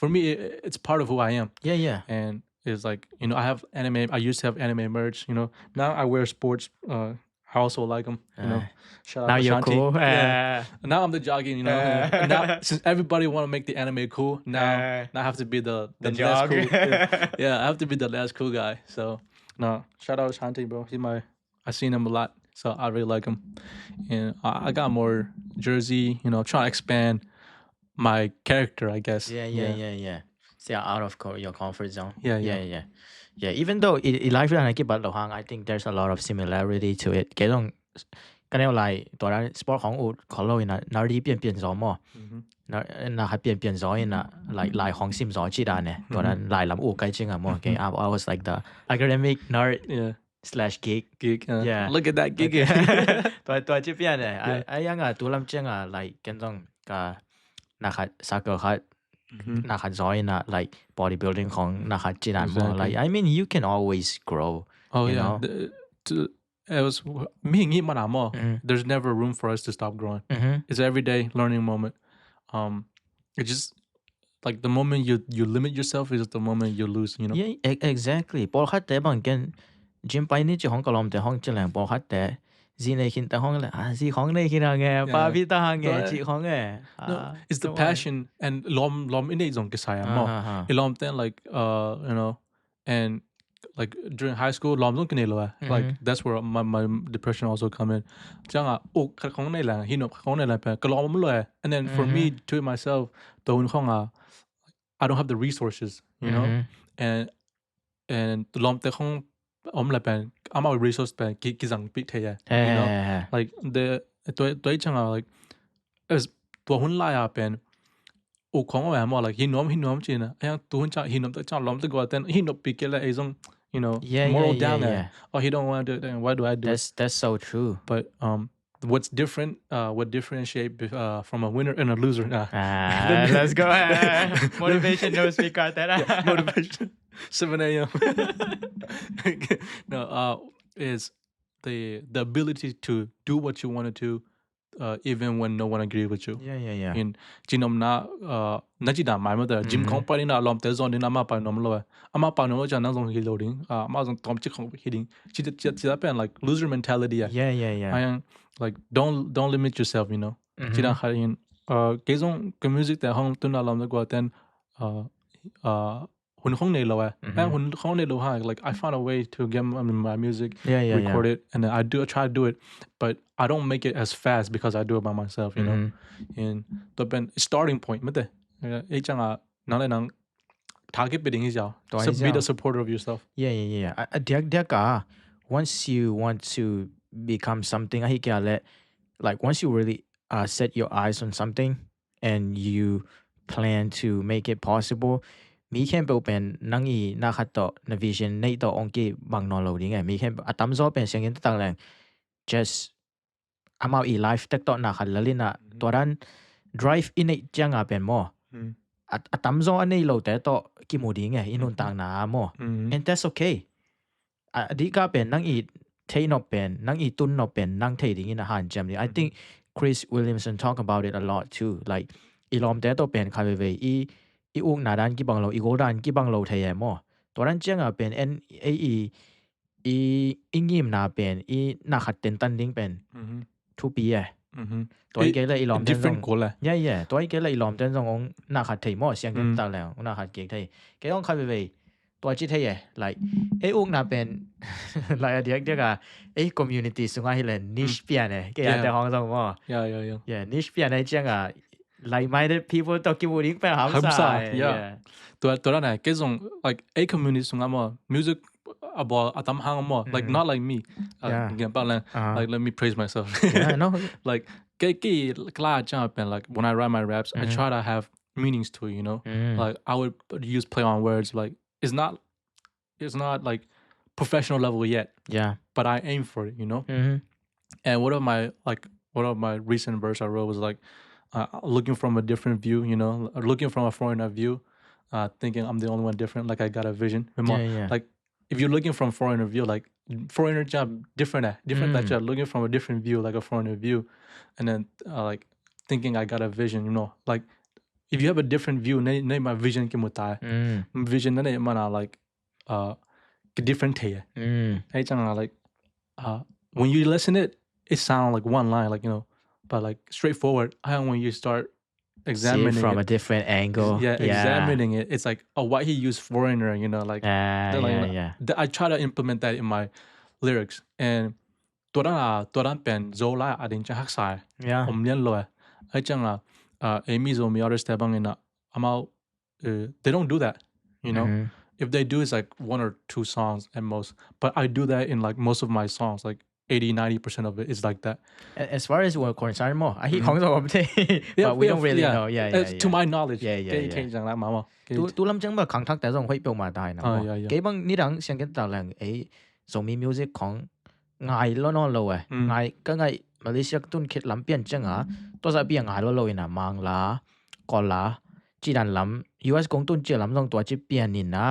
Speaker 1: for me it's part of who I am.
Speaker 2: Yeah.
Speaker 1: And it's like, you know, I used to have anime merch, you know. Now I wear sports I also like them, you know. Shout out
Speaker 2: now
Speaker 1: to
Speaker 2: you're
Speaker 1: Shanti.
Speaker 2: cool.
Speaker 1: Yeah. Now I'm the jogging, you know. And now since everybody want to make the anime cool, now I have to be the less cool. Yeah, I have to be the less cool guy. So no, shout out to Shanti, bro. I seen him a lot, so I really like him. And I got more jersey, you know, trying to expand my character, I guess.
Speaker 2: Yeah. Stay out of your comfort zone.
Speaker 1: Yeah.
Speaker 2: Even though in life I think there's a lot of similarity to it. 咁樣嚟，當然 sport ของอุดขอโลยนะนารี變咗麼？那係變咗นะ嚟行先咗知道呢？當然嚟諗อุ計精啊麼？嘅 I was like the academic nerd slash geek.
Speaker 1: Yeah. Look at that geek.
Speaker 2: ตัว這邊呢，ไอ้ยัง啊ตัว諗精啊嚟跟蹤個那係soccer hat。那係咗นะ嚟 bodybuilding ของ那係知道麼？ Like I mean you can always grow.
Speaker 1: Oh
Speaker 2: you
Speaker 1: yeah. It was me and Manamo. There's never room for us to stop growing. It's an everyday learning moment. It's just like the moment you limit yourself is the moment you lose, you know.
Speaker 2: Yeah, exactly. 播黑地幫人 gym ไปนี่จะห้องก็ลองแต่ห้องจะแรง播黑地 Zin ในคิดแต่ห้องเลยสิห้องในคิดอะไรป้าพี่ตาห้องไงจีห้องไง
Speaker 1: It's the passion and Lawm in the zone kisaya mo. Lawm then like you know, and like during high school, Lawm don't kinelo. Like that's where my depression also come in. Janga khat khong nei lang hinop khong nei lang pa ka Lawm lo. And then for me to myself, I don't have the resources, you know. And Lawm te khong la pan I'm our resource pan zang you know. Like the toy changa like as to hun la ya pan o khong wa mo like hinom china yang tu hun cha hinom ta cha Lawm te go then hinop pikela azong, you know, moral down there. Oh, he don't want to do it, then why do I do it?
Speaker 2: That's so true.
Speaker 1: But what's different, what differentiate from a winner and a loser?
Speaker 2: Let's go. Motivation no speak out that.
Speaker 1: Motivation 7 a.m. No, is the ability to do what you want to do even when no one agrees with you.
Speaker 2: Yeah.
Speaker 1: In jinom na ji da mai mo da gym khong pa ni na Lawm te zon ni na ma pa nom lo. Ama pa no ja nang zong hi loading. Ma zong tom chi khong hitting. Chi da pen like loser mentality.
Speaker 2: Yeah.
Speaker 1: I am like don't limit yourself, you know. Chi da kharin ke zong ke music da hong tu na Lawm da go then hun khong nei lo hun khong nei lo ha like I found a way to get my music record it, and then I try to do it, but I don't make it as fast because I do it by myself, you know. And the starting point mate e changa nang le nang target bidding is ya so be the supporter of yourself.
Speaker 2: Yeah. Once you want to become something like once you really set your eyes on something and you plan to make it possible,มีแค่เป็นนังอีน่าขัดต่อในวิชั่นในต่อองค์บางนอนเราดีไงมีแค่ตั้มโซเป็นเสียงยินต่างแรง just อามาอีไลฟ์แต่ต่อน่าขัดแล้วลินะตัวนั้น drive อินในจังเป็นมั่วตั้มโซอันนี้เราแต่ต่อกี่โมดีไงอินุนต่างหนามั่ว and that's okay ดีก็เป็นนังอีเทนอเป็นนังอีตุนนอเป็นนังเทดิ้งอินอาหารจำดี I think Chris Williamson talk about it a lot too, like อีลอมแต่ตัวเป็นคาเวอีอุกนาดันกี่บังโลอีโกดันกี่บังโลเทียมอตัวนั้นเจ้าเป็นอีงิมนาเป็นอีนาขัดเต็นตันดิ้งเป็นทุปีตัวอีเกลอีลอม
Speaker 1: different goal เลย
Speaker 2: ตัวอีเกลอีลอมแต่ส่งนาขัดเทียมอเสียงกันตาแล้วนาขัดเกียกเทียเกต้องคาเวตัวจิตเทีย like อุกนาเป็น like เดียกcommunity สุงาฮิเลน niche เปียเนี่ยเกี่ยแต่ห้องส่งมอ yeah niche เปียเนี่ยเจ้าlike-minded people talking about it เป็น
Speaker 1: yeah ตัวนั้นเกี่ยง like community สุงามอ music about atam hang mo like not like me like let me praise myself like ke kla cha pen like when I write my raps I try to have meanings to it, you know like I would use play on words like it's not like professional level yet but I aim for it, you know and one of my recent verse I wrote was like looking from a different view, you know, looking from a foreigner view, thinking I'm the only one different, like I got a vision like if you're looking from foreigner view, like foreigner job different that you're looking from a different view, like a foreigner view, and then like thinking I got a vision, you know, like if you have a different view, name my vision kimutai vision nane mana like different thei hey chang like when you listen it sound like one line, like, you know, but like straightforward. When you start examining
Speaker 2: see from a different angle,
Speaker 1: examining it, it's like, oh, why he used foreigner, you know, like, I try to implement that in my lyrics. And ตัวนั้นเป็นโซล่าอดินจะฮักษายผมเรียนเลยไอ้จังAmy Zomi artists แต่บางอย่างthey don't do that, you know. If they do, it's like 1 or 2 songs at most. But I do that in like most of my songs, like 80-90% of it is like that.
Speaker 2: As far as we're concerned, more I hear but we don't really know.
Speaker 1: To my knowledge.
Speaker 2: จังละมาตัวลำจังแบบขังทักแต่ส่งให้เปียวมาได้นะเกี่ยบางนี่ดังเสียงกันต่างแหล่งZomi music ของง่ายแล้วนอนเลยง่ายก็ง่ายมาเลเซียตุนคิดลำเปลี่ยนจังตัวจะเปลี่ยนง่ายแล้วเลยนะมังลากอลาจีดันลำ US กงตุนเจียลำต้องตัวจีเปลี่ยนนี่นะ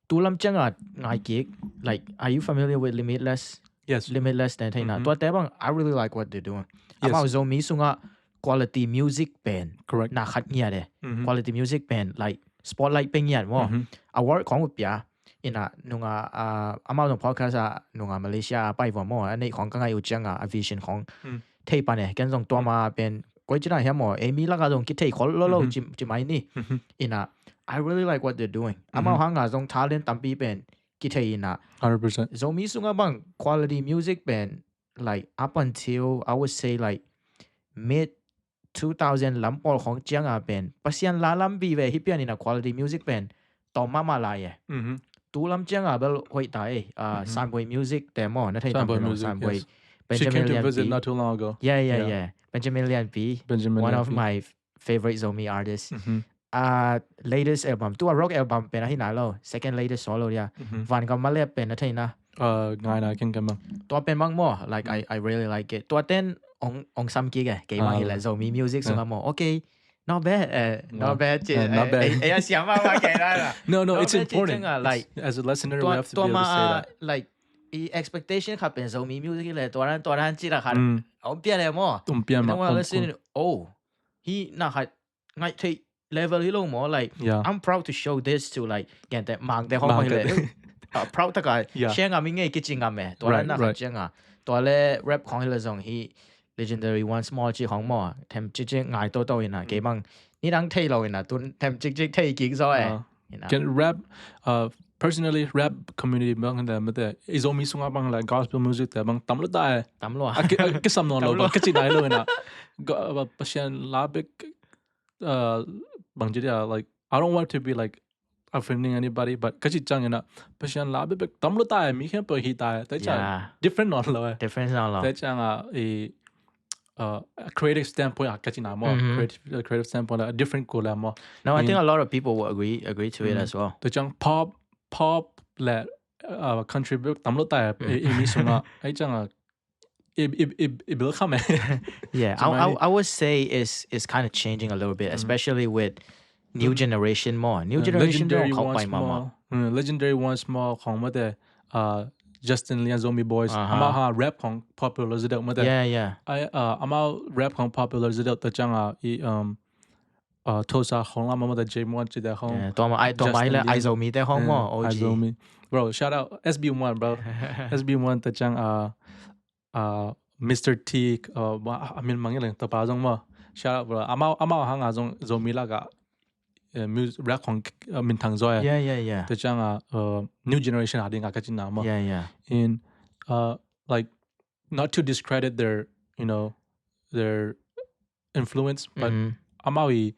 Speaker 2: ตัวลำจังง่ายกิ๊ก like are you familiar with Limitless?Yes, Limitless แต่ที่น่ะตัวแต่บาง I really like what they're doing. About Zomi สุงquality music band.
Speaker 1: Correct.
Speaker 2: น่าขัดเงียเด้ quality music band like spotlight เป็นเงียมั้ง award ของอุปยาอินะนุงมาตรง podcast นุงมาเลเซียไปว่ามั้งอันนี้ของก็ไงอยู่จังvision ของเทปเนี่ยกันส่งตัวมาเป็นก๋วยจั๊บเฮียมั้งมีลักษณะตรงคิดเทคโลจิไม่นี่อินะ I really like what they're doing. มาหางตรง talent ตั้มปีเป็นkikhel
Speaker 1: 100%.
Speaker 2: Zomi sunga bang quality music band like up until I would say like mid 2000 lampol ของเจียงเป็นปัสยันลาลัมบีเวฮิเปียนใน quality music band ต่อมาลายตูลำเจียงเบลhoih theih Sunboy music แต่หมอนั่นที่ทำเป็น Sunboy
Speaker 1: She came to visit not too long ago.
Speaker 2: Yeah. Benjamin Lian B, one of my favorite Zomi artists. Latest album ตัว rock album เป็นอะไรนะเรา second latest solo เนี่ยวันก็มาเล่นเป็นอะไรนะ
Speaker 1: ง่ายนะเก่งกันมั้ง
Speaker 2: ตัวเป็นมั่งมั่ง like I really like it ตัวเต้นองซัมกิ๊กเก๋มากเลย Zomi music สุดมั่ง okay not bad not bad เสียงมากเก๋ได้ละ
Speaker 1: no it's important like as a listener we have to be able to say that
Speaker 2: like expectation ครับเป็น Zomi music เลยตัวนั้นจีละครับเอาเปลี่ยนเลยมั่ง
Speaker 1: ต้องเปลี่ยนมา
Speaker 2: listen oh he น่าขัดง่ายที่level ที่ลงหมอ like I'm proud to show this to like อย่างแต่มังแต่ห้องเลย proud ตะกายเชียงมีไงกิจงามไหมตัวนั้นนะครับเชียงตัวเล่ rap ของเขาส่ง he legendary one small จีของหมอแถมจิ๊กง่ายโตๆนะเกี่ยบังนี่ดังเท่เลยนะตัวแถมจิ๊กเท่กิ๊กซะ
Speaker 1: can rap personally rap community บางแต่ไม่แต่Zomiสุงบาง like gospel music แต่บางตำลุได้Kisam นอนเราก็จีได้เลยนะปัจจัยลาบิกบางทีlike I don't want to be like offending anybody but ก็จิตจังนะเพราะฉะนั้นลาบิกตำลุได้มีแค่เปิดฮีตายแต่จัง different นอนเลยแต่จังcreative standpoint ก็จิตน่ะมั้ง creative standpoint a different goal ละมั้ง
Speaker 2: No I think a lot of people will agree to it as well
Speaker 1: แต่จัง pop และcontribute ตำลุได้มีส่วนไอ้จังit will come
Speaker 2: I would say is kind of changing a little bit especially with new generation more new generation เข้าไปมา
Speaker 1: legendary one small ของมาแต่Justin Lian Zomi boys มาหา rap ของ popular เด็กมาแต่
Speaker 2: yeah
Speaker 1: มา rap ของ popular เด็กแต่จัง Tosa Holimna the J1 to the home.
Speaker 2: I Zomi the home OG.
Speaker 1: Zomi. Bro, shout out SB1 bro. SB1 the chang Mr. T I mean mangilang tapa zong mo. Shout out bro. Ama hang zong Zomi laga music rapของ Minthanna zoya.
Speaker 2: Yeah.
Speaker 1: The chang new generation ading akachin na mo.
Speaker 2: Yeah.
Speaker 1: In like not to discredit their their influence, but amawi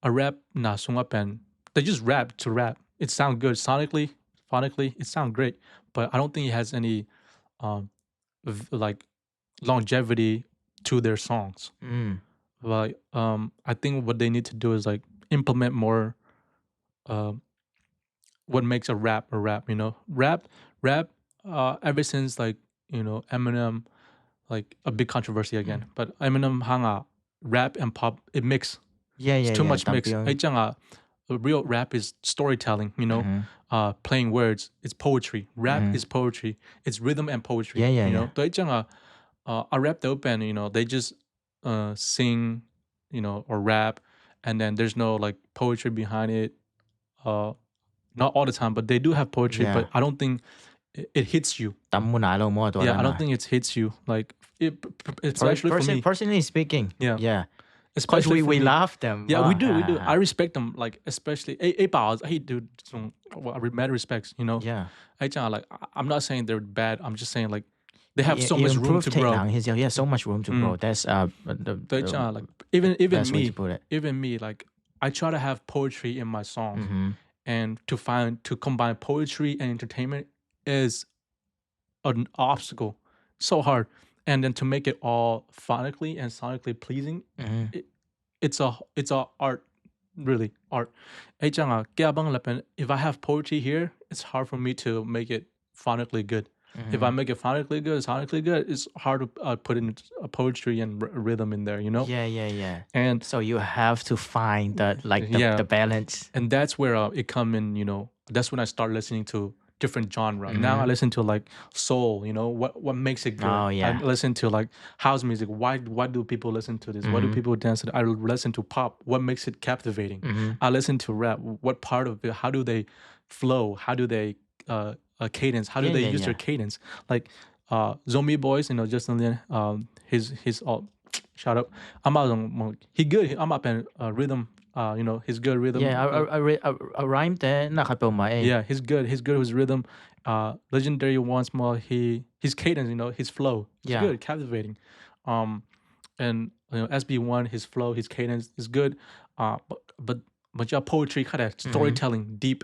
Speaker 1: a rap na sunga pen. They just rap to rap. It sounds good sonically, phonically. It sounds great, but I don't think it has any like longevity to their songs. Like I think what they need to do is like implement more what makes a rap, rap ever since like Eminem, like a big controversy again, but Eminem hanga rap and pop it mix. It's too much mix. Real rap is storytelling, playing words. It's poetry. Rap is poetry. It's rhythm and poetry. A rap open, they just sing, or rap, and then there's no like poetry behind it. Not all the time, but they do have poetry. But I don't think it hits you. I don't think it hits you. Like especially for me.
Speaker 2: Personally speaking, yeah.
Speaker 1: Especially
Speaker 2: we love them.
Speaker 1: Yeah, we do. I respect them. Like especially I do some mad respects.
Speaker 2: Yeah.
Speaker 1: Like I'm not saying they're bad. I'm just saying like they have so much room to grow.
Speaker 2: Yeah, so much room to grow. That's
Speaker 1: like even me, like I try to have poetry in my songs, and to combine poetry and entertainment is an obstacle. So hard. And then to make it all phonically and sonically pleasing, it's a art, really art. If I have poetry here, it's hard for me to make it phonically good. If I make it phonically good, sonically good, it's hard to put in a poetry and rhythm in there,
Speaker 2: Yeah.
Speaker 1: And
Speaker 2: so you have to find the balance.
Speaker 1: And that's where it come in, that's when I start listening to different genre. Now I listen to like soul, what makes it good. I listen to like house music. Why do people listen to this? Why do people dance to it? I listen to pop. What makes it captivating? I listen to rap. What part of it? How do they flow? How do they cadence? How do they use their cadence? Like Zomi boys, Justin his all shout out. He good. I'm up in rhythm. His good rhythm.
Speaker 2: A rhyme there.
Speaker 1: Yeah, he's good. He's good with rhythm. Legendary once more. His cadence, his flow. It's good, captivating. And SB1, his flow, his cadence is good. But your poetry, kind of storytelling, deep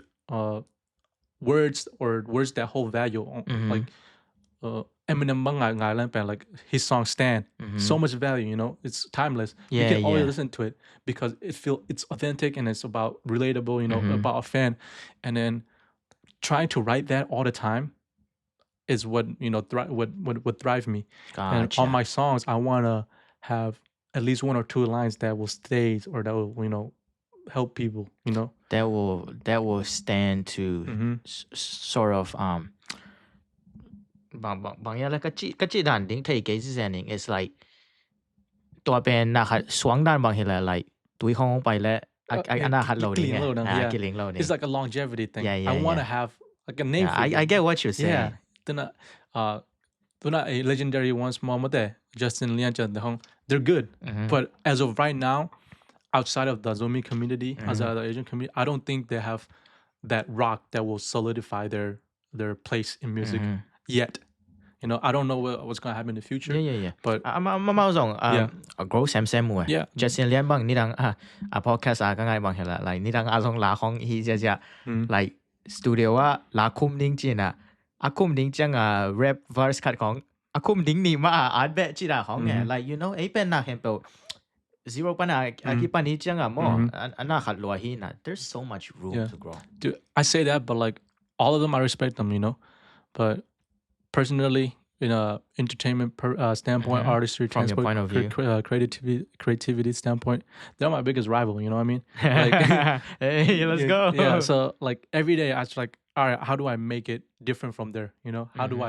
Speaker 1: words that hold value. Like Eminem like his song Stand, so much value, it's timeless. You can always listen to it because it's authentic and it's about relatable, about a fan. And then trying to write that all the time is what would drive me.
Speaker 2: Gotcha.
Speaker 1: And on my songs I want to have at least one or two lines that will stay or that will help people,
Speaker 2: that will stand to sort of bằng là cái đàn tiếng thì cái gì này is like ตัวเป็นนะครับสวงด้านบางทีละ like ตุ้ยห้องไปแล้วอันน่าหัดโหลดเนี่ยกิเลงโหลดเนี่ย
Speaker 1: It's like a longevity thing. I want to have like a name for it.
Speaker 2: I get what you're saying.
Speaker 1: Tuna a legendary once more Justin Liancha they're good. But as of right now, outside of the Zomi community, outside of the Asian community, I don't think they have that rock that will solidify their place in music yet. I don't know what's going to happen in the future.
Speaker 2: Yeah.
Speaker 1: But
Speaker 2: grow Sam mùa.
Speaker 1: Yeah.
Speaker 2: Justin Lian bằng ni đang podcast cái ngày bằng là like ni đang long lá không hi ja like studio lá khum ning chi na khum ning chang rap verse khatของkhum ning ni ma art bet chi da ของเนี่ย like ấy bên na hempel zero pan ki pan ni chang mo ana khat lo hi na there's so much room to grow.
Speaker 1: Dude, I say that, but like all of them I respect them, but personally, in a entertainment standpoint, artistry,
Speaker 2: from your point of view,
Speaker 1: creativity standpoint, they're my biggest rival. You know what I mean? Like,
Speaker 2: hey, let's go.
Speaker 1: Yeah. So like every day, I was like, all right, how do I make it different from there? How do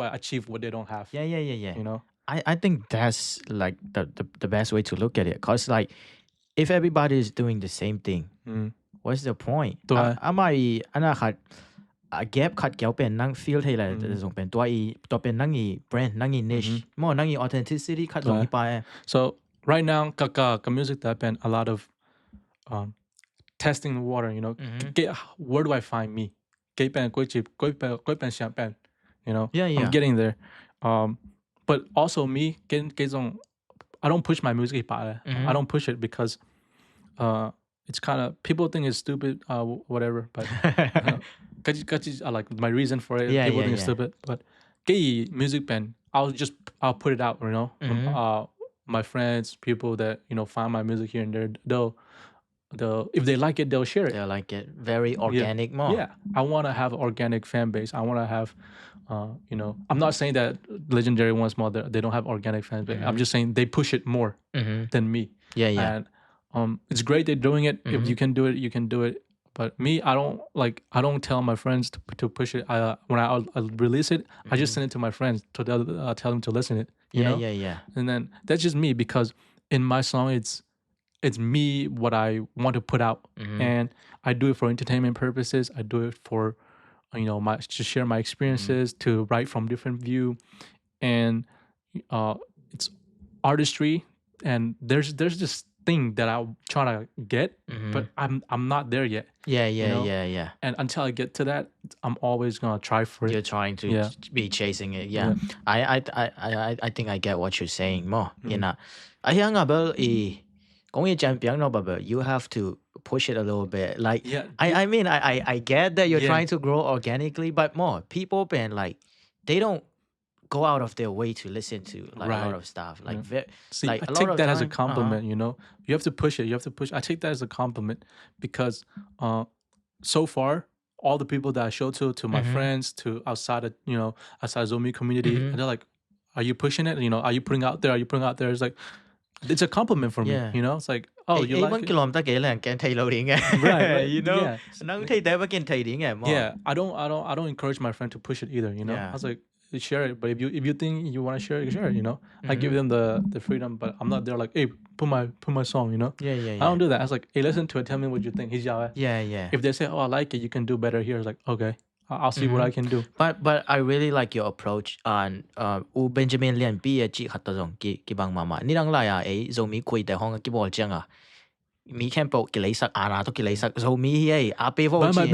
Speaker 1: I achieve what they don't have?
Speaker 2: Yeah. I think that's like the best way to look at it, cause like if everybody is doing the same thing, what's the point? อามาอีอันน่ะขัดแกปขัดเกี่ยวเป็นนั่ง feel ให้เลยจะส่งเป็นตัวเป็นนั่งอี brand นั่งอี niche มั่วนั่งอี authenticity ขัดส่งอีไป
Speaker 1: so right now kaka music that been a lot of testing the water, you know. Where do I find me? Koici, champagne, you know. I'm getting there. But also me, I don't push my music. I don't push it because it's kind of people think it's stupid, whatever. But I like my reason for it. People think it's stupid, but music band, I'll put it out, you know. My friends, people that find my music here and there, they'll if they like it, they'll share it.
Speaker 2: They'll like it. Very organic more.
Speaker 1: Yeah, I want to have organic fan base. I want to have, I'm not saying that legendary ones more they don't have organic fan base. I'm just saying they push it more than me.
Speaker 2: Yeah.
Speaker 1: And it's great they're doing it. If you can do it, you can do it. But me, I don't tell my friends to push it. When I release it, I just send it to my friends to tell them to listen to it. You know?
Speaker 2: Yeah.
Speaker 1: And then that's just me because in my song it's me what I want to put out, and I do it for entertainment purposes. I do it for to share my experiences, to write from different view, and it's artistry. And there's this thing that I'm trying to get, but I'm not there yet.
Speaker 2: Yeah.
Speaker 1: And until I get to that, I'm always gonna try for it.
Speaker 2: You're trying to be chasing it. Yeah. I think I get what you're saying more. I hear about you have to push it a little bit. Like, I mean, I get that you're trying to grow organically, but more people been like, they don't go out of their way to listen to like a lot of stuff. Like,
Speaker 1: see, like I take that as a compliment. You have to push it. I take that as a compliment because so far all the people that I show to my friends, to outside of outside Zomi community, and they're like, are you pushing it? Are you putting out there? It's like, it's a compliment for me, It's like, oh, you like it? Right. Yeah, I don't encourage my friend to push it either, I was like, share it, but if you think you want to share it, share it, I give them the freedom, but I'm not there like, hey, put my song,
Speaker 2: Yeah.
Speaker 1: I don't do that. I was like, hey, listen to it, tell me what you think.
Speaker 2: Yeah.
Speaker 1: If they say, oh, I like it, you can do better here, it's like, okay, I'll see what I can do.
Speaker 2: But I really like your approach on Benjamin Lian 畢業之後嗰種嘅幫媽媽，你啷來啊？Zomi 佢哋講嘅我講啊，咪看報嘅你識啊那都嘅你識 Zomi 嘅阿爸父親啊，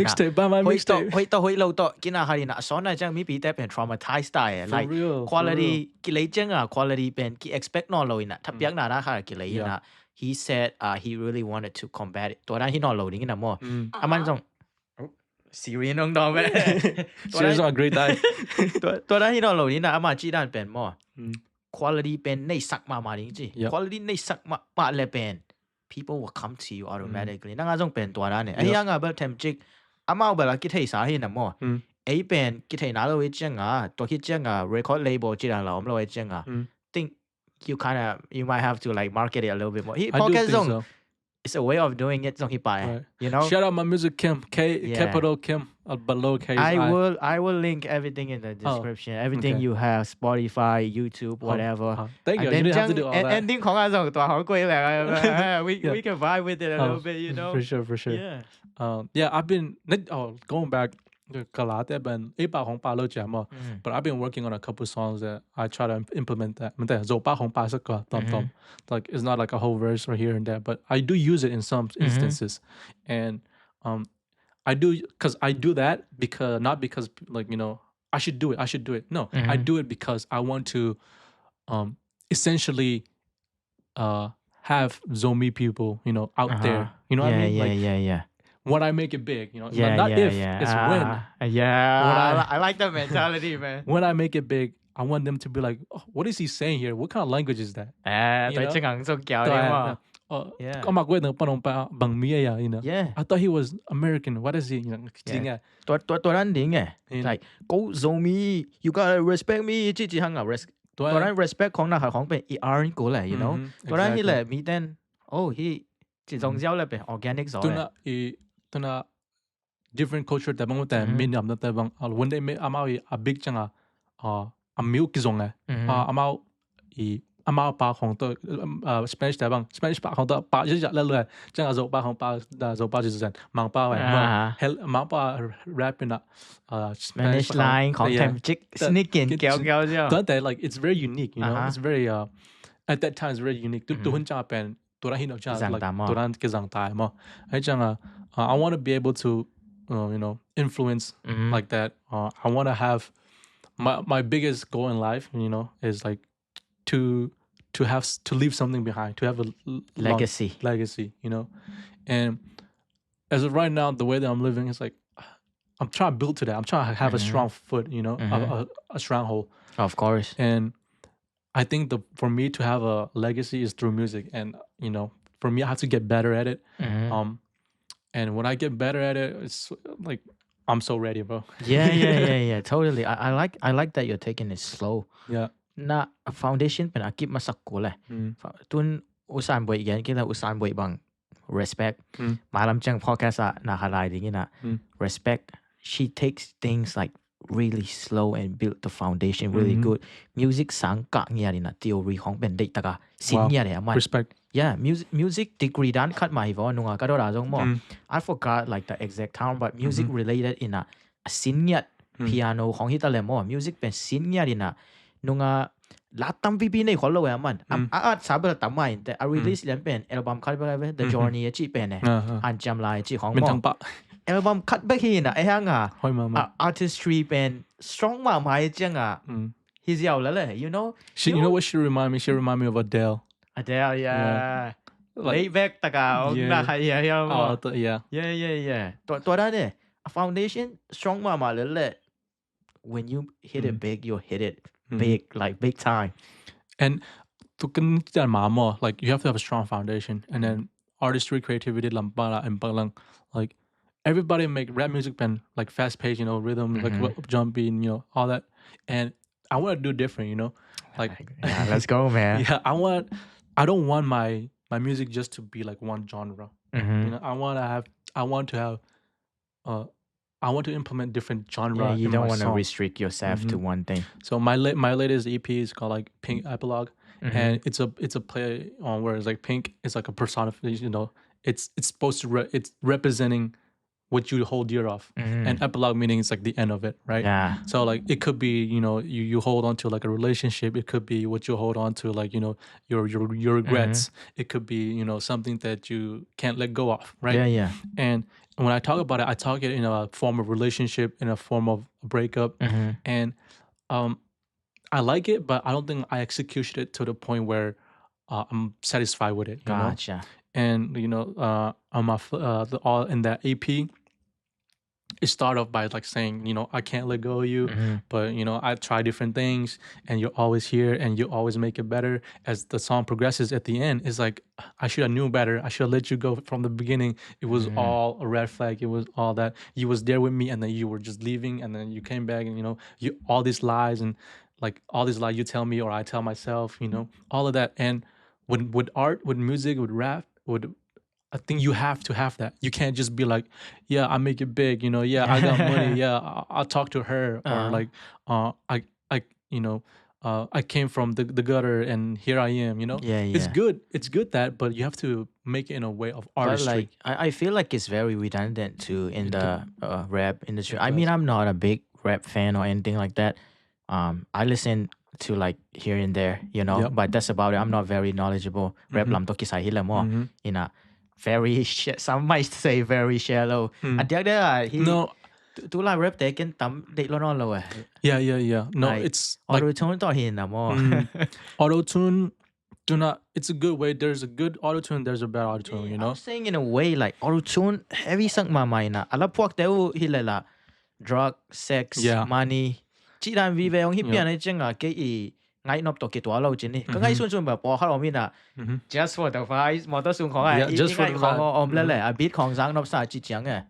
Speaker 2: 去到路到，見下係嗱，所以將咪俾得變 traumatized 嘅，like quality 嘅你將啊 quality 變嘅 expect 攞落嚟，特別嗱嗱係嘅你嗱 ，he said he really wanted to combat it，ตัวนั้นที่攞落嚟嘅นะ麼？阿มัน種。Siri น้องดอมไหม
Speaker 1: Siri's not a great guy
Speaker 2: ตัวนั้นที่เราเหล่านี้นะอามาจีด้านเป็นมั้ง quality เป็นในสักมาจริง quality ในสักมาเลยเป็น people will come to you automatically นั่งอาจจะเป็นตัวนั้นเนี่ยไอ้ยังอ่ะแบบเทมจิกอามาเอาแบบกิเทสาให้นะมั้งไอ้เป็นกิเทน่าเราไว้จังอ่ะตัวคิดจังอ่ะ record label จีด้านเราไว้จังอ่ะ think you might have to like market it a little bit more
Speaker 1: I do think so.
Speaker 2: It's a way of doing it ต้องคิดไป
Speaker 1: Shout out my music KiM, capital KiM, below KiM.
Speaker 2: I will link everything in the description. Everything you have, Spotify, YouTube, whatever.
Speaker 1: Thank you. You didn't have to do all that.
Speaker 2: Ending ของอาจารย์ตัว好貴咧 we can vibe with it a little bit,
Speaker 1: For sure. Yeah, I've been going back. But I've been working on a couple songs that I try to implement that. Like it's not like a whole verse or here and there, but I do use it in some instances, and I do that because not because like I should do it. No, I do it because I want to essentially have Zomi people out there. You know what I mean?
Speaker 2: Yeah.
Speaker 1: When I make it big, not if, it's when.
Speaker 2: I like that mentality, man.
Speaker 1: When I make it big, I want them to be like, oh, what is he saying here? What kind of language is that? I thought he was American. What is he?
Speaker 2: Like, go Zomi, you gotta respect me. ตัวนั้น respect ของนักของเป็น ER กูเลย ตัวนั้นนี่แหละมีแต่ he 即種之後咧เป็น organic 咗
Speaker 1: 嘅。different culture แต่บางแต่มีนำแต่บางวันนี้อามาอี a big จังอา milk 嘅種嘅อามาอี อามาปาของตัวSpanish แต่บาง Spanish ปาของตัวปาจะจะเรื่อยๆจังอาโซปาของปาโซปาจะสันมังปาไว้เฮลมังปา rap in
Speaker 2: Spanish line ของ Temchick sneaking เกี่ยวเจ้า
Speaker 1: แต่ like it's very unique you know it's very at that time it's very unique ตัวหุ่นจ้าเป็นตัวนั้นหินออกจ้า like ตัวนั้นก็จังตายมั้งไอ้จังI want to be able to you know influence like that I want to have my biggest goal in life you know is like to leave something behind to have a legacy you know and as of right now the way that I'm living is like I'm trying to build to that I'm trying to have a strong foot you know a stronghold
Speaker 2: of course
Speaker 1: and I think for me to have a legacy is through music and you know for me I have to get better at it and when I get better at it it's like I'm so ready bro
Speaker 2: yeah totally I like that you're taking it slow
Speaker 1: yeah
Speaker 2: na foundation เป็นอากิบมาสักกูเลยตุนอุสานบวยอย่างกี่แล้วอุสานบวยบาง respect มาลำจังพอแค่สะนาคาไลดิ้งนะ respect she takes things like really slow and build the foundation really good music สังกัดเนี่ยนี่นะ theory ของเป็นเด็กตะกะสิ่งเนี่ยเลยมัน
Speaker 1: respect
Speaker 2: yeah music degree ด้านคัดมาอีกว่านุ่งก็ได้จงมั้ง I forgot like the exact term but music related in a สิ่งเนี่ย piano ของฮิตาเลมอ music เป็นสิ่งเนี่ยนี่นะนุ่งลัดตั้มปีในคนละเว้ยมันสาบตั้มใหม่แต่ release เล่นเป็นอัลบั้มคัดไปเลย The Journey จีเป็นเนี่ยอันจำลายจีของมั้งอัลบั้มคัดไปที่น่ะไอ้ห่างartistry เป็น strong มากมายจังhe's ยาวแล้วเลย you know
Speaker 1: you know what she remind me of Adele
Speaker 2: yeah laid back ตะกะน่าyeah ตัวนั้นเนี่ย foundation strong มากมายเลย when you hit it big you hit it big like big time
Speaker 1: and like you have to have a strong foundation and then artistry creativity lambala and balang like everybody make rap music been like fast paced you know rhythm like jumping you know all that and I want to do different you know like
Speaker 2: yeah, let's go man
Speaker 1: yeah I don't want my music just to be like one genre you know I want to implement different genre.
Speaker 2: Yeah, you don't want to restrict yourself to one thing.
Speaker 1: So my latest EP is called like Pink Epilogue, and it's a play on words. Like pink is like a personification. You know, it's supposed to it's representing what you hold dear of, and epilogue meaning it's like the end of it, right?
Speaker 2: Yeah.
Speaker 1: So like it could be you know you hold on to like a relationship. It could be what you hold on to like you know your regrets. It could be you know something that you can't let go of, right?
Speaker 2: Yeah.
Speaker 1: And when I talk about it, I talk it in a form of relationship, in a form of breakup, and I like it, but I don't think I executed it to the point where I'm satisfied with it.
Speaker 2: Gotcha.
Speaker 1: And you know, on my all in that EP, it started off by like saying, you know, I can't let go of you, but you know, I try different things, and you're always here, and you always make it better. As the song progresses at the end, it's like I should have knew better. I should have let you go from the beginning. It was all a red flag. It was all that you was there with me, and then you were just leaving, and then you came back, and you know, you all these lies and like all these lies you tell me or I tell myself, you know, all of that. And with art, with music, with rap, I think you have to have that. You can't just be like, yeah, I make it big, you know, yeah, I got money, yeah, I'll talk to her, or like, I you know, I came from the gutter and here I am, you know.
Speaker 2: Yeah.
Speaker 1: It's good that, but you have to make it in a way of artistry.
Speaker 2: Like, I feel like it's very redundant too in the rap industry. I mean, I'm not a big rap fan or anything like that. I listen to like here and there, you know, but that's about it. I'm not very knowledgeable. Rap lam to kisai hila mo, you know. Very some might say very shallow. At the other no tu la rap taken tam de lo no lo
Speaker 1: yeah no like, it's
Speaker 2: auto tune to hin na mo
Speaker 1: auto tune do not it's a good way there's a good auto tune there's a bad auto tune you know
Speaker 2: I'm saying in a way like auto tune heavy sang ma mai na ala phuak teu hilala drug sex money chi dan vi ve ong hi pian ai chang a ke I ngay nộp tổ kết quả lâu chín đi, cái ngay xuân xuân bảo bỏ khá là mình à, just for the price, mà tôi xuống khỏi ai,
Speaker 1: just for the
Speaker 2: price, lên lại, beatของzang nộp sai chỉ chẳng à,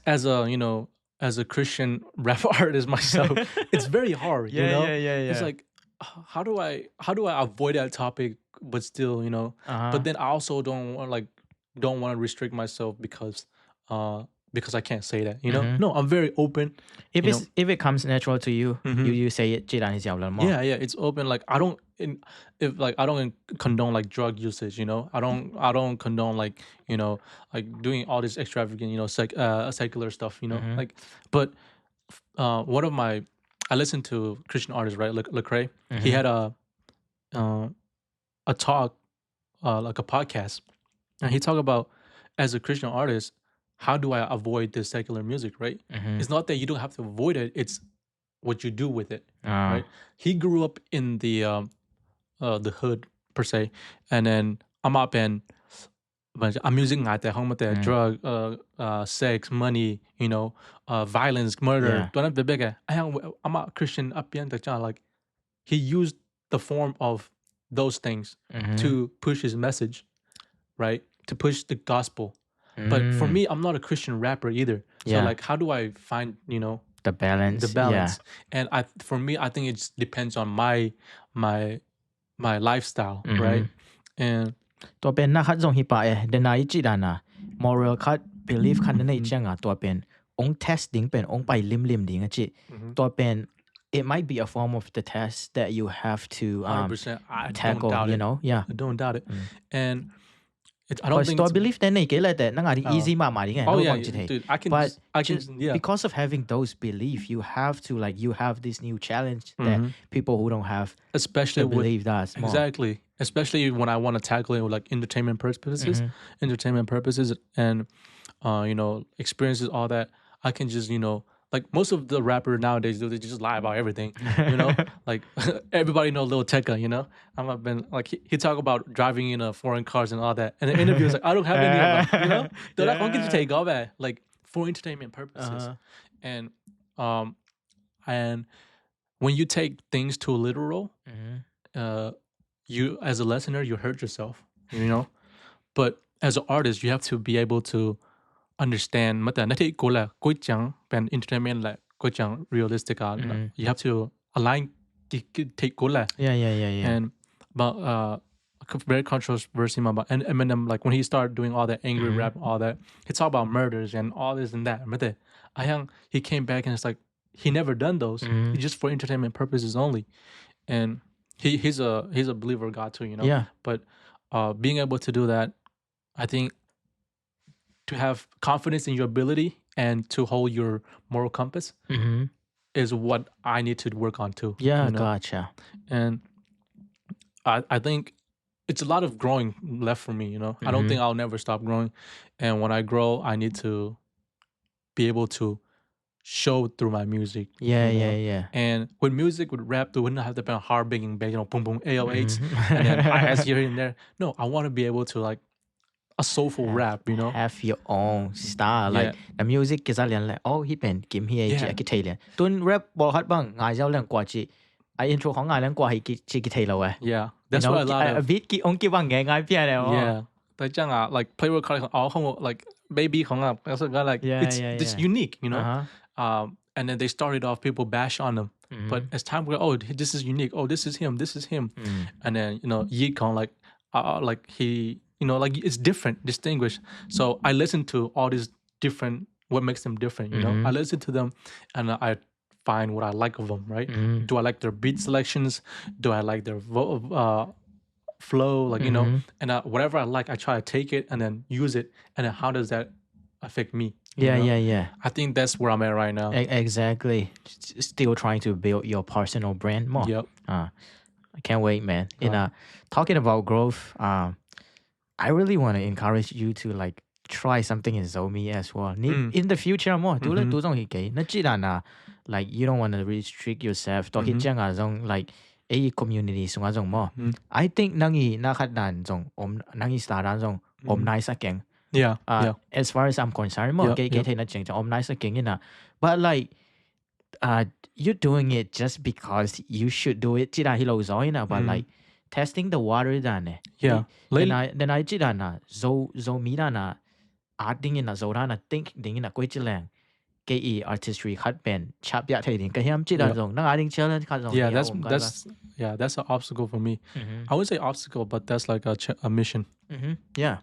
Speaker 1: as a you know as a Christian rap artist myself, it's very hard, you know, it's like how do I avoid that topic but still you know, but then I also don't want to restrict myself because because I can't say that, you know. No, I'm very open.
Speaker 2: If it comes natural to you, you say it.
Speaker 1: Yeah, it's open. Like I don't condone like drug usage, you know. I don't condone like, you know, like doing all this extravagant, you know, secular stuff, you know. Like, but one of my, I listen to Christian artists, right? Like Lecrae. He had a talk, like a podcast, and he talked about, as a Christian artist, how do I avoid this secular music, right? It's not that you don't have to avoid it, it's what you do with it, right? He grew up in the hood per se, and then I'm up and I'm using drug, sex, money, you know, violence, murder. I'm a Christian up like he used the form of those things to push his message, right? To push the gospel. But for me, I'm not a Christian rapper either. So like, how do I find, you know,
Speaker 2: the balance?
Speaker 1: And for me, I think it just depends on my lifestyle, right? And
Speaker 2: ตัวเป็นนักขัดทรงฮิปะเดนายจิดานะ moral ขัด belief ขัดในเจ้างตัวเป็นอง test ดิ่งเป็นองไปลิมดิ่งจิตัวเป็น it might be a form of the test that you have to
Speaker 1: 100%,
Speaker 2: tackle, you know.
Speaker 1: I don't doubt it. And I don't think
Speaker 2: ตัว belief ในเกลแต่นังอาจ easy มากๆดิ่ง
Speaker 1: oh yeah, dude, I can yeah,
Speaker 2: because of having those belief, you have to like, you have this new challenge that people who don't have,
Speaker 1: especially
Speaker 2: believe that
Speaker 1: exactly, especially when I want to tackle it with like entertainment purposes and you know, experiences, all that. I can just, you know, like most of the rappers nowadays, they just lie about everything, you know. Like everybody know Lil Tecca, you know. I've been like he talk about driving in foreign cars and all that, and the interview is like, I don't have any of that, you know. They're like, "Why can't you take all that?" Like for entertainment purposes, and when you take things too literal, you as a listener, you hurt yourself, you know. But as an artist, you have to be able to understand มาแต่นาทีกูแหละกูจังเป็น entertainment แหละกูจัง realistic อ่ะ you have to align ที่กูแหละ
Speaker 2: yeah
Speaker 1: and but very controversy about and Eminem, like when he started doing all that angry rap, all that, he talked about murders and all this and that, but he came back and it's like he never done those, just for entertainment purposes only, and he's a believer of God too, you know. But being able to do that, I think, to have confidence in your ability and to hold your moral compass is what I need to work on too.
Speaker 2: Yeah,
Speaker 1: you know?
Speaker 2: Gotcha.
Speaker 1: And I think it's a lot of growing left for me, you know. I don't think I'll never stop growing. And when I grow, I need to be able to show through my music.
Speaker 2: Yeah.
Speaker 1: And with music, with rap, there wouldn't have to be a hard banging bass, you know, boom boom 808s and then hi-hats here and there. No, I want to be able to like a soulful rap, you know.
Speaker 2: Have your own style, like the music 其實人咧，哦，呢邊劍hier嘅吉他咧，對 rap 播黑幫嗌咗兩掛字，I intro 講嗌兩掛係吉他路嘅。
Speaker 1: Yeah, that's what a lot of
Speaker 2: beat 結on 結幫嘅嗌邊咧。
Speaker 1: Yeah, 但係這樣啊 like play record 哦，好 like baby 講啊，嗰個 like it's unique, you know. And then they started off, people bash on them, but as time goes, oh, this is unique. Oh, this is him. And then you know, Yi Kong like he. You know, like it's different, distinguished. So I listen to all these different, what makes them different, you know. I listen to them and I find what I like of them, right? Do I like their beat selections? Do I like their flow? Like, you know, and whatever I like, I try to take it and then use it. And then how does that affect me?
Speaker 2: Yeah.
Speaker 1: I think that's where I'm at right now.
Speaker 2: Exactly. Still trying to build your personal brand more.
Speaker 1: Yep.
Speaker 2: I can't wait, man. Talking about growth, I really want to encourage you to like try something in Zomi as well. In the future more, like you don't want to restrict yourself. Like a community more. I think nangi nakadan zong nangi staran zong nice again.
Speaker 1: Yeah.
Speaker 2: As far as I'm concerned, more nice again. But like you're doing it just because you should do it. But like testing the water done.
Speaker 1: Yeah.
Speaker 2: Then I did Zomi na adding in a zorana think ding in a koici KE artistry had been chap ya trading kaham chida zong nang adding challenge
Speaker 1: that's an obstacle for me. I would say obstacle, but that's like a mission.
Speaker 2: Yeah.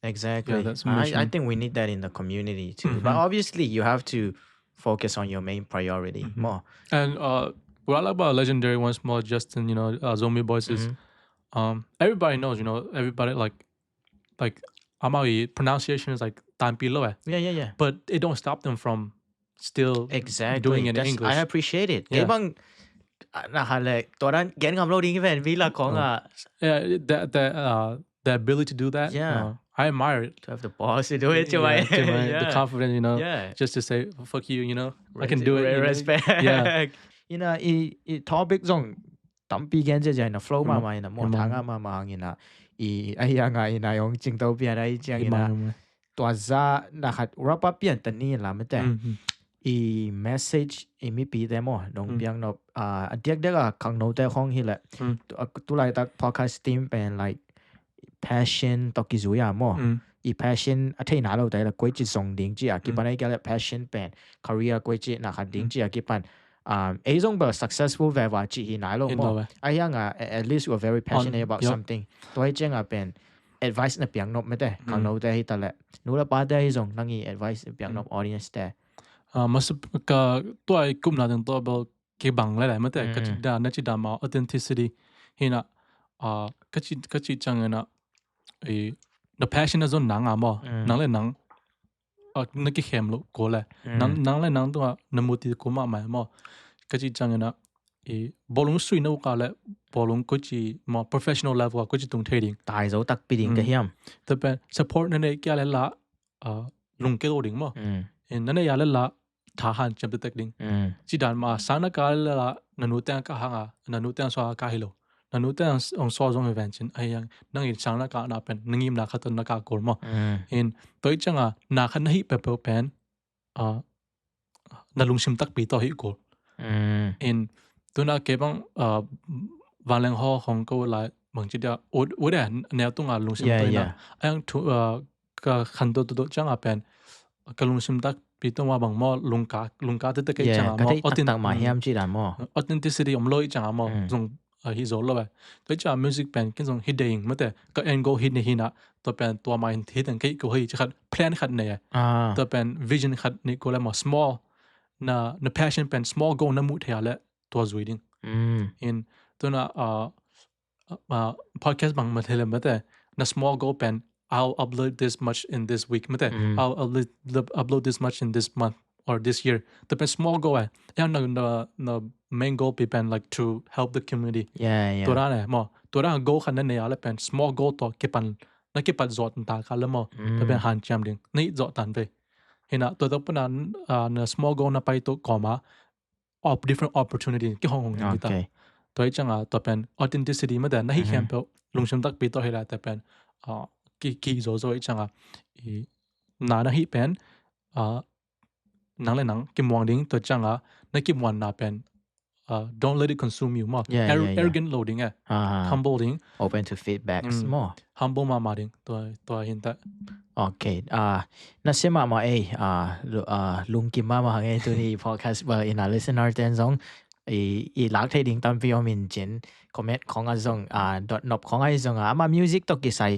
Speaker 2: Exactly.
Speaker 1: Yeah, that's
Speaker 2: I
Speaker 1: mission.
Speaker 2: think we need that in the community too. But obviously, you have to focus on your main priority more.
Speaker 1: And what I like about legendary once more, Justin, Zomi boys is everybody knows, everybody like Amawi pronunciation is like tampilo.
Speaker 2: Yeah.
Speaker 1: But it don't stop them from still
Speaker 2: Exactly.
Speaker 1: doing it in
Speaker 2: That's,
Speaker 1: English.
Speaker 2: I appreciate it.
Speaker 1: Yeah.
Speaker 2: Cái bằng tụi anh getting uploading cái về vì là con
Speaker 1: Yeah, the ability to do that.
Speaker 2: Yeah.
Speaker 1: I admire it.
Speaker 2: to have the balls to do it to my
Speaker 1: The confidence,
Speaker 2: Yeah.
Speaker 1: just to say fuck you, I can do it.
Speaker 2: Respect.
Speaker 1: Yeah.
Speaker 2: I topic zong tampi gen je na flow ma mai na mo thanga ma ngina I ai nga ina yong jing tau pia dai chang ina tua za na khat wrap up pian tan ni la mate I message I mi pi de mo dong piang no diak de kang no te khong hi la tu lai tak podcast team pen like passion toki zuya mo I passion a thei na lo dai la koici song ding ji a ki ban ai ga passion pen career koici na khat ding ji a ki pan a zong ba successful ve wa chi hi na lo mo ai nga at least you are very passionate about something toi cheng a pen advice na piang no me te kang no te hi ta le nu la pa de zong nangi advice piang no audience te
Speaker 1: mas ka toi kum na dang to bel ke bang la ma te ka chi da na chi da ma authenticity hina ka chi chang na the passion is on nang amo nang le nang na ki khem lo ko le nang le nang to na muti ko ma ma mo ka chi chang na bolong sui no ka le bolong ko chi ma professional level ko chi tung trading
Speaker 2: tai zo tak pi ding ka hiam
Speaker 1: the pen support na ne kya le la lung ke lo ding mo in na ne ya le la tha han cham te ding chi dan ma sa na ka la na nu ta ka ha na nu ta so ka hi lo na nu ta on so zong event chin ai yang nang in sang na ka na pen nang im na kha ton na ka kor mo in toi changa na khan hi pe pen na lung sim tak pi to hi ko in tuna ke bang valeng ho hong ko la bang chi da o da ne tu nga lung sim to na ang thu ka khan to changa pen ka lung sim tak pi to ma bang mo lung ka te ke changa mo
Speaker 2: tak ma hiam chi dan mo
Speaker 1: authenticity om loi changa mo zong hi zo lo ba to cha music pen kin zong hit ding mate ka en go hit ne hina to pen to ma hin hit an ke ko hi khat plan khat ne to pen vision khat ni ko la ma small na passion pen small go na mu thya le to zuiding in to na podcast bang ma thele mate na small go pen I'll upload this much in this week mate I'll upload this much in this month or this year the pen small go no main goal be pen like to help the community to ra ne mo to ra go khan ne ya le pen small go to ke pan na ke pat zot ta ka le mo to pen han cham ding nei zo tan ve hina to pan na small go na pai to koma of different opportunity ki hong ni ta to changa to pen authenticity ma da na hi khem pe lungsham tak pi to hela ta pen ki zo changa na hi pen nang le nang kim wang ding to changa na kim wan na pen don't let it consume you more arrogant loading humble ding
Speaker 2: open to feedbacks more
Speaker 1: humble ma ding to hin ta
Speaker 2: okay na sema ma lung kim ma nge to ni podcast ba in a listener ten song I lak thei ding tam pi min chen comment khong a song dot nop khong ai song ama music to ki sai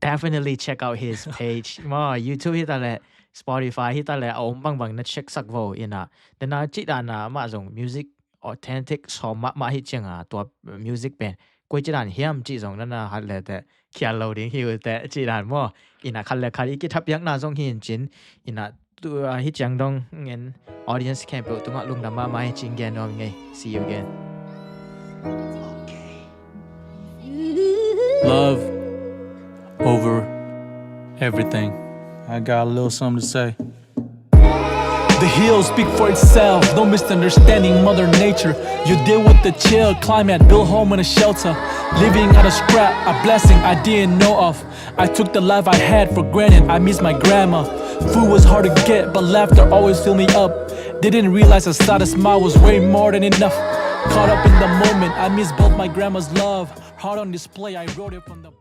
Speaker 2: definitely check out his page ma YouTube hit ale Spotify hit ale om bang na check sak vo ina then na chi da na ma song music authentic so ma hi chang to music pen koi chi dan hiam chi song na ha le te kya loading hi te chi dan mo ina khal le khali ki thap yak na song hin chin ina tu hi chang dong ngen audience camp tu nga lung da ma mai ching gen no ngai see you again
Speaker 1: love over everything. I got a little something to say. The hills speak for itself, no misunderstanding Mother Nature. You deal with the chill climate, build home in a shelter. Living out of scrap, a blessing I didn't know of. I took the life I had for granted, I miss my grandma. Food was hard to get, but laughter always filled me up. Didn't realize a side of smile was way more than enough. Caught up in the moment, I miss both my grandma's love. Heart on display, I wrote it from the